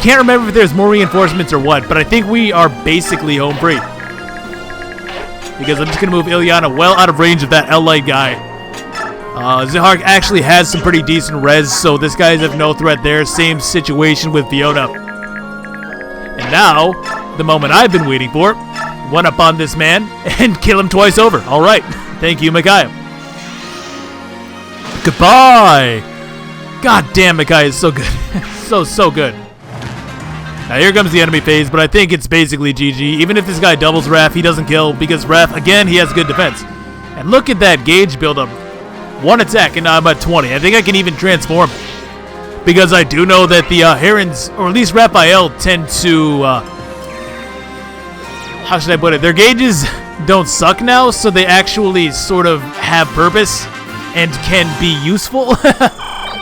S1: can't remember if there's more reinforcements or what, but I think we are basically home free. Because I'm just going to move Ilyana well out of range of that L-Light guy. Zihar actually has some pretty decent res, so this guy's of no threat there. Same situation with Fiona. And now, the moment I've been waiting for, one up on this man and kill him twice over. All right. Thank you, Micaiah. Goodbye. God damn, Micaiah is so good. so good. Now here comes the enemy phase, but I think it's basically GG. Even if this guy doubles Raph, he doesn't kill because Raph, again, he has good defense. And look at that gauge buildup. One attack and now I'm at 20. I think I can even transform. Because I do know that the Herons, or at least Raphael, tend to... how should I put it? Their gauges don't suck now, so they actually sort of have purpose and can be useful.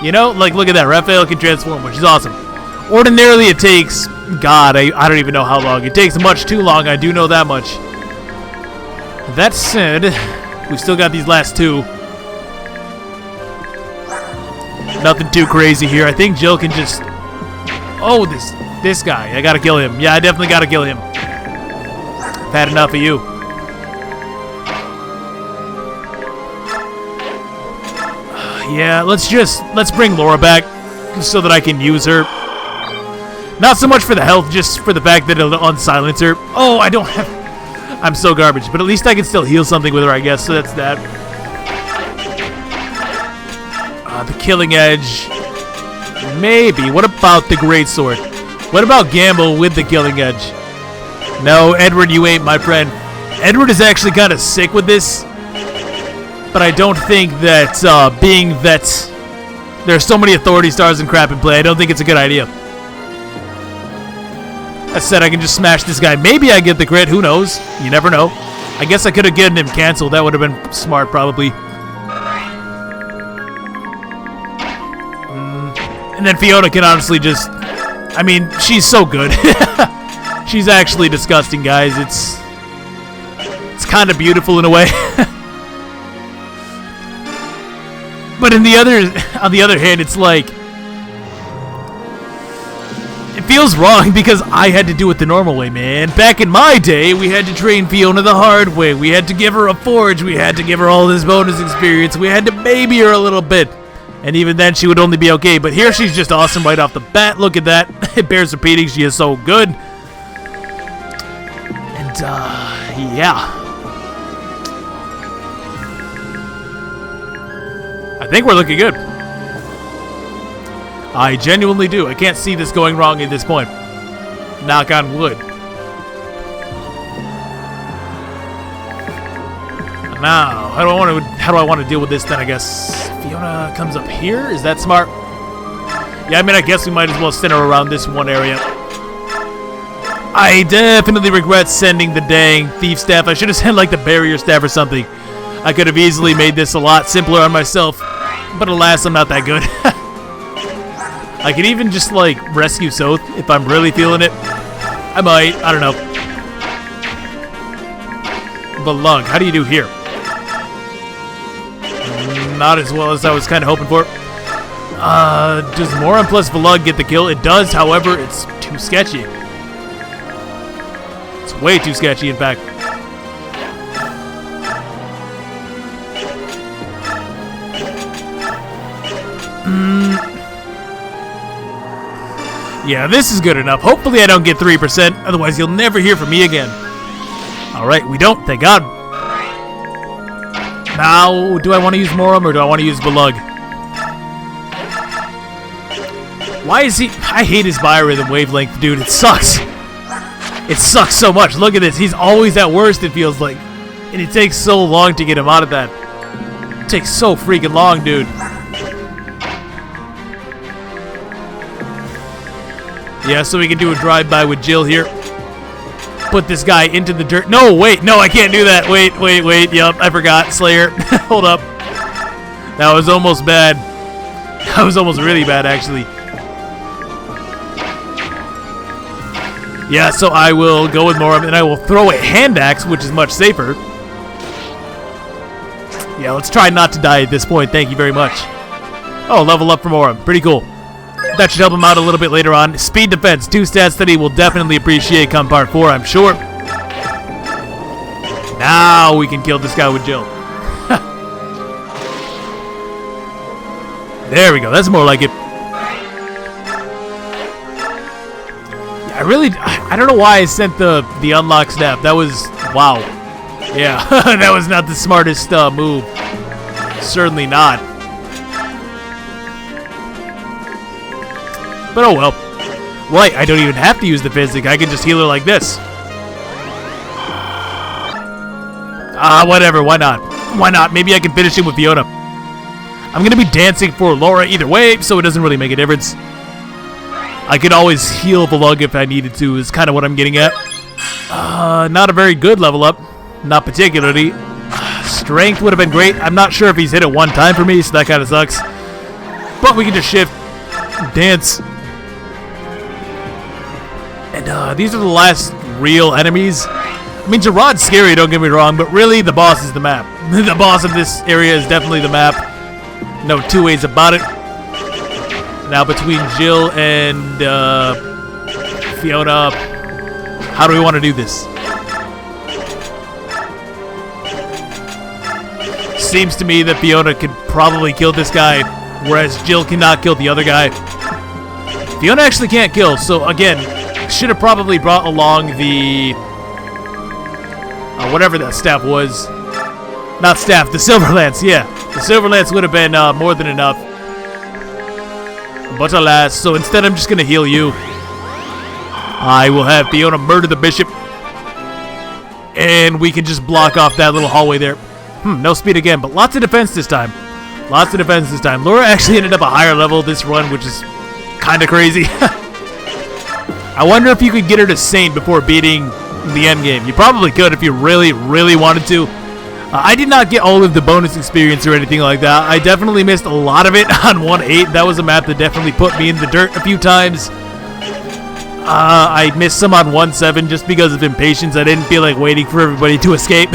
S1: You know? Like, look at that. Raphael can transform, which is awesome. Ordinarily, it takes... God, I don't even know how long. It takes much too long. I do know that much. That said, we still got these last two. Nothing too crazy here. I think Jill can just... Oh, this guy. I gotta kill him. Yeah, I definitely gotta kill him. I've had enough of you. Yeah, let's bring Laura back so that I can use her. Not so much for the health, just for the fact that it'll unsilence her. Oh, I don't have... I'm so garbage, but at least I can still heal something with her, I guess, so that's that. The Killing Edge. Maybe. What about the Greatsword? What about Gamble with the Killing Edge? No, Edward, you ain't my friend. Edward is actually kind of sick with this. But I don't think that, being that there are so many authority stars and crap in play, I don't think it's a good idea. That said, I can just smash this guy. Maybe I get the crit. Who knows? You never know. I guess I could have gotten him canceled. That would have been smart, probably. And then Fiona can honestly just... I mean, she's so good. She's actually disgusting, guys. It's kind of beautiful in a way. But on the other hand, it's like... It feels wrong because I had to do it the normal way, man. Back in my day, we had to train Fiona the hard way. We had to give her a forge. We had to give her all this bonus experience. We had to baby her a little bit. And even then, she would only be okay. But here, she's just awesome right off the bat. Look at that. It bears repeating. She is so good. And, yeah. I think we're looking good. I genuinely do. I can't see this going wrong at this point. Knock on wood. Now, how do I want to deal with this then, I guess? Fiona comes up here? Is that smart? Yeah, I mean, I guess we might as well send her around this one area. I definitely regret sending the dang thief staff. I should have sent, like, the barrier staff or something. I could have easily made this a lot simpler on myself. But alas, I'm not that good. I could even just, like, rescue Soth if I'm really feeling it. I might. I don't know. Belug, how do you do here? Not as well as I was kind of hoping for. Does Moran plus Belug get the kill? It does, however, it's too sketchy. It's way too sketchy, in fact. Yeah, this is good enough. Hopefully I don't get 3%, otherwise you'll never hear from me again. Alright, we don't, thank God. Now, do I want to use Moram or do I want to use Belug? Why is he... I hate his biorhythm wavelength, dude. It sucks. It sucks so much. Look at this. He's always at worst, it feels like. And it takes so long to get him out of that. It takes so freaking long, dude. Yeah, so we can do a drive-by with Jill here. put this guy into the dirt. No, wait. No, I can't do that. Wait. Yup, I forgot. Slayer. Hold up. That was almost bad. That was almost really bad, actually. Yeah, so I will go with Moram, and I will throw a hand axe, which is much safer. Yeah, let's try not to die at this point. Thank you very much. Oh, level up for Moram. Pretty cool. That should help him out a little bit later on. Speed defense, 2 stats that he will definitely appreciate come part 4, I'm sure. Now we can kill this guy with Jill. There we go. That's more like it. I don't know why I sent the unlock snap. That was, wow. Yeah, that was not the smartest move. Certainly not. But oh well. Right, I don't even have to use the physic. I can just heal her like this. Whatever. Why not? Why not? Maybe I can finish him with Fiona. I'm going to be dancing for Laura either way, so it doesn't really make a difference. I could always heal the lug if I needed to, is kind of what I'm getting at. Not a very good level up. Not particularly. Strength would have been great. I'm not sure if he's hit it one time for me, so that kind of sucks. But we can just shift. Dance. And these are the last real enemies. I mean, Gerard's scary, don't get me wrong, but really the boss is the map. The boss of this area is definitely the map. No two ways about it. Now between Jill and Fiona, how do we want to do this? Seems to me that Fiona could probably kill this guy, whereas Jill cannot kill the other guy. Fiona actually can't kill, so again, should have probably brought along the whatever that staff was. Not staff, the Silver Lance, yeah. The Silver Lance would have been more than enough. But alas, so instead I'm just going to heal you. I will have Fiona murder the bishop. And we can just block off that little hallway there. No speed again, but lots of defense this time. Lots of defense this time. Laura actually ended up a higher level this run, which is kind of crazy. I wonder if you could get her to Saint before beating the endgame. You probably could if you really, really wanted to. I did not get all of the bonus experience or anything like that. I definitely missed a lot of it on 1.8. That was a map that definitely put me in the dirt a few times. I missed some on 1.7 just because of impatience. I didn't feel like waiting for everybody to escape.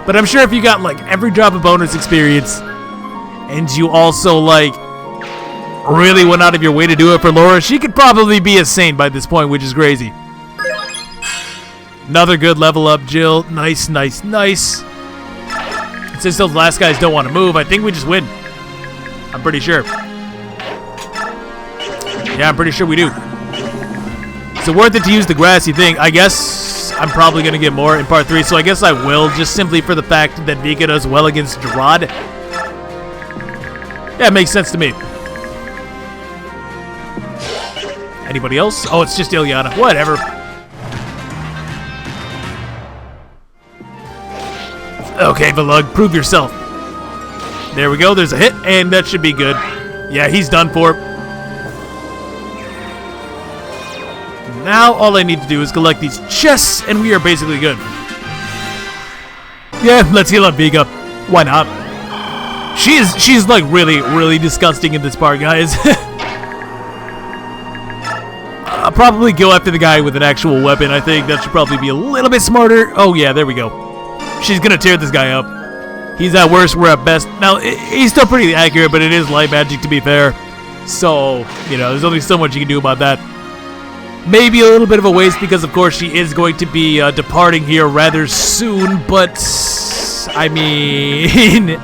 S1: But I'm sure if you got like every drop of bonus experience and you also like really went out of your way to do it for Laura, she could probably be a Saint by this point, which is crazy. Another good level up, Jill. Nice, nice, nice. Since those last guys don't want to move, I think we just win. I'm pretty sure. Yeah, I'm pretty sure we do. Is it worth it to use the grassy thing? I guess I'm probably going to get more in part 3, so I guess I will, just simply for the fact that Vika does well against Gerard. Yeah, it makes sense to me. Anybody else? Oh, it's just Ilyana. Whatever. Okay, Valug, prove yourself. There we go, there's a hit, and that should be good. Yeah, he's done for. Now, all I need to do is collect these chests, and we are basically good. Yeah, let's heal up Vika. Why not? She's like really, really disgusting in this part, guys. I'll probably go after the guy with an actual weapon. I think that should probably be a little bit smarter. Oh, yeah, there we go. She's gonna tear this guy up. He's at worst, we're at best. Now, he's still pretty accurate, but it is light magic to be fair. So, you know, there's only so much you can do about that. Maybe a little bit of a waste because, of course, she is going to be departing here rather soon. But, I mean,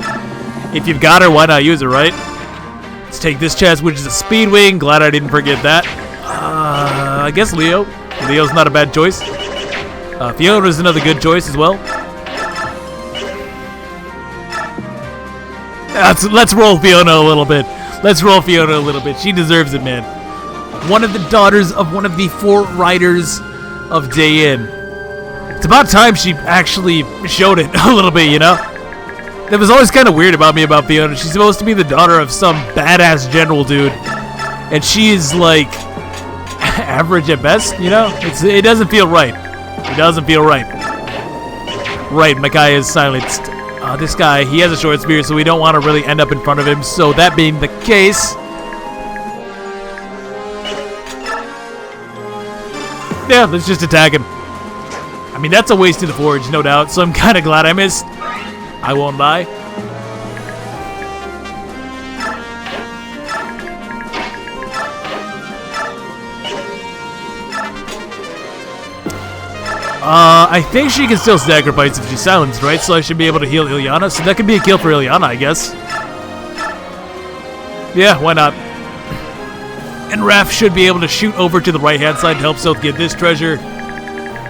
S1: if you've got her, why not use her, right? Let's take this chest, which is a speed wing. Glad I didn't forget that. I guess Leo. Leo's not a bad choice. Fiona's another good choice as well. Let's roll Fiona a little bit. Let's roll Fiona a little bit. She deserves it, man. One of the daughters of one of the 4 riders of Day In. It's about time she actually showed it a little bit, you know? That was always kind of weird about me about Fiona. She's supposed to be the daughter of some badass general dude. And she's like average at best, you know? It doesn't feel right. It doesn't feel right. Right, Makai is silenced. This guy, he has a short spear, so we don't want to really end up in front of him. So that being the case... yeah, let's just attack him. I mean, that's a waste of the forge, no doubt, so I'm kind of glad I missed. I won't lie. I think she can still sacrifice if she's silenced, right? So I should be able to heal Ilyana. So that could be a kill for Ilyana, I guess. Yeah, why not? And Raph should be able to shoot over to the right-hand side to help Sylph get this treasure.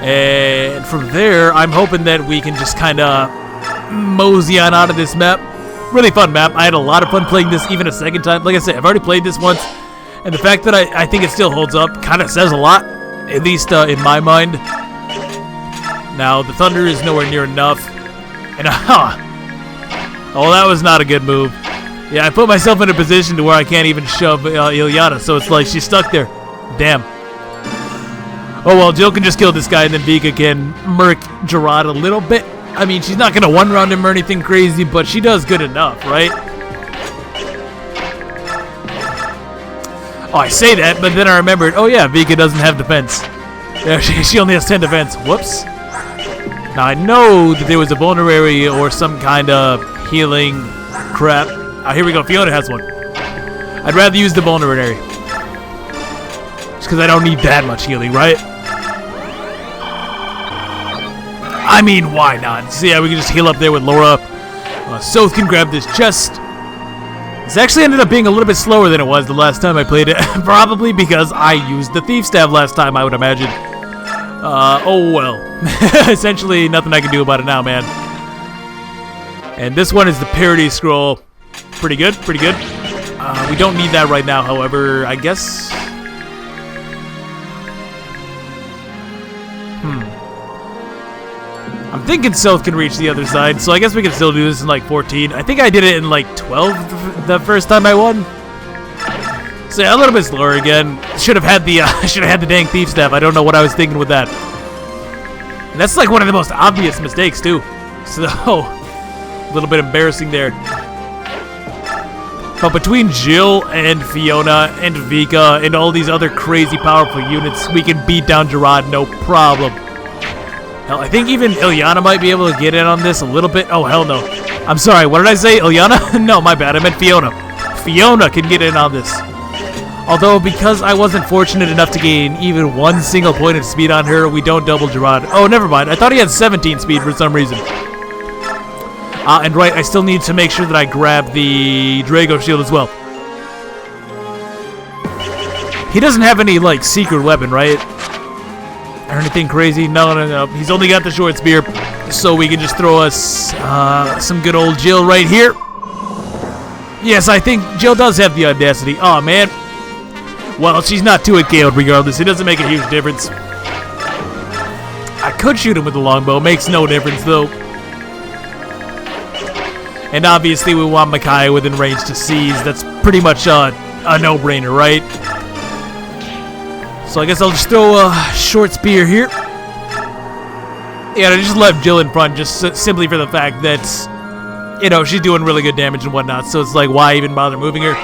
S1: And from there, I'm hoping that we can just kind of mosey on out of this map. Really fun map. I had a lot of fun playing this even a second time. Like I said, I've already played this once. And the fact that I think it still holds up kind of says a lot. At least in my mind. Now, the thunder is nowhere near enough. And, oh, that was not a good move. Yeah, I put myself in a position to where I can't even shove Ilyana, so it's like she's stuck there. Damn. Oh, well, Jill can just kill this guy, and then Vika can murk Gerard a little bit. I mean, she's not going to one-round him or anything crazy, but she does good enough, right? Oh, I say that, but then I remembered, oh yeah, Vika doesn't have defense. Yeah, she only has 10 defense. Whoops. Now, I know that there was a vulnerary or some kind of healing crap. Oh, here we go. Fiona has one. I'd rather use the vulnerary. Just because I don't need that much healing, right? I mean, why not? So yeah, we can just heal up there with Laura. Soph can grab this chest. This actually ended up being a little bit slower than it was the last time I played it. Probably because I used the Thief Staff last time, I would imagine. Oh well. Essentially, nothing I can do about it now, man. And this one is the parody scroll. Pretty good, pretty good. We don't need that right now, however, I guess. I'm thinking Sylph can reach the other side, so I guess we can still do this in like 14. I think I did it in like 12 the first time I won. So yeah, a little bit slower again. Should have had the dang Thief Staff. I don't know what I was thinking with that. And that's like one of the most obvious mistakes too. So a little bit embarrassing there. But between Jill and Fiona and Vika and all these other crazy powerful units, we can beat down Gerard no problem. Hell, I think even Ilyana might be able to get in on this a little bit. Oh, hell no. I'm sorry, what did I say? Ilyana? No, my bad. I meant Fiona. Fiona can get in on this. Although, because I wasn't fortunate enough to gain even one single point of speed on her, we don't double Gerard. Oh, never mind. I thought he had 17 speed for some reason. And right, I still need to make sure that I grab the Drago shield as well. He doesn't have any, like, secret weapon, right? Or anything crazy? No. He's only got the short spear, so we can just throw us some good old Jill right here. Yes, I think Jill does have the audacity. Oh man. Well, she's not too KO'd regardless. It doesn't make a huge difference. I could shoot him with the longbow. Makes no difference, though. And obviously, we want Makai within range to seize. That's pretty much a no-brainer, right? So I guess I'll just throw a short spear here. Yeah, I just left Jill in front just simply for the fact that, you know, she's doing really good damage and whatnot. So it's like, why even bother moving her?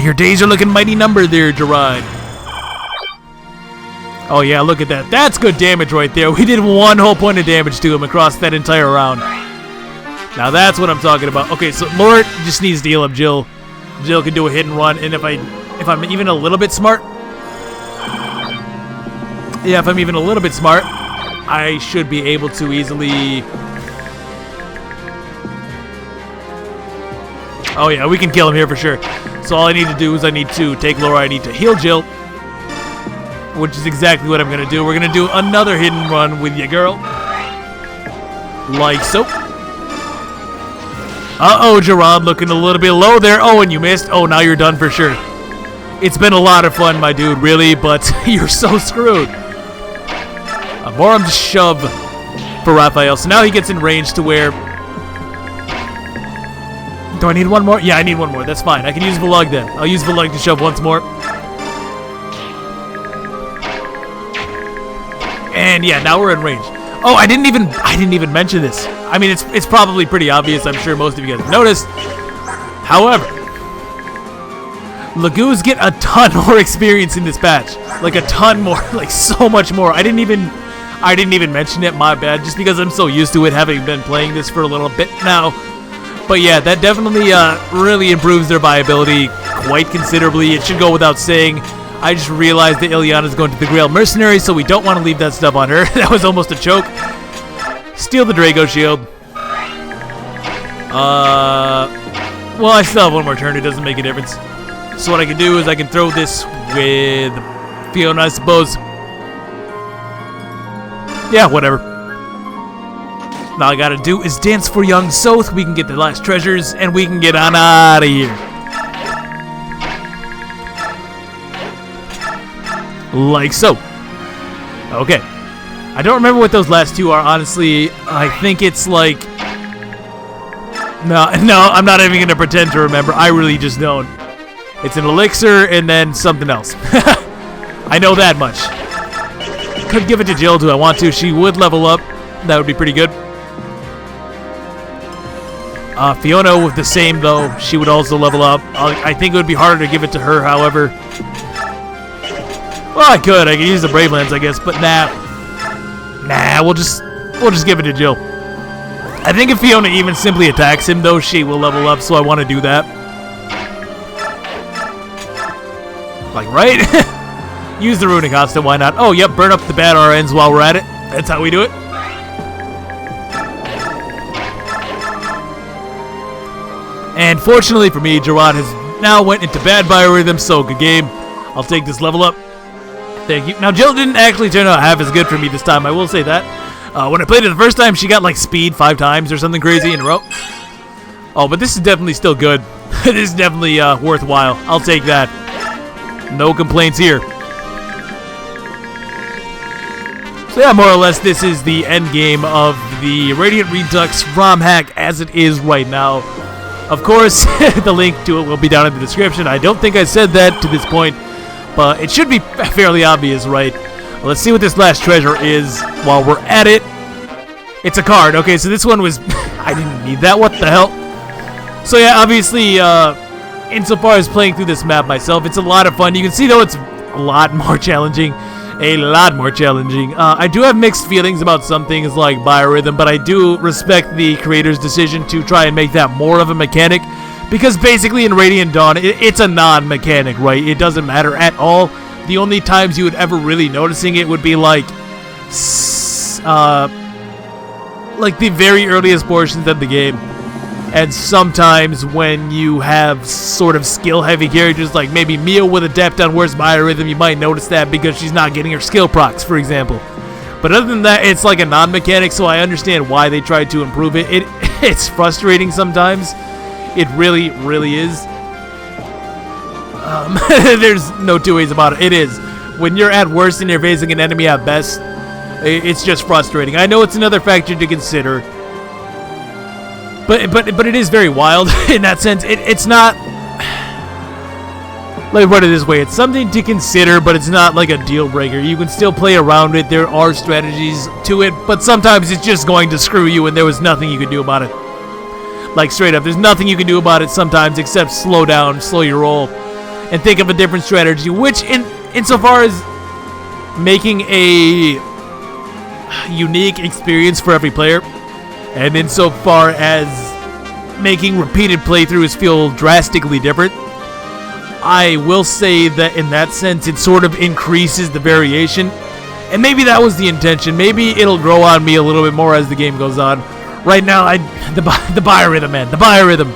S1: Your days are looking mighty numbered there, Gerard. Oh yeah, look at that. That's good damage right there. We did 1 whole point of damage to him across that entire round. Now that's what I'm talking about. Okay, so Laura just needs to heal up Jill. Jill can do a hit and run, and if I'm even a little bit smart, yeah, if I'm even a little bit smart, I should be able to easily. Oh yeah, we can kill him here for sure. So all I need to do is I need to take Laura, I need to heal Jill, which is exactly what I'm going to do. We're going to do another hit and run with you, girl. Like so. Uh-oh, Gerard, looking a little bit low there. Oh, and you missed. Oh, now you're done for sure. It's been a lot of fun, my dude, really, but you're so screwed. Moram just shove for Rafael. So now he gets in range to where... Do I need one more? Yeah, I need one more. That's fine. I can use Velug then. I'll use Velug to shove once more. And yeah, now we're in range. Oh, I didn't even mention this. I mean, it's probably pretty obvious. I'm sure most of you guys have noticed. However, Lagoos get a ton more experience in this patch. Like a ton more, like so much more. I didn't even mention it, my bad, just because I'm so used to it, having been playing this for a little bit now. But yeah, that definitely really improves their viability quite considerably. It should go without saying. I just realized that Ileana's going to the Grail Mercenary, so we don't want to leave that stuff on her. That was almost a choke. Steal the Drago Shield. Well, I still have one more turn. It doesn't make a difference. So what I can do is I can throw this with Fiona, I suppose. Yeah, whatever. Now all I gotta do is dance for young Soth. We can get the last treasures, and we can get on out of here. Like so. Okay. I don't remember what those last two are, honestly. I think it's like... No, I'm not even going to pretend to remember. I really just don't. It's an elixir and then something else. I know that much. Could give it to Jill, do I want to? She would level up. That would be pretty good. Fiona with the same, though. She would also level up. I think it would be harder to give it to her, however. Well, I could use the Brave Lance, I guess, but nah, we'll just give it to Jill. I think if Fiona even simply attacks him, though, she will level up, so I want to do that. Like, right? Use the Runic Constant, why not? Oh, yep, burn up the bad RNs while we're at it. That's how we do it. And fortunately for me, Gerard has now went into bad biorhythm, so good game. I'll take this level up. Thank you. Now, Jill didn't actually turn out half as good for me this time, I will say that. When I played it the first time, she got, like, speed 5 times or something crazy in a row. Oh, but this is definitely still good. This is definitely worthwhile. I'll take that. No complaints here. So yeah, more or less, this is the end game of the Radiant Redux ROM hack as it is right now. Of course, the link to it will be down in the description. I don't think I said that to this point, but it should be fairly obvious, right? Let's see what this last treasure is while we're at it. It's a card. Okay, so this one was... I didn't need that. What the hell? So yeah, obviously, insofar as playing through this map myself, it's a lot of fun. You can see, though, it's a lot more challenging. A lot more challenging. I do have mixed feelings about some things like biorhythm, but I do respect the creator's decision to try and make that more of a mechanic. Because basically in Radiant Dawn, it's a non-mechanic, right? It doesn't matter at all. The only times you would ever really noticing it would be like the very earliest portions of the game. And sometimes when you have sort of skill-heavy characters, like maybe Mia with Adept on worse biorhythm, you might notice that because she's not getting her skill procs, for example. But other than that, it's like a non-mechanic, so I understand why they tried to improve it. It's frustrating sometimes. It really, really is. There's no two ways about it. It is. When you're at worst and you're facing an enemy at best, it's just frustrating. I know it's another factor to consider. But it is very wild in that sense. It's not... Let me put it this way. It's something to consider, but it's not like a deal breaker. You can still play around it. There are strategies to it, but sometimes it's just going to screw you and there was nothing you could do about it. Like, straight up, there's nothing you can do about it sometimes except slow down, slow your roll, and think of a different strategy, which, insofar as making a unique experience for every player, and insofar as making repeated playthroughs feel drastically different, I will say that in that sense, it sort of increases the variation, and maybe that was the intention. Maybe it'll grow on me a little bit more as the game goes on. Right now, the biorhythm, man. The biorhythm.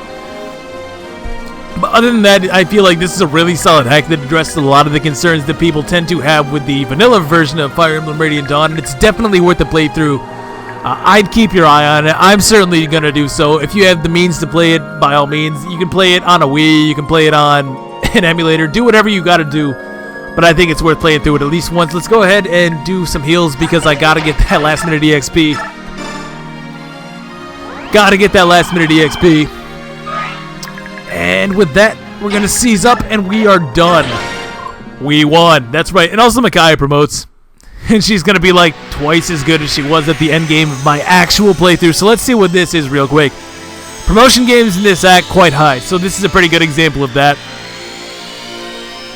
S1: But other than that, I feel like this is a really solid hack that addresses a lot of the concerns that people tend to have with the vanilla version of Fire Emblem Radiant Dawn, and it's definitely worth the playthrough. I'd keep your eye on it. I'm certainly going to do so. If you have the means to play it, by all means. You can play it on a Wii. You can play it on an emulator. Do whatever you got to do. But I think it's worth playing through it at least once. Let's go ahead and do some heals because I got to get that last minute EXP. Gotta get that last minute EXP. And with that, we're gonna seize up and we are done. We won. That's right. And also Micaiah promotes. and she's gonna be like twice as good as she was at the end game of my actual playthrough. So let's see what this is real quick. Promotion games in this hack quite high, so this is a pretty good example of that.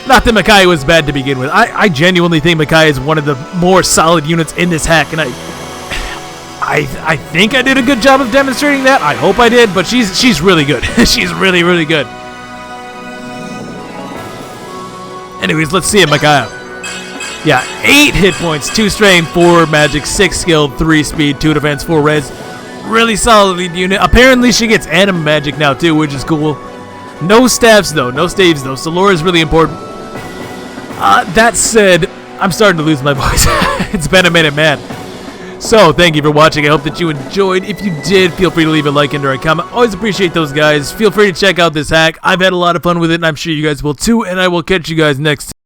S1: Not that Micaiah was bad to begin with. I genuinely think Micaiah is one of the more solid units in this hack, and I think I did a good job of demonstrating that. I hope I did, but she's really good. She's really, really good. Anyways, let's see it, Micaiah. Yeah, 8 hit points, 2 strain, 4 magic, 6 skill, 3 speed, 2 defense, 4 res. Really solid unit. Apparently she gets anima magic now too, which is cool. No staves though, so lore is really important. That said, I'm starting to lose my voice. It's been a minute, man. So, thank you for watching. I hope that you enjoyed. If you did, feel free to leave a like and or a comment. Always appreciate those guys. Feel free to check out this hack. I've had a lot of fun with it, and I'm sure you guys will too, and I will catch you guys next time.